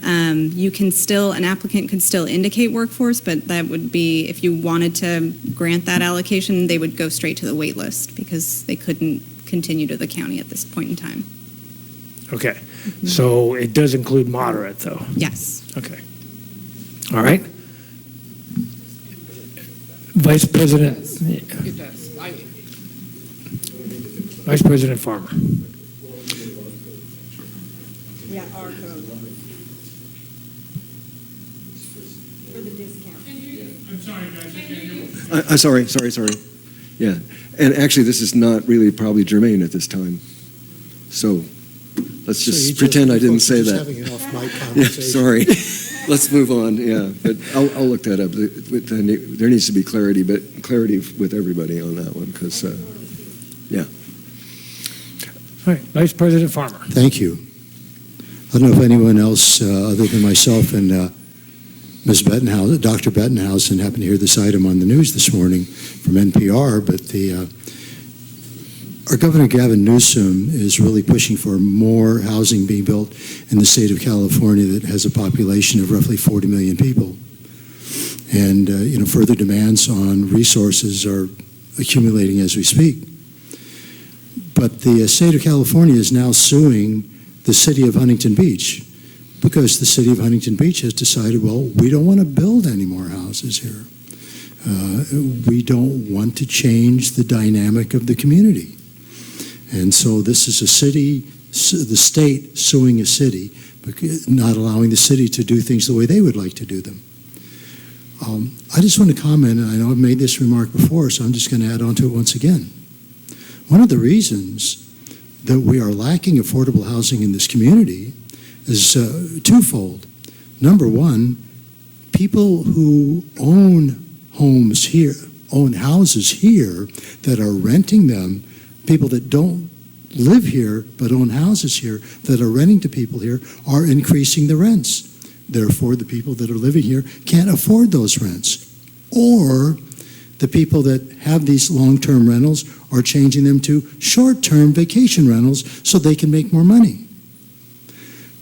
An applicant could still indicate workforce, but that would be, if you wanted to grant that allocation, they would go straight to the wait list because they couldn't continue to the county at this point in time. Okay, so it does include moderate, though? Yes. Okay. All right. Vice President. It does. Vice President Farmer. Yeah, our code. For the discount. I'm sorry, guys, I can't hear you. Sorry. Yeah, and actually, this is not really probably germane at this time. So let's just pretend I didn't say that. Having an off-mic Yeah, conversation. sorry. Let's move on. Yeah, but I'll look that up. There needs to be clarity, but clarity with everybody on that one, because yeah. All right, Vice President Farmer. Thank you. I don't know if anyone else, other than myself and Ms. Bettenhausen, Dr. Bettenhausen, happened to hear this item on the news this morning from NPR, but our Governor Gavin Newsom is really pushing for more housing being built in the state of California that has a population of roughly 40 million people. And, further demands on resources are accumulating as we speak. But the state of California is now suing the city of Huntington Beach because the city of Huntington Beach has decided, well, we don't want to build any more houses here. We don't want to change the dynamic of the community. And so this is a city, the state suing a city, not allowing the city to do things the way they would like to do them. I just want to comment, and I know I've made this remark before, so I'm just going to add on to it once again. One of the reasons that we are lacking affordable housing in this community is twofold. Number one, people who own homes here, own houses here that are renting them, people that don't live here but own houses here that are renting to people here, are increasing the rents. Therefore, the people that are living here can't afford those rents. Or the people that have these long-term rentals are changing them to short-term vacation rentals so they can make more money.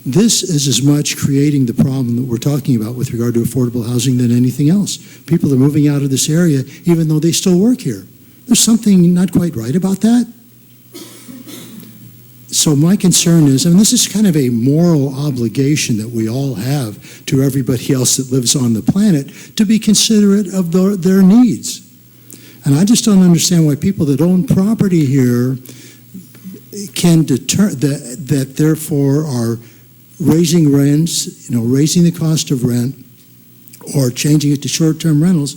This is as much creating the problem that we're talking about with regard to affordable housing than anything else. People are moving out of this area even though they still work here. There's something not quite right about that. So my concern is, and this is kind of a moral obligation that we all have to everybody else that lives on the planet, to be considerate of their needs. And I just don't understand why people that own property here can that therefore are raising rents, raising the cost of rent, or changing it to short-term rentals.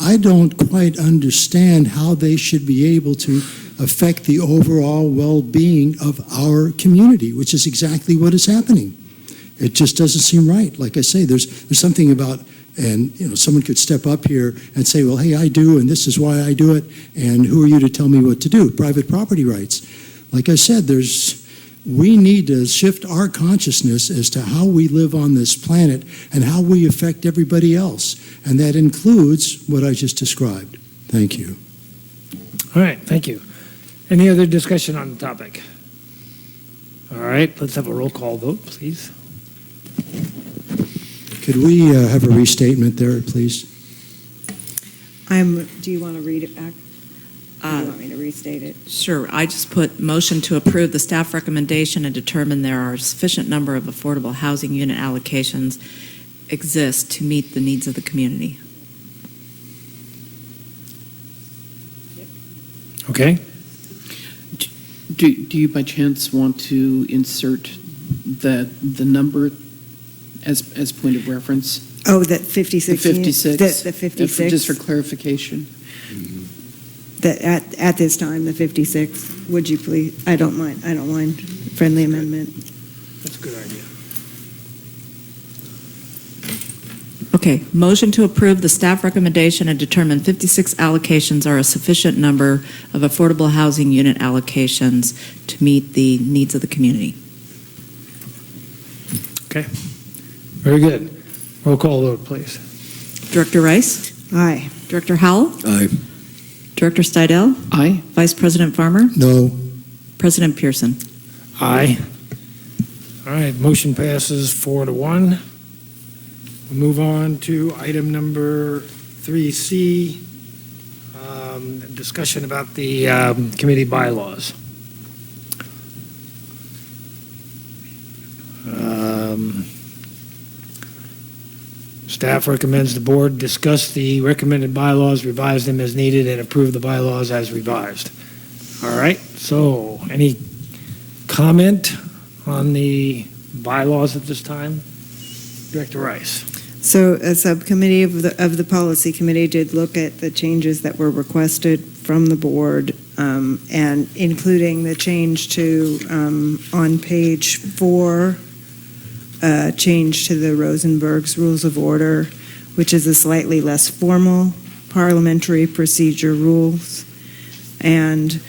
I don't quite understand how they should be able to affect the overall well-being of our community, which is exactly what is happening. It just doesn't seem right. Like I say, there's something about, and someone could step up here and say, well, hey, I do, and this is why I do it, and who are you to tell me what to do? Private property rights. Like I said, we need to shift our consciousness as to how we live on this planet and how we affect everybody else. And that includes what I just described. Thank you. All right, thank you. Any other discussion on the topic? All right, let's have a roll call vote, please. Could we have a restatement there, please? Do you want to read it back? Do you want me to restate it? Sure. I just put motion to approve the staff recommendation and determine there are a sufficient number of affordable housing unit allocations exist to meet the needs of the community. Okay. Do you by chance want to insert the number as point of reference? Oh, that 56. The 56. The 56. Just for clarification. That at this time, the 56. Would you please? I don't mind. Friendly amendment. That's a good idea. Okay. Motion to approve the staff recommendation and determine 56 allocations are a sufficient number of affordable housing unit allocations to meet the needs of the community. Okay. Very good. Roll call vote, please. Director Rice? Aye. Director Howell? Aye. Director Stidel? Aye. Vice President Farmer? No. President Pearson? Aye. All right, motion passes 4-1. We'll move on to item number 3C, discussion about the committee bylaws. Staff recommends the board discuss the recommended bylaws, revise them as needed, and approve the bylaws as revised. All right, so any comment on the bylaws at this time? Director Rice. So a subcommittee of the policy committee did look at the changes that were requested from the board, and including the change to on page 4. Change to the Rosenberg's Rules of Order, which is a slightly less formal parliamentary procedure rules, and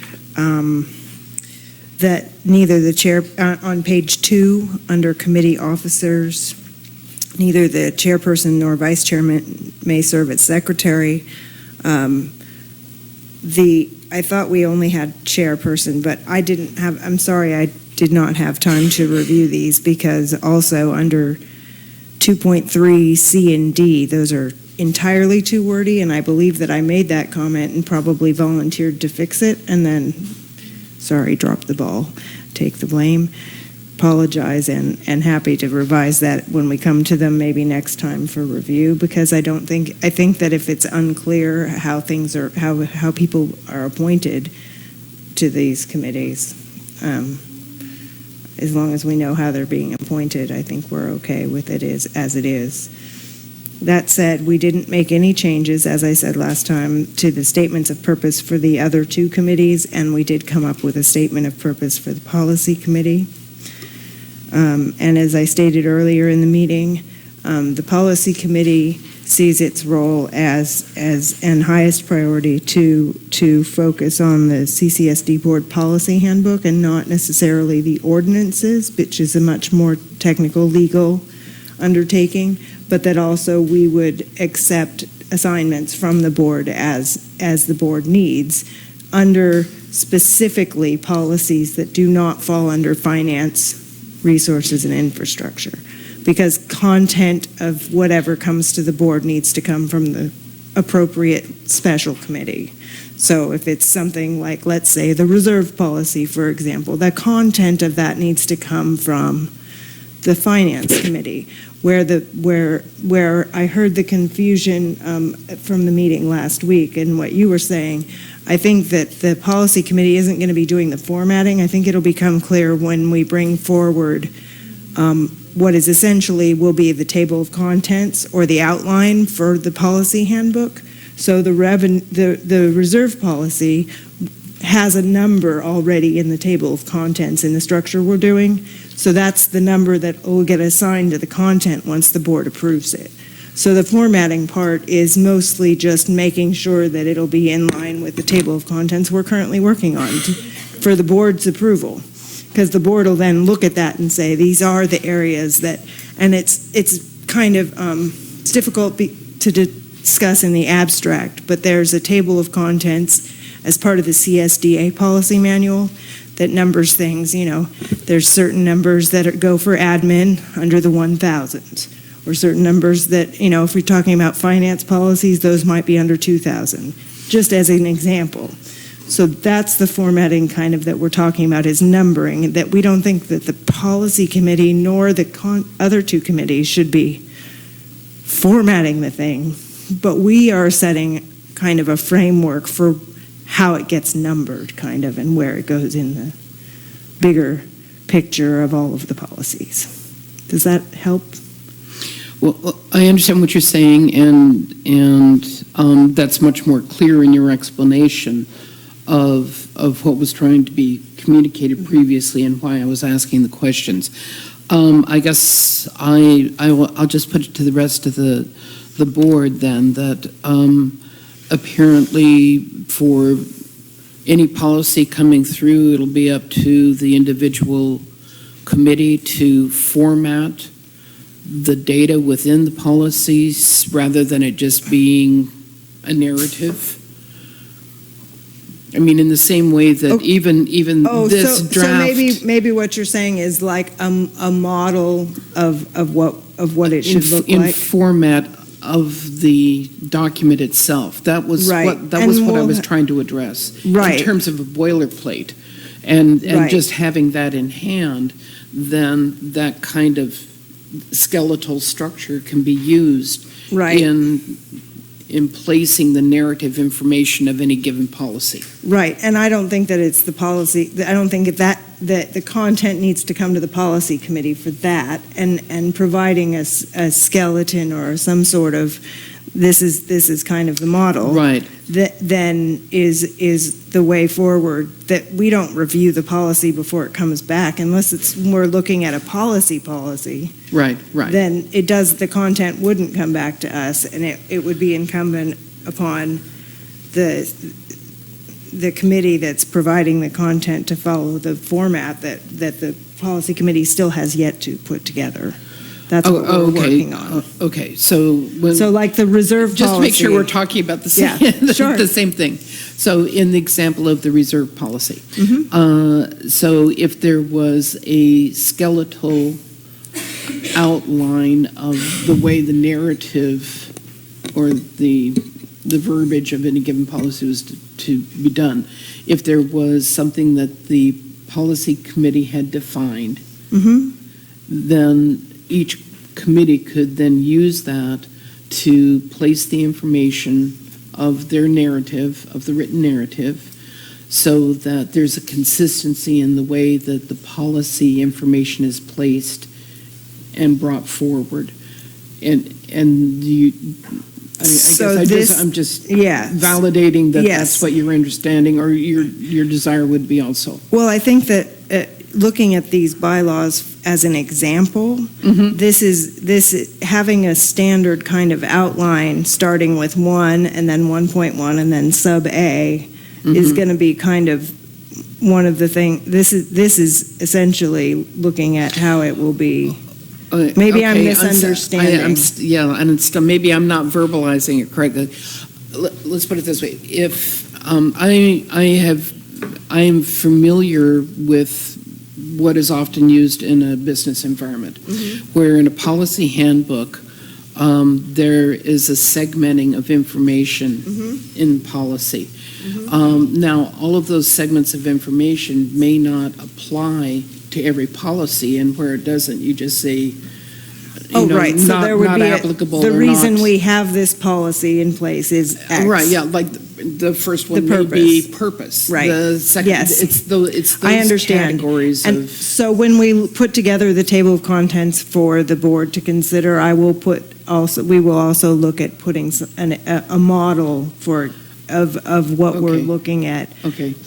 that neither the chair, on page 2, under committee officers, neither the chairperson nor vice chairman may serve as secretary. I thought we only had chairperson, but I'm sorry, I did not have time to review these, because also under 2.3 C and D, those are entirely too wordy, and I believe that I made that comment and probably volunteered to fix it, and then, sorry, dropped the ball, take the blame. apologize and happy to revise that when we come to them maybe next time for review, because I think that if it's unclear how things are, how people are appointed to these committees, as long as we know how they're being appointed, I think we're okay with it as it is. That said, we didn't make any changes, as I said last time, to the statements of purpose for the other two committees, and we did come up with a statement of purpose for the policy committee. And as I stated earlier in the meeting, the policy committee sees its role as and highest priority to focus on the CCSD board policy handbook and not necessarily the ordinances, which is a much more technical legal undertaking, but that also we would accept assignments from the board as the board needs under specifically policies that do not fall under finance, resources, and infrastructure, because content of whatever comes to the board needs to come from the appropriate special committee. So if it's something like, let's say, the reserve policy, for example, the content of that needs to come from the finance committee, where I heard the confusion from the meeting last week and what you were saying. I think that the policy committee isn't going to be doing the formatting. I think it'll become clear when we bring forward what is essentially will be the table of contents or the outline for the policy handbook. So the reserve policy has a number already in the table of contents in the structure we're doing. So that's the number that will get assigned to the content once the board approves it. So the formatting part is mostly just making sure that it'll be in line with the table of contents we're currently working on for the board's approval. Because the board will then look at that and say, these are the areas that, and it's kind of, it's difficult to discuss in the abstract, but there's a table of contents as part of the CSDA policy manual that numbers things. You know, there's certain numbers that go for admin under the 1,000s, or certain numbers that, you know, if we're talking about finance policies, those might be under 2,000, just as an example. So that's the formatting kind of that we're talking about, is numbering, that we don't think that the policy committee nor the other two committees should be formatting the thing, but we are setting kind of a framework for how it gets numbered, kind of, and where it goes in the bigger picture of all of the policies. Does that help? Well, I understand what you're saying, and that's much more clear in your explanation of what was trying to be communicated previously and why I was asking the questions. I guess I'll just put it to the rest of the board then, that apparently for any policy coming through, it'll be up to the individual committee to format the data within the policies rather than it just being a narrative. I mean, in the same way that even this draft. So maybe what you're saying is like a model of what it should look like in format of the document itself. That was right. what I was trying to address. Right. In terms of a boilerplate, and right. just having that in hand, then that kind of skeletal structure can be used right. in placing the narrative information of any given policy. Right, and I don't think that it's the policy, I don't think that the content needs to come to the policy committee for that, and providing a skeleton or some sort of, this is kind of the model. Right. That then is the way forward, that we don't review the policy before it comes back unless we're looking at a policy. Right. Then the content wouldn't come back to us, and it would be incumbent upon the committee that's providing the content to follow the format that the policy committee still has yet to put together. That's what we're working on. Okay, so like the reserve just policy. to make sure we're talking about the same, sure. the same thing. So in the example of the reserve policy, Mm-hmm. so if there was a skeletal outline of the way the narrative or the verbiage of any given policy was to be done, if there was something that the policy committee had defined then each committee could then use that to place the information of their narrative, of the written narrative, so that there's a consistency in the way that the policy information is placed and brought forward. And you, I'm just validating that that's what your understanding or your desire would be also. Well, I think that looking at these bylaws as an example, this is having a standard kind of outline starting with 1 and then 1.1 and then sub A is going to be kind of one of the things. This is essentially looking at how it will be. Maybe I'm misunderstanding. Maybe I'm not verbalizing it correctly. Let's put it this way: if I am familiar with what is often used in a business environment, where in a policy handbook there is a segmenting of information in policy. Now, all of those segments of information may not apply to every policy, and where it doesn't, you just say, right. So there would not be applicable. The or reason not. we have this policy in place is X. Right. Yeah. Like the first one may be purpose. Right. The second, yes. It's those I understand. categories and of. So when we put together the table of contents for the board to consider, we will also look at putting a model of what we're looking at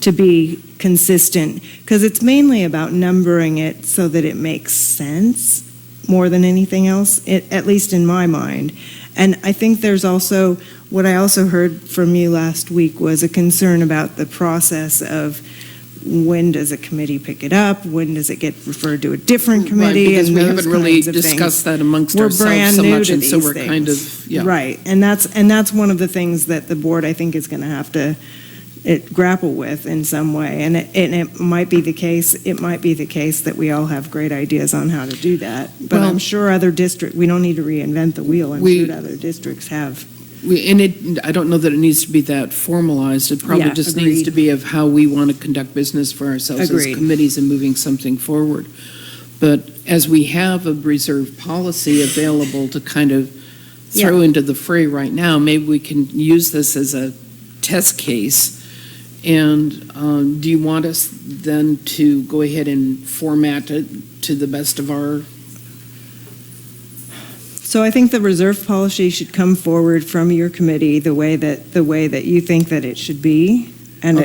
to be consistent, because it's mainly about numbering it so that it makes sense more than anything else, at least in my mind. And I think there's also, what I also heard from you last week was a concern about the process of when does a committee pick it up, when does it get referred to a different committee, because and we those haven't really kinds of discussed things. that amongst We're ourselves brand so new much, to and so these we're things. kind of right, and that's one of the things that the board, I think, is going to have to grapple with in some way, and it might be the case. It might be the case that we all have great ideas on how to do that, but I'm sure other districts. We don't need to reinvent the wheel. I'm sure other districts have. I don't know that it needs to be that formalized. It probably just needs to be of how we want to conduct business for ourselves as committees and moving something forward. But as we have a reserve policy available to kind of throw into the fray right now, maybe we can use this as a test case. And do you want us then to go ahead and format it to the best of our? So I think the reserve policy should come forward from your committee the way that you think that it should be, and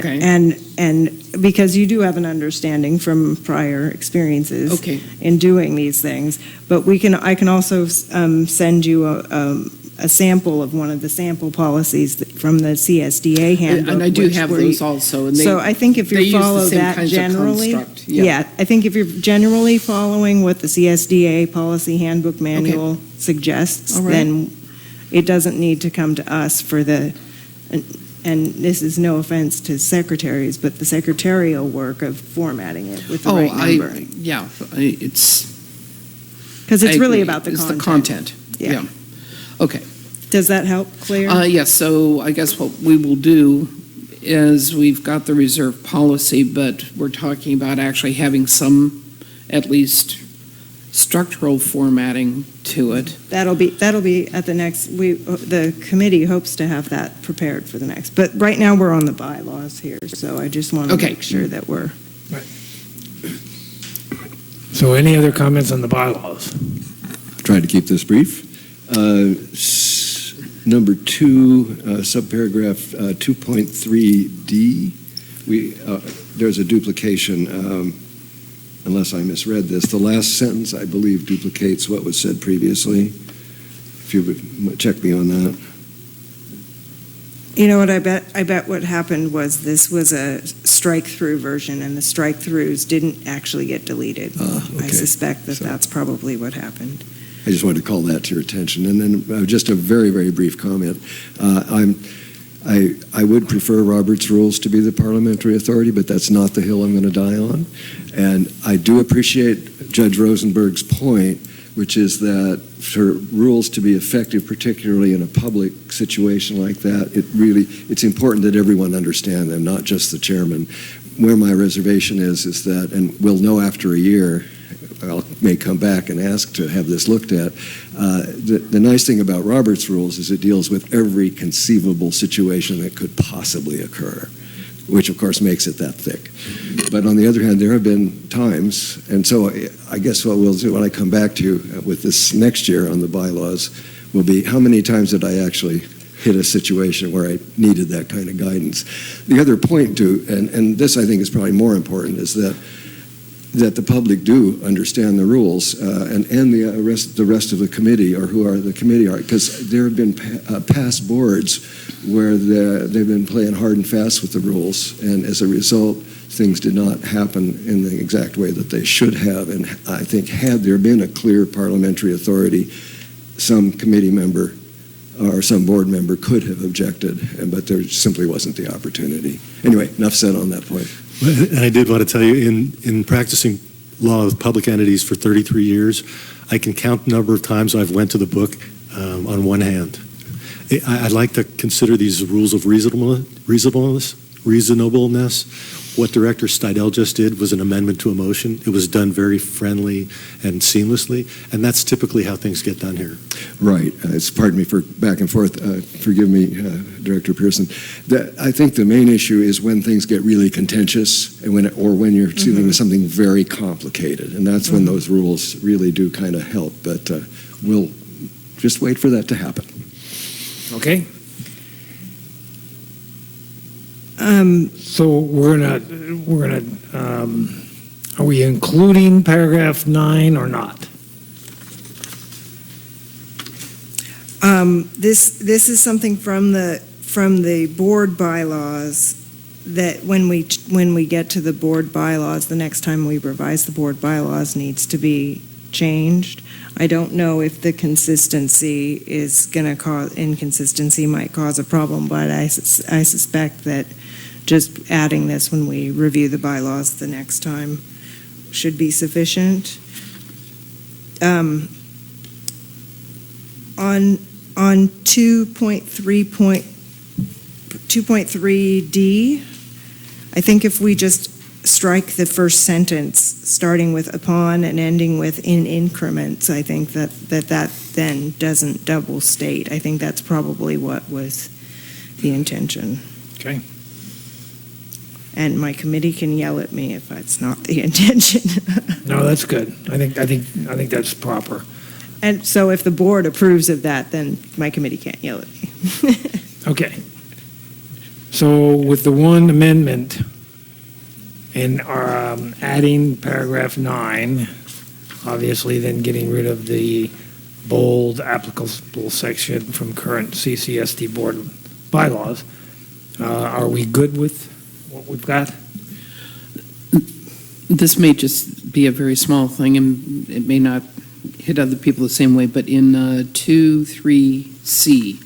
and because you do have an understanding from prior experiences in doing these things. But I can also send you a sample of one of the sample policies from the CSDA handbook. And I do have those also. And so I think if you follow that generally, I think if you're generally following what the CSDA policy handbook manual suggests, then it doesn't need to come to us for the, and this is no offense to secretaries, but the secretarial work of formatting it with the right numbering. It's because it's really about the content. It's the content. Yeah. Okay. Does that help clear? Yes. So I guess what we will do is we've got the reserve policy, but we're talking about actually having some, at least, structural formatting to it. That'll be at the next. The committee hopes to have that prepared for the next. But right now we're on the bylaws here, so I just want to make sure that we're. Right. So, any other comments on the bylaws? I'll try to keep this brief. Number 2, subparagraph 2.3D, there's a duplication, unless I misread this. The last sentence, I believe, duplicates what was said previously. If you would check me on that. You know what, I bet what happened was this was a strike-through version, and the strike-throughs didn't actually get deleted. I suspect that's probably what happened. I just wanted to call that to your attention. And then just a very, very brief comment. I would prefer Robert's rules to be the parliamentary authority, but that's not the hill I'm going to die on. And I do appreciate Judge Rosenberg's point, which is that for rules to be effective, particularly in a public situation like that, it's important that everyone understand them, not just the chairman. Where my reservation is that, and we'll know after a year, I'll may come back and ask to have this looked at. The nice thing about Robert's rules is it deals with every conceivable situation that could possibly occur, which of course makes it that thick. But on the other hand, there have been times, and so I guess what we'll do when I come back to you with this next year on the bylaws will be how many times did I actually hit a situation where I needed that kind of guidance. The other point too, and this I think is probably more important, is that the public do understand the rules and the rest of the committee, or who are the committee are, because there have been past boards where they've been playing hard and fast with the rules, and as a result, things did not happen in the exact way that they should have. And I think had there been a clear parliamentary authority, some committee member or some board member could have objected, but there simply wasn't the opportunity. Anyway, enough said on that point. And I did want to tell you, in practicing law with public entities for 33 years, I can count the number of times I've went to the book on one hand. I'd like to consider these rules of reasonableness. What Director Steidel just did was an amendment to a motion. It was done very friendly and seamlessly, and that's typically how things get done here. Right. Pardon me for back and forth. Forgive me, Director Pearson. I think the main issue is when things get really contentious, and when you're dealing with something very complicated, and that's when those rules really do kind of help. But we'll just wait for that to happen. Okay. So are we including paragraph 9 or not? This is something from the board bylaws that when we get to the board bylaws, the next time we revise the board bylaws needs to be changed. I don't know if the consistency is going to cause, inconsistency might cause a problem, but I suspect that just adding this when we review the bylaws the next time should be sufficient. On 2.3D, I think if we just strike the first sentence, starting with upon and ending with in increments, I think that then doesn't double state. I think that's probably what was the intention. Okay. And my committee can yell at me if that's not the intention. No, that's good. I think that's proper. And so if the board approves of that, then my committee can't yell at me. Okay. So with the one amendment in adding paragraph 9, obviously then getting rid of the bold applicable section from current CCSD board bylaws, are we good with what we've got? This may just be a very small thing, and it may not hit other people the same way, but in 2.3C,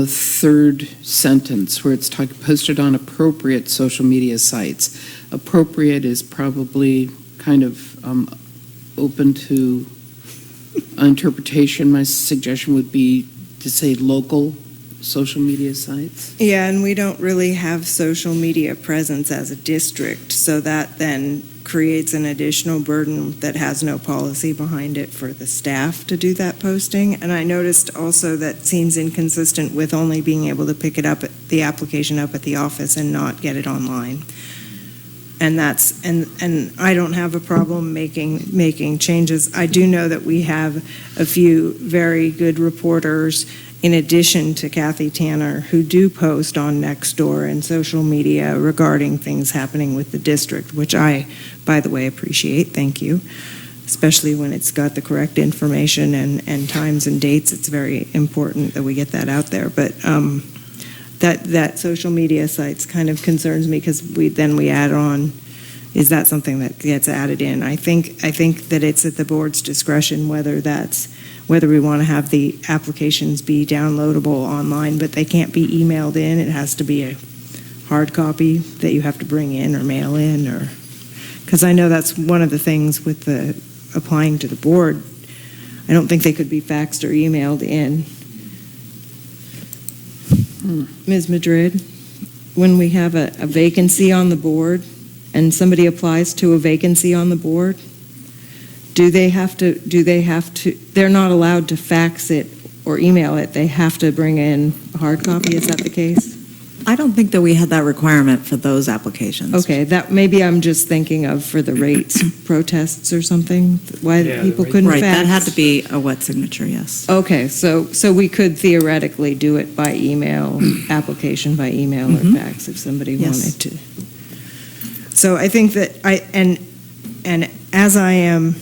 third sentence, where it's posted on appropriate social media sites. Appropriate is probably kind of open to interpretation. My suggestion would be to say local social media sites. Yeah, and we don't really have social media presence as a district, so that then creates an additional burden that has no policy behind it for the staff to do that posting. And I noticed also that seems inconsistent with only being able to pick it up, the application up at the office and not get it online. And that's and I don't have a problem making changes. I do know that we have a few very good reporters in addition to Kathy Tanner, who do post on Nextdoor and social media regarding things happening with the district, which I, by the way, appreciate. Thank you. Especially when it's got the correct information and times and dates. It's very important that we get that out there. But that social media sites kind of concerns me, because we add on, is that something that gets added in? I think that it's at the board's discretion whether we want to have the applications be downloadable online, but they can't be emailed in. It has to be a hard copy that you have to bring in or mail in, or because I know that's one of the things with the applying to the board. I don't think they could be faxed or emailed in. Ms. Madrid, when we have a vacancy on the board and somebody applies to a vacancy on the board, do they have to, they're not allowed to fax it or email it, they have to bring in a hard copy, is that the case? I don't think that we had that requirement for those applications. Okay, that, maybe I'm just thinking of for the rates protests or something, why Yeah, people the couldn't Right, fax? that had to be a wet signature, yes. Okay, so we could theoretically do it by email, application by email or Mhm. fax if somebody Yes. wanted to. So I think that and as I am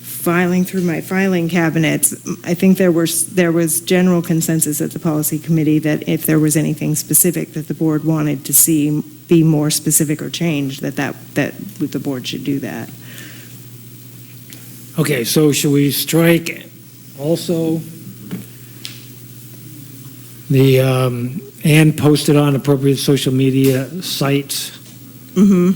filing through my filing cabinets, I think there was general consensus at the policy committee that if there was anything specific that the board wanted to see be more specific or changed, that the board should do that. Okay, so should we strike also the, and post it on appropriate social media sites? Mm-hmm.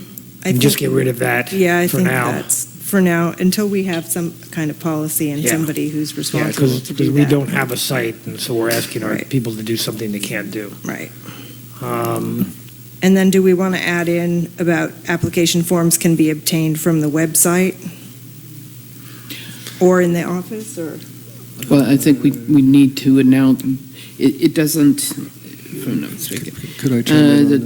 And just get rid of that Yeah, I for think now? that's, for now, until we have some kind of policy and Yeah. somebody who's Yeah, responsible to do we that. don't have a site, and so we're asking our Right. people to do something they can't do. Right. And then do we want to add in about application forms can be obtained from the website or in the office, or? Well, I think we need to announce, it doesn't, if I'm not mistaken, Could I turn that on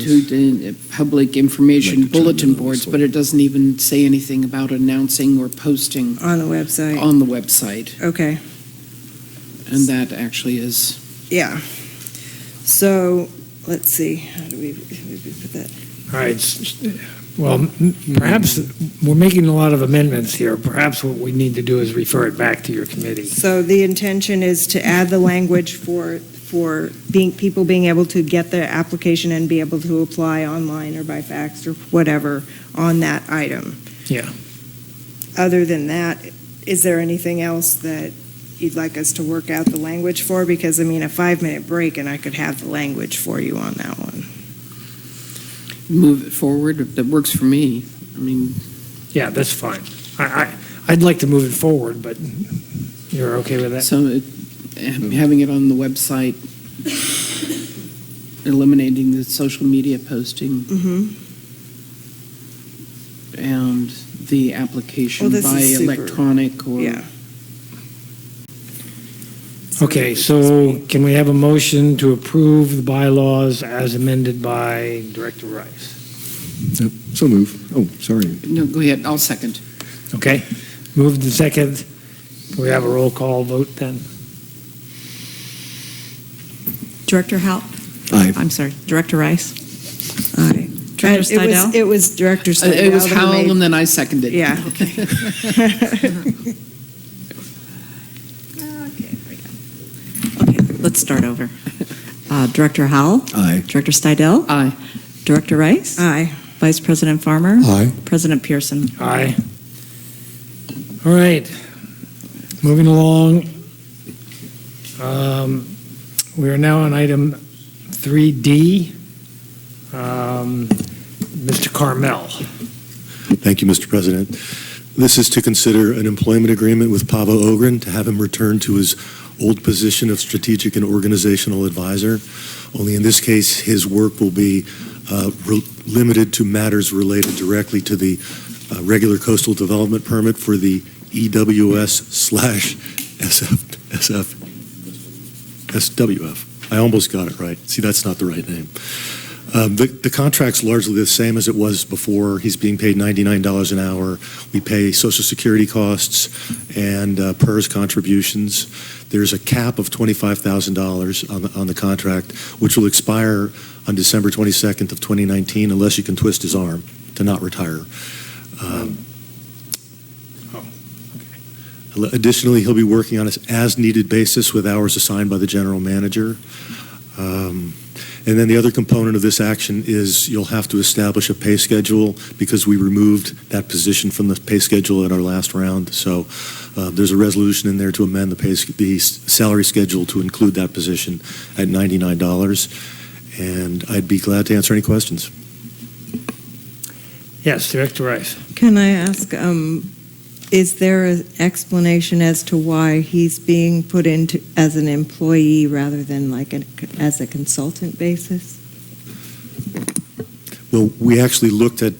the public information Like to turn bulletin that on boards, so- but it doesn't even say anything about announcing or posting On the website? on the website. Okay, And that actually is, yeah. So, let's see, how do we put that? All right, well, perhaps, we're making a lot of amendments here. Perhaps what we need to do is refer it back to your committee. So the intention is to add the language for people being able to get their application and be able to apply online or by fax or whatever on that item. Yeah. Other than that, is there anything else that you'd like us to work out the language for? Because, I mean, a 5-minute break and I could have the language for you on that one. move it forward, that works for me. I mean, Yeah, that's fine. I'd like to move it forward, but you're okay with that? so having it on the website, eliminating the social media posting Mm-hmm. and the application Well, this by is super- electronic or. Yeah. Okay, so can we have a motion to approve the bylaws as amended by Director Rice? Yep, so move. Oh, sorry. No, go ahead, I'll second. Okay, moved and second. Can we have a roll call vote then? Director Hal? Aye. I'm sorry, Director Rice? Aye. Director Stidel? It was Director Stidel. It was that Howell made- and then I seconded. Yeah. Okay, let's start over. Director Howell? Aye. Director Stidel? Aye. Director Rice? Aye. Vice President Farmer? Aye. President Pearson? Aye. All right, moving along. We are now on item 3D. Mr. Carmel. Thank you, Mr. President. This is to consider an employment agreement with Pavo Ogren to have him return to his old position of strategic and organizational advisor. Only in this case, his work will be limited to matters related directly to the regular coastal development permit for the EWS/SWF. I almost got it right. See, that's not the right name. The contract's largely the same as it was before. He's being paid $99 an hour. We pay Social Security costs and PERS contributions. There's a cap of $25,000 on the contract, which will expire on December 22nd of 2019, unless you can twist his arm to not retire. Additionally, he'll be working on an as-needed basis with hours assigned by the general manager. And then the other component of this action is you'll have to establish a pay schedule because we removed that position from the pay schedule at our last round. So there's a resolution in there to amend the salary schedule to include that position at $99. And I'd be glad to answer any questions. Yes, Director Rice. Can I ask, is there an explanation as to why he's being put into as an employee rather than as a consultant basis? Well, we actually looked at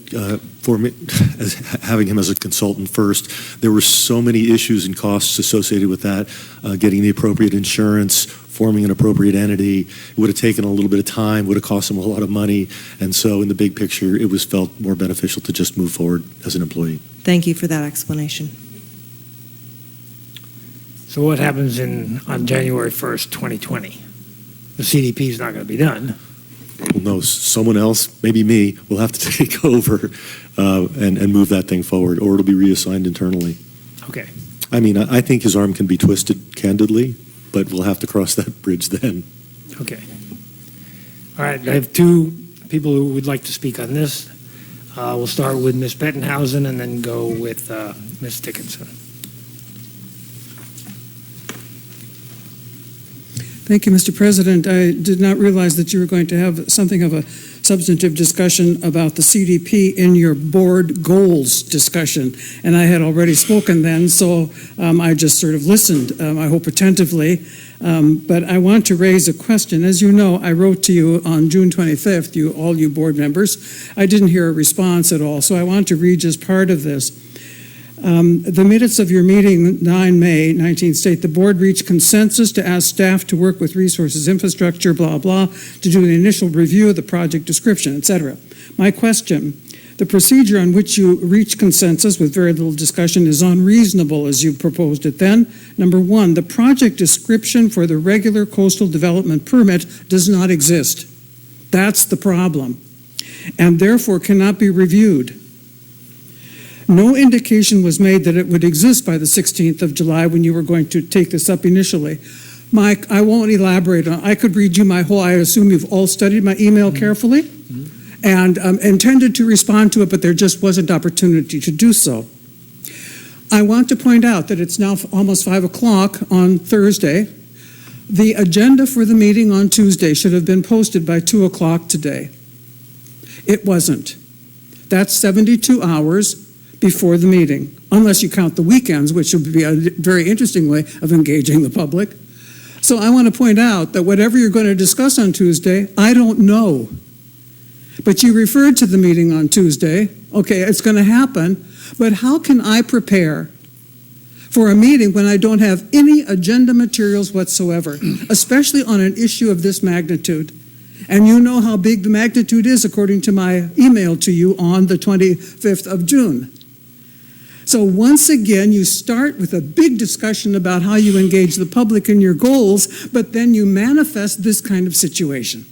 for me, as having him as a consultant first, there were so many issues and costs associated with that, getting the appropriate insurance, forming an appropriate entity. It would have taken a little bit of time, would have cost him a lot of money, and so in the big picture, it was felt more beneficial to just move forward as an employee. Thank you for that explanation. So what happens on January 1st, 2020? The CDP is not going to be done. Well, no, someone else, maybe me, will have to take over and move that thing forward, or it'll be reassigned internally. Okay. I mean, I think his arm can be twisted candidly, but we'll have to cross that bridge then. Okay. All right, I have two people who would like to speak on this. We'll start with Ms. Bettenhausen and then go with Ms. Dickinson. Thank you, Mr. President. I did not realize that you were going to have something of a substantive discussion about the CDP in your board goals discussion, and I had already spoken then, so I just sort of listened, I hope attentively, but I want to raise a question. As you know, I wrote to you on June 25th, all you board members. I didn't hear a response at all, so I want to read just part of this. The minutes of your meeting, 9 May 19 state, the board reached consensus to ask staff to work with resources infrastructure, blah, blah, to do an initial review of the project description, etc. My question, the procedure on which you reached consensus with very little discussion is unreasonable as you proposed it then. Number one, the project description for the regular coastal development permit does not exist. That's the problem, and therefore cannot be reviewed. No indication was made that it would exist by the 16th of July when you were going to take this up initially. Mike, I won't elaborate on, I could read you I assume you've all studied my email carefully and intended to respond to it, but there just wasn't opportunity to do so. I want to point out that it's now almost 5 o'clock on Thursday. The agenda for the meeting on Tuesday should have been posted by 2 o'clock today. It wasn't. That's 72 hours before the meeting, unless you count the weekends, which would be a very interesting way of engaging the public. So I want to point out that whatever you're going to discuss on Tuesday, I don't know. But you referred to the meeting on Tuesday. Okay, it's going to happen, but how can I prepare for a meeting when I don't have any agenda materials whatsoever, especially on an issue of this magnitude? And you know how big the magnitude is according to my email to you on the 25th of June. So once again, you start with a big discussion about how you engage the public in your goals, but then you manifest this kind of situation.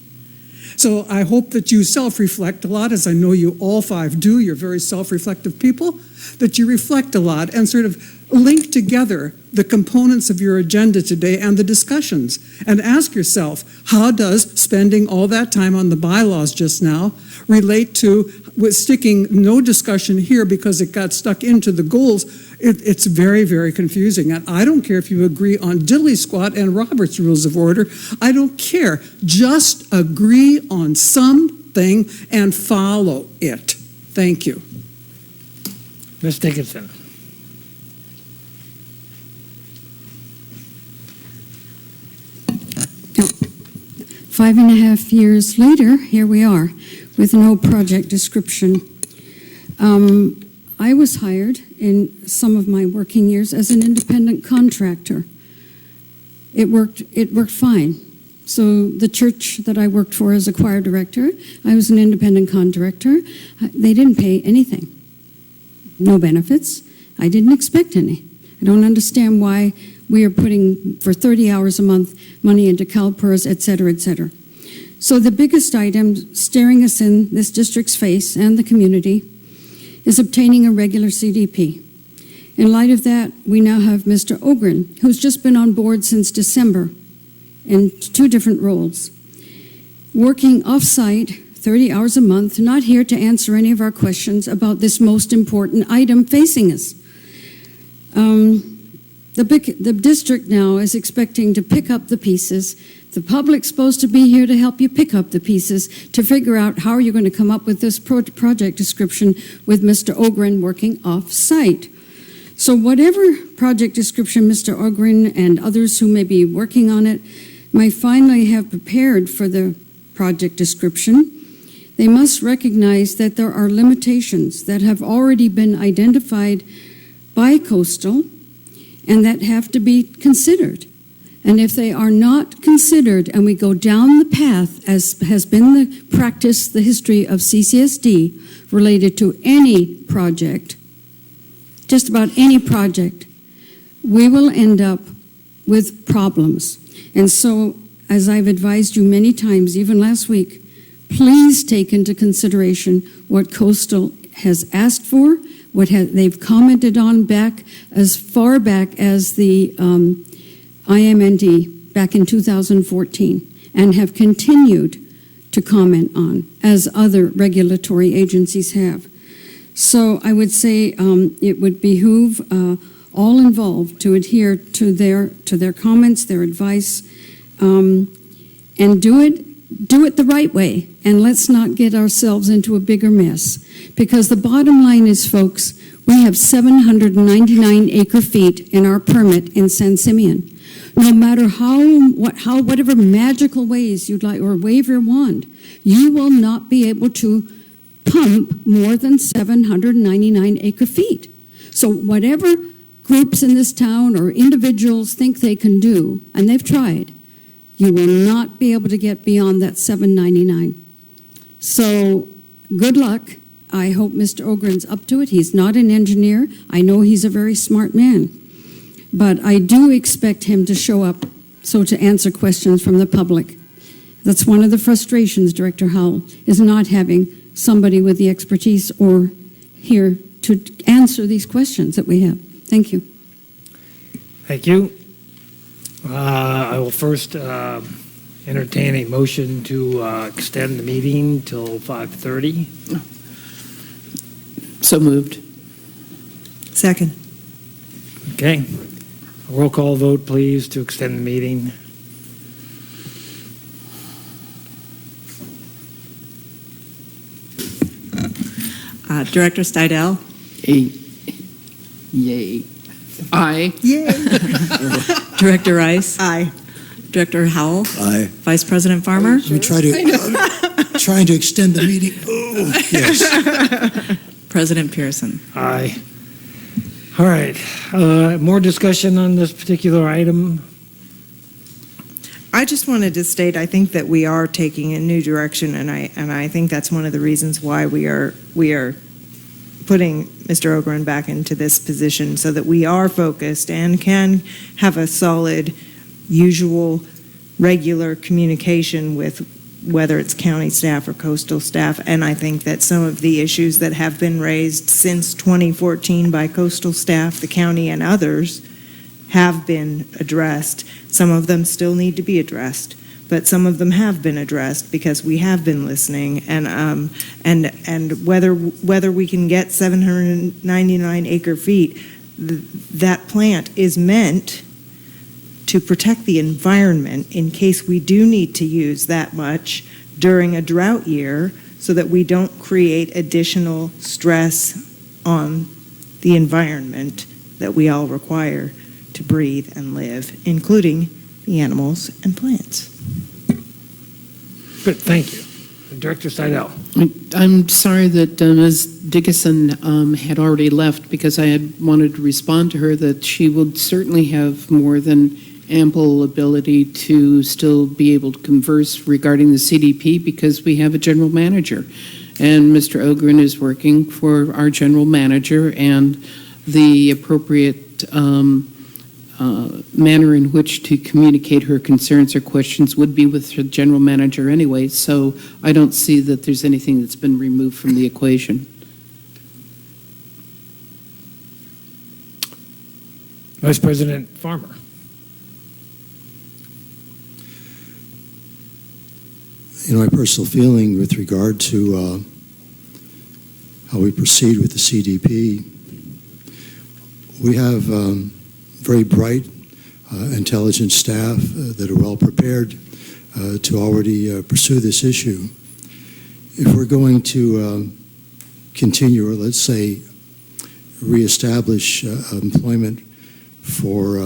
So I hope that you self-reflect a lot, as I know you all five do. You're very self-reflective people, that you reflect a lot and sort of link together the components of your agenda today and the discussions, and ask yourself, how does spending all that time on the bylaws just now relate to with sticking no discussion here because it got stuck into the goals? It's very, very confusing. And I don't care if you agree on diddly squat and Robert's Rules of Order. I don't care. Just agree on something and follow it. Thank you. Ms. Dickinson. Now, 5.5 years later, here we are with no project description. I was hired in some of my working years as an independent contractor. It worked fine. So the church that I worked for as a choir director, I was an independent contractor. They didn't pay anything. No benefits. I didn't expect any. I don't understand why we are putting, for 30 hours a month, money into CalPERS, et cetera, et cetera. So the biggest item staring us in this district's face and the community is obtaining a regular CDP. In light of that, we now have Mr. Ogren, who's just been on board since December in 2 different roles, working off-site 30 hours a month, not here to answer any of our questions about this most important item facing us. The district now is expecting to pick up the pieces. The public's supposed to be here to help you pick up the pieces to figure out how you're going to come up with this project description with Mr. Ogren working off-site. So whatever project description Mr. Ogren and others who may be working on it might finally have prepared for the project description, They must recognize that there are limitations that have already been identified by Coastal and that have to be considered. And if they are not considered and we go down the path, as has been the practice, the history of CCSD related to any project, just about any project, we will end up with problems. And so, as I've advised you many times, even last week, please take into consideration what Coastal has asked for, what they've commented on back as far back as the IMND back in 2014, and have continued to comment on, as other regulatory agencies have. So I would say it would behoove all involved to adhere to their comments, their advice, and do it the right way. And let's not get ourselves into a bigger mess. Because the bottom line is, folks, we have 799 acre-feet in our permit in San Simeon. No matter whatever magical ways you'd like, or wave your wand, you will not be able to pump more than 799 acre-feet. So whatever groups in this town or individuals think they can do, and they've tried, you will not be able to get beyond that 799. So good luck. I hope Mr. Ogren's up to it. He's not an engineer. I know he's a very smart man. But I do expect him to show up to answer questions from the public. That's one of the frustrations, Director Howell, is not having somebody with the expertise or here to answer these questions that we have. Thank you. Thank you. I will first entertain a motion to extend the meeting till 5:30. So moved. Second. Okay. A roll call vote, please, to extend the meeting. Director Stidel? Yay. Aye. Yay. Director Rice? Aye. Director Howell? Aye. Vice President Farmer? Let me try to trying to extend the meeting. Oh, yes. President Pearson? Aye. All right. More discussion on this particular item? I just wanted to state, I think that we are taking a new direction, and I think that's one of the reasons why we are putting Mr. Ogren back into this position, so that we are focused and can have a solid, usual, regular communication with whether it's county staff or coastal staff. And I think that some of the issues that have been raised since 2014 by coastal staff, the county, and others have been addressed. Some of them still need to be addressed, but some of them have been addressed because we have been listening. And whether we can get 799 acre feet, that plant is meant to protect the environment in case we do need to use that much during a drought year, so that we don't create additional stress on the environment that we all require to breathe and live, including the animals and plants. Good, thank you. Director Seidel. I'm sorry that Ms. Dickinson had already left, because I had wanted to respond to her that she would certainly have more than ample ability to still be able to converse regarding the CDP, because we have a general manager. And Mr. Ogren is working for our general manager, and the appropriate manner in which to communicate her concerns or questions would be with her general manager anyway. So I don't see that there's anything that's been removed from the equation. Vice President Farmer. You know, my personal feeling with regard to how we proceed with the CDP, we have very bright, intelligent staff that are well prepared to already pursue this issue. If we're going to continue, or let's say reestablish employment for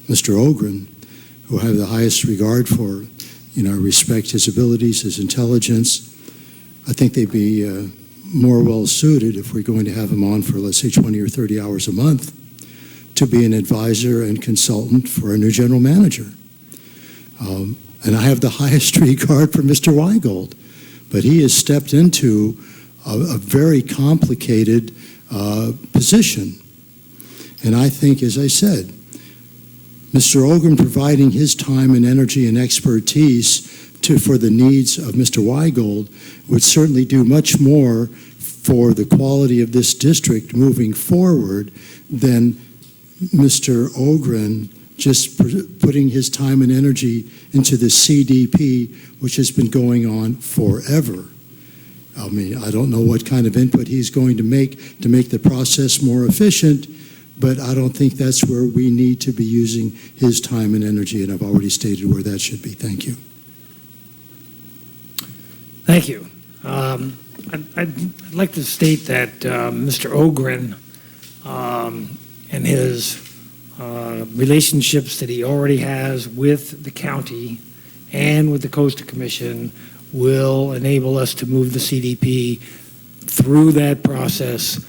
Mr. Ogren, who I have the highest regard for, respect his abilities, his intelligence, I think they'd be more well suited if we're going to have them on for, let's say, 20 or 30 hours a month to be an advisor and consultant for a new general manager. And I have the highest regard for Mr. Weigold, but he has stepped into a very complicated position. And I think, as I said, Mr. Ogren providing his time and energy and expertise for the needs of Mr. Weigold would certainly do much more for the quality of this district moving forward than Mr. Ogren just putting his time and energy into the CDP, which has been going on forever. I mean, I don't know what kind of input he's going to make the process more efficient, but I don't think that's where we need to be using his time and energy, and I've already stated where that should be. Thank you. Thank you. I'd like to state that Mr. Ogren and his relationships that he already has with the county and with the Coastal Commission will enable us to move the CDP through that process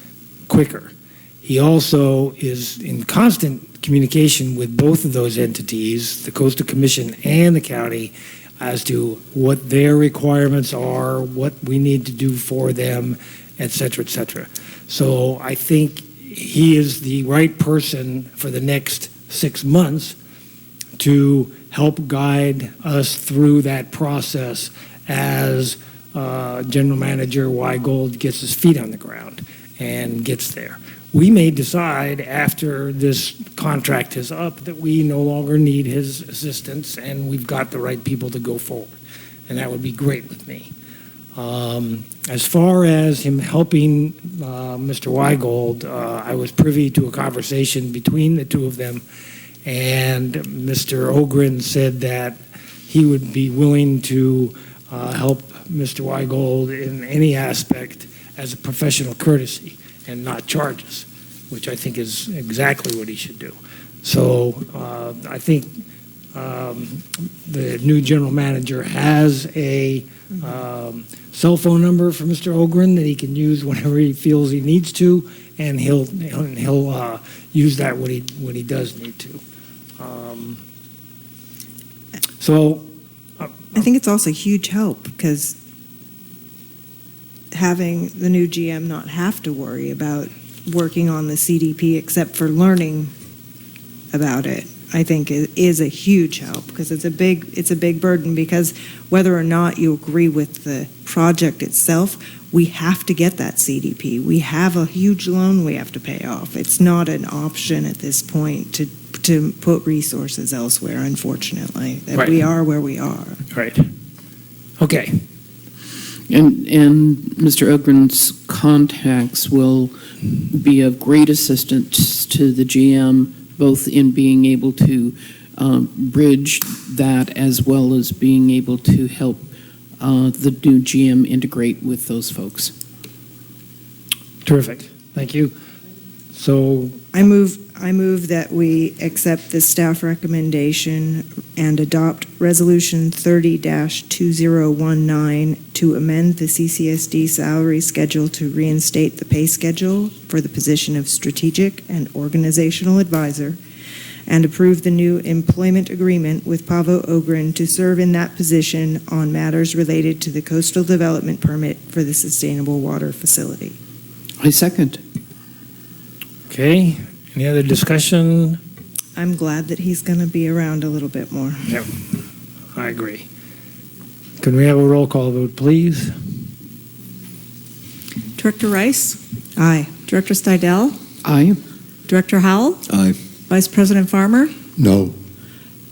quicker. He also is in constant communication with both of those entities, the Coastal Commission and the county, as to what their requirements are, what we need to do for them, et cetera, et cetera. So I think he is the right person for the next 6 months to help guide us through that process as General Manager Weigold gets his feet on the ground and gets there. We may decide after this contract is up that we no longer need his assistance and we've got the right people to go forward. And that would be great with me. As far as him helping Mr. Weigold, I was privy to a conversation between the two of them, and Mr. Ogren said that he would be willing to help Mr. Weigold in any aspect as a professional courtesy and not charges, which I think is exactly what he should do. So I think the new general manager has a cell phone number for Mr. Ogren that he can use whenever he feels he needs to, and he'll use that when he does need to. I think it's also a huge help because having the new GM not have to worry about working on the CDP except for learning about it, I think is a huge help because it's a big burden, because whether or not you agree with the project itself, we have to get that CDP. We have a huge loan we have to pay off. It's not an option at this point to put resources elsewhere, unfortunately. That Right. We are where we are. Right. Okay. And Mr. Ogren's contacts will be of great assistance to the GM, both in being able to bridge that as well as being able to help the new GM integrate with those folks. Terrific. Thank you. So I move that we accept the staff recommendation and adopt Resolution 30-2019 to amend the CCSD salary schedule to reinstate the pay schedule for the position of Strategic and Organizational Advisor, and approve the new employment agreement with Pavo Ogren to serve in that position on matters related to the coastal development permit for the sustainable water facility. I second. Okay. Any other discussion? I'm glad that he's going to be around a little bit more. Yep. I agree. Can we have a roll call vote, please? Director Rice? Aye. Director Stidel? Aye. Director Howell? Aye. Vice President Farmer? No.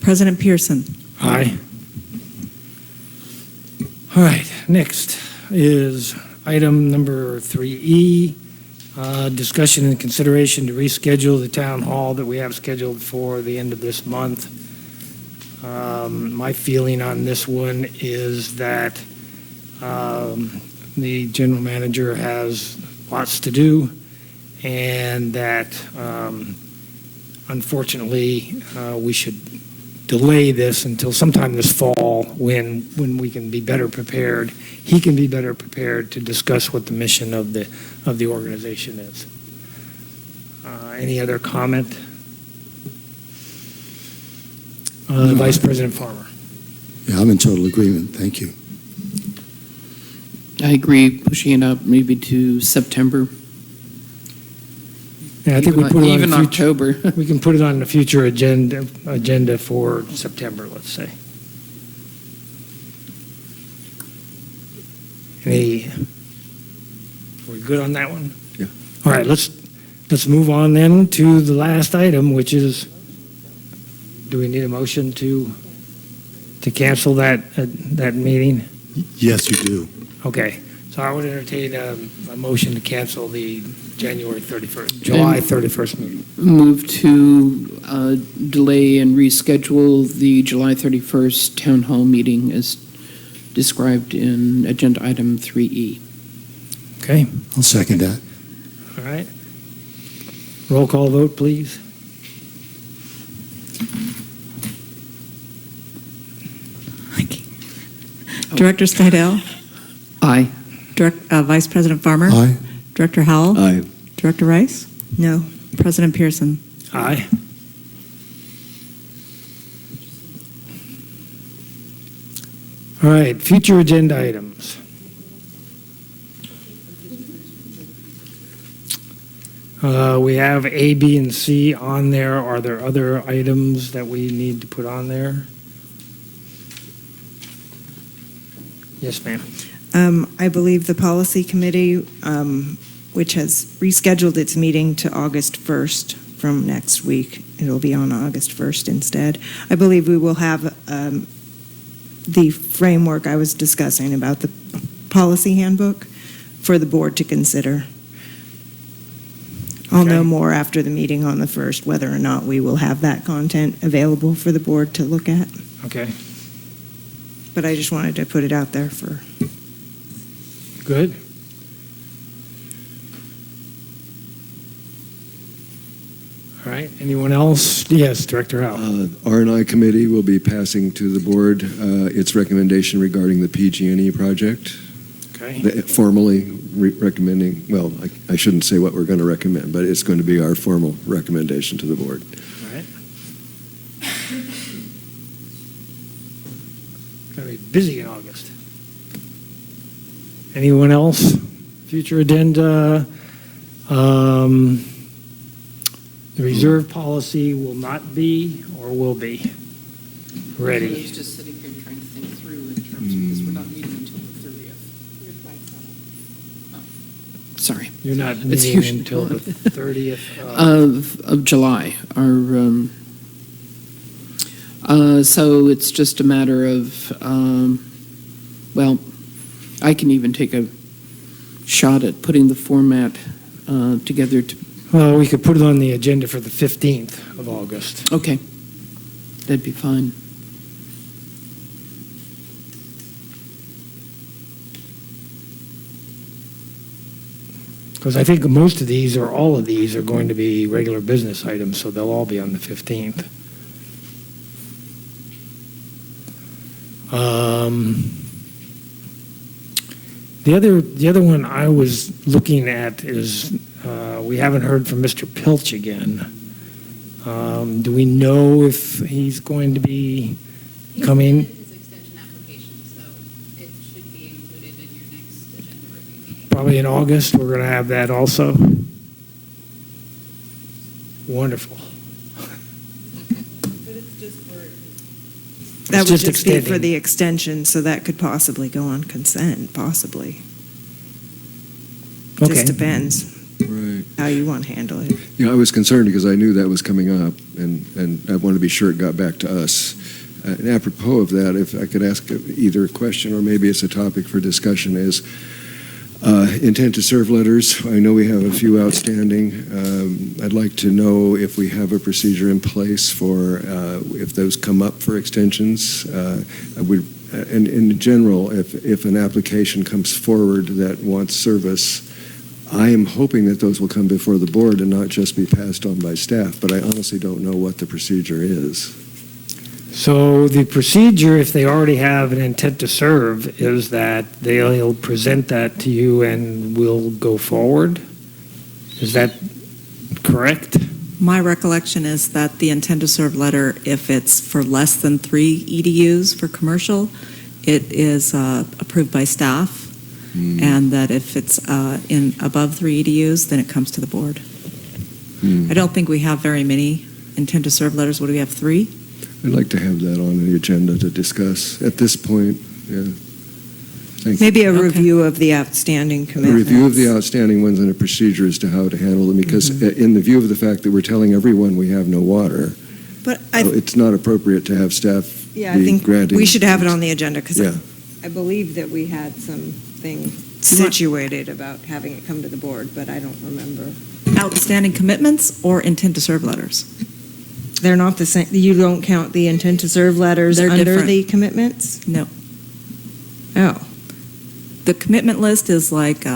President Pearson? Aye. All right. Next is item number 3E. Discussion and consideration to reschedule the town hall that we have scheduled for the end of this month. My feeling on this one is that the general manager has lots to do, and that unfortunately we should delay this until sometime this fall when we can be better prepared. He can be better prepared to discuss what the mission of the organization is. Any other comment? Vice President Farmer. Yeah, I'm in total agreement. Thank you. I agree, pushing it up maybe to September. Yeah, I think we put it even on the future, October. we can put it on the future agenda for September, let's say. Are we good on that one? Yeah. All right, let's move on then to the last item, which is, do we need a motion to cancel that meeting? Yes, you do. Okay, so I would entertain a motion to cancel the July 31st meeting. Move to delay and reschedule the July 31st Town Hall meeting as described in Agenda Item 3E. Okay, I'll second that. all right. Roll call vote, please. Director Stidel? Aye. Vice President Farmer? Aye. Director Howell? Aye. Director Rice? No. President Pearson? Aye. All right, future agenda items. We have A, B, and C on there. Are there other items that we need to put on there? Yes, ma'am. I believe the policy committee, which has rescheduled its meeting to August 1st from next week, it'll be on August 1st instead. I believe we will have the framework I was discussing about the policy handbook for the board to consider. I'll know more after the meeting on the 1st, whether or not we will have that content available for the board to look at. Okay, But I just wanted to put it out there for. good. All right, anyone else? Yes, Director Howe. R&I committee will be passing to the board its recommendation regarding the PG&E project. Okay. Formally recommending, well, I shouldn't say what we're going to recommend, but it's going to be our formal recommendation to the board. All right. Going to be busy in August. Anyone else? Future agenda. The reserve policy will not be or will be I ready. was just sitting here trying to think through in terms of, because we're not meeting until the 30th. Oh, sorry. You're not It's meeting usually until the 30th of July. So it's just a matter of, well, I can even take a shot at putting the format together. Well, we could put it on the agenda for the 15th of August. Okay, that'd be fine. Because I think most of these, or all of these, are going to be regular business items, so they'll all be on the 15th. The other one I was looking at is we haven't heard from Mr. Pilch again. Do we know if he's going to be coming? His extension application, so it should be included in your next agenda review meeting. Probably in August, we're going to have that also. Wonderful. That It's would just just be for extending. the extension, so that could possibly go on consent, possibly. Okay. Just depends Right. how you want to handle it. Yeah, I was concerned because I knew that was coming up, and I wanted to be sure it got back to us. And apropos of that, if I could ask either a question or maybe it's a topic for discussion, is intent to serve letters. I know we have a few outstanding. I'd like to know if we have a procedure in place for if those come up for extensions. And in general, if an application comes forward that wants service, I am hoping that those will come before the board and not just be passed on by staff, but I honestly don't know what the procedure is. So the procedure, if they already have an intent to serve, is that they'll present that to you and we'll go forward? Is that correct? My recollection is that the intent to serve letter, if it's for less than 3 EDUs for commercial, it is approved by staff, and that if it's in above 3 EDUs, then it comes to the board. I don't think we have very many intent to serve letters. What do we have, 3? I'd like to have that on the agenda to discuss at this point. Yeah. Thank you. Maybe a review of the outstanding A commitments. review of the outstanding ones and a procedure as to how to handle them, because in the view of the fact that we're telling everyone we have no water, But it's not appropriate to have staff Yeah, I be think granting. we should have it on the agenda, because Yeah. I believe that we had something situated about having it come to the board, but I don't remember. Outstanding commitments or intent to serve letters? They're not the same, you don't count the intent to serve letters They're under different. the commitments? No. Oh. The commitment list is like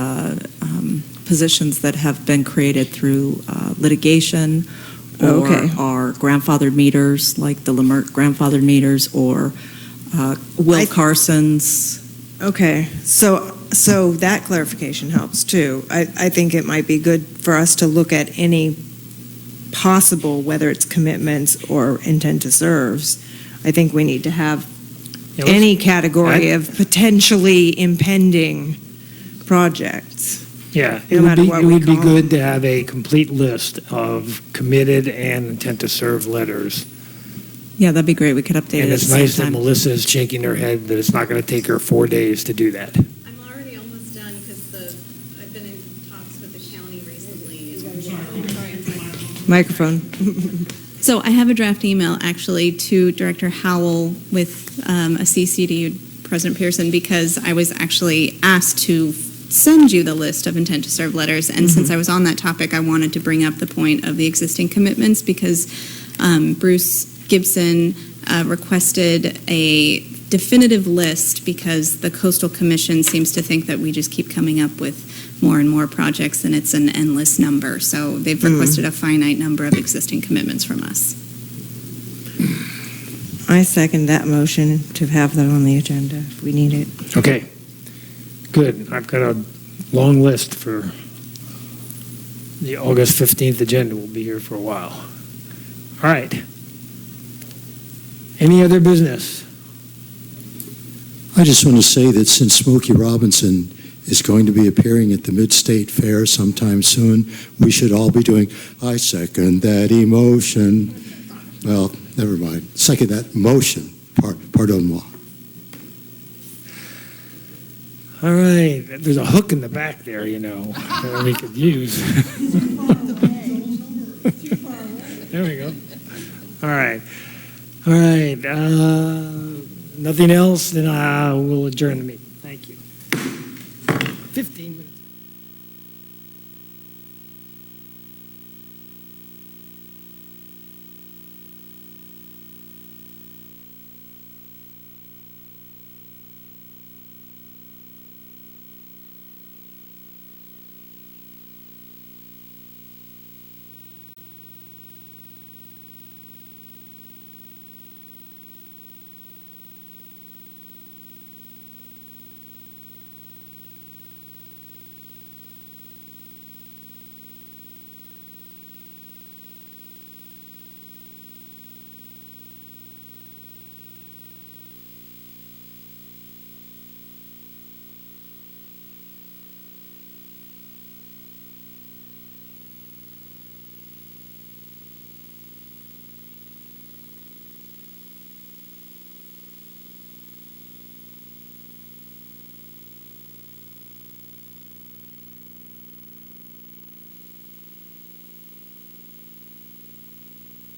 positions that have been created through litigation or Okay. are grandfathered meters, like the Lamert grandfathered meters, or Will Carson's. Okay, so that clarification helps too. I think it might be good for us to look at any possible, whether it's commitments or intent to serves. I think we need to have Yeah, let's- any category of potentially impending projects. Yeah, No it would matter be, what it we would be call good to have a complete list of committed and intent to serve letters. Yeah, that'd be great. We could update And it it's at the nice same that time. Melissa is shaking her head that it's not going to take her 4 days to do that. I'm already almost done because I've been in talks with the county recently. Microphone. So I have a draft email actually to Director Howell with a CC to you, President Pearson, because I was actually asked to send you the list of intent to serve letters. And since I was on that topic, I wanted to bring up the point of the existing commitments because Bruce Gibson requested a definitive list because the Coastal Commission seems to think that we just keep coming up with more and more projects and it's an endless number. So they've requested a finite number of existing commitments from us. I second that motion to have that on the agenda if we need it. Okay, good. I've got a long list for the August 15th agenda. We'll be here for a while. All right. Any other business? I just want to say that since Smokey Robinson is going to be appearing at the Mid-State Fair sometime soon, we should all be doing, I second that emotion. Well, never mind. Second that motion. Pardon moi. All right. There's a hook in the back there, you know, that we could use. There we go. All right. All right. Nothing else, then we'll adjourn the meeting. Thank you. 15 minutes.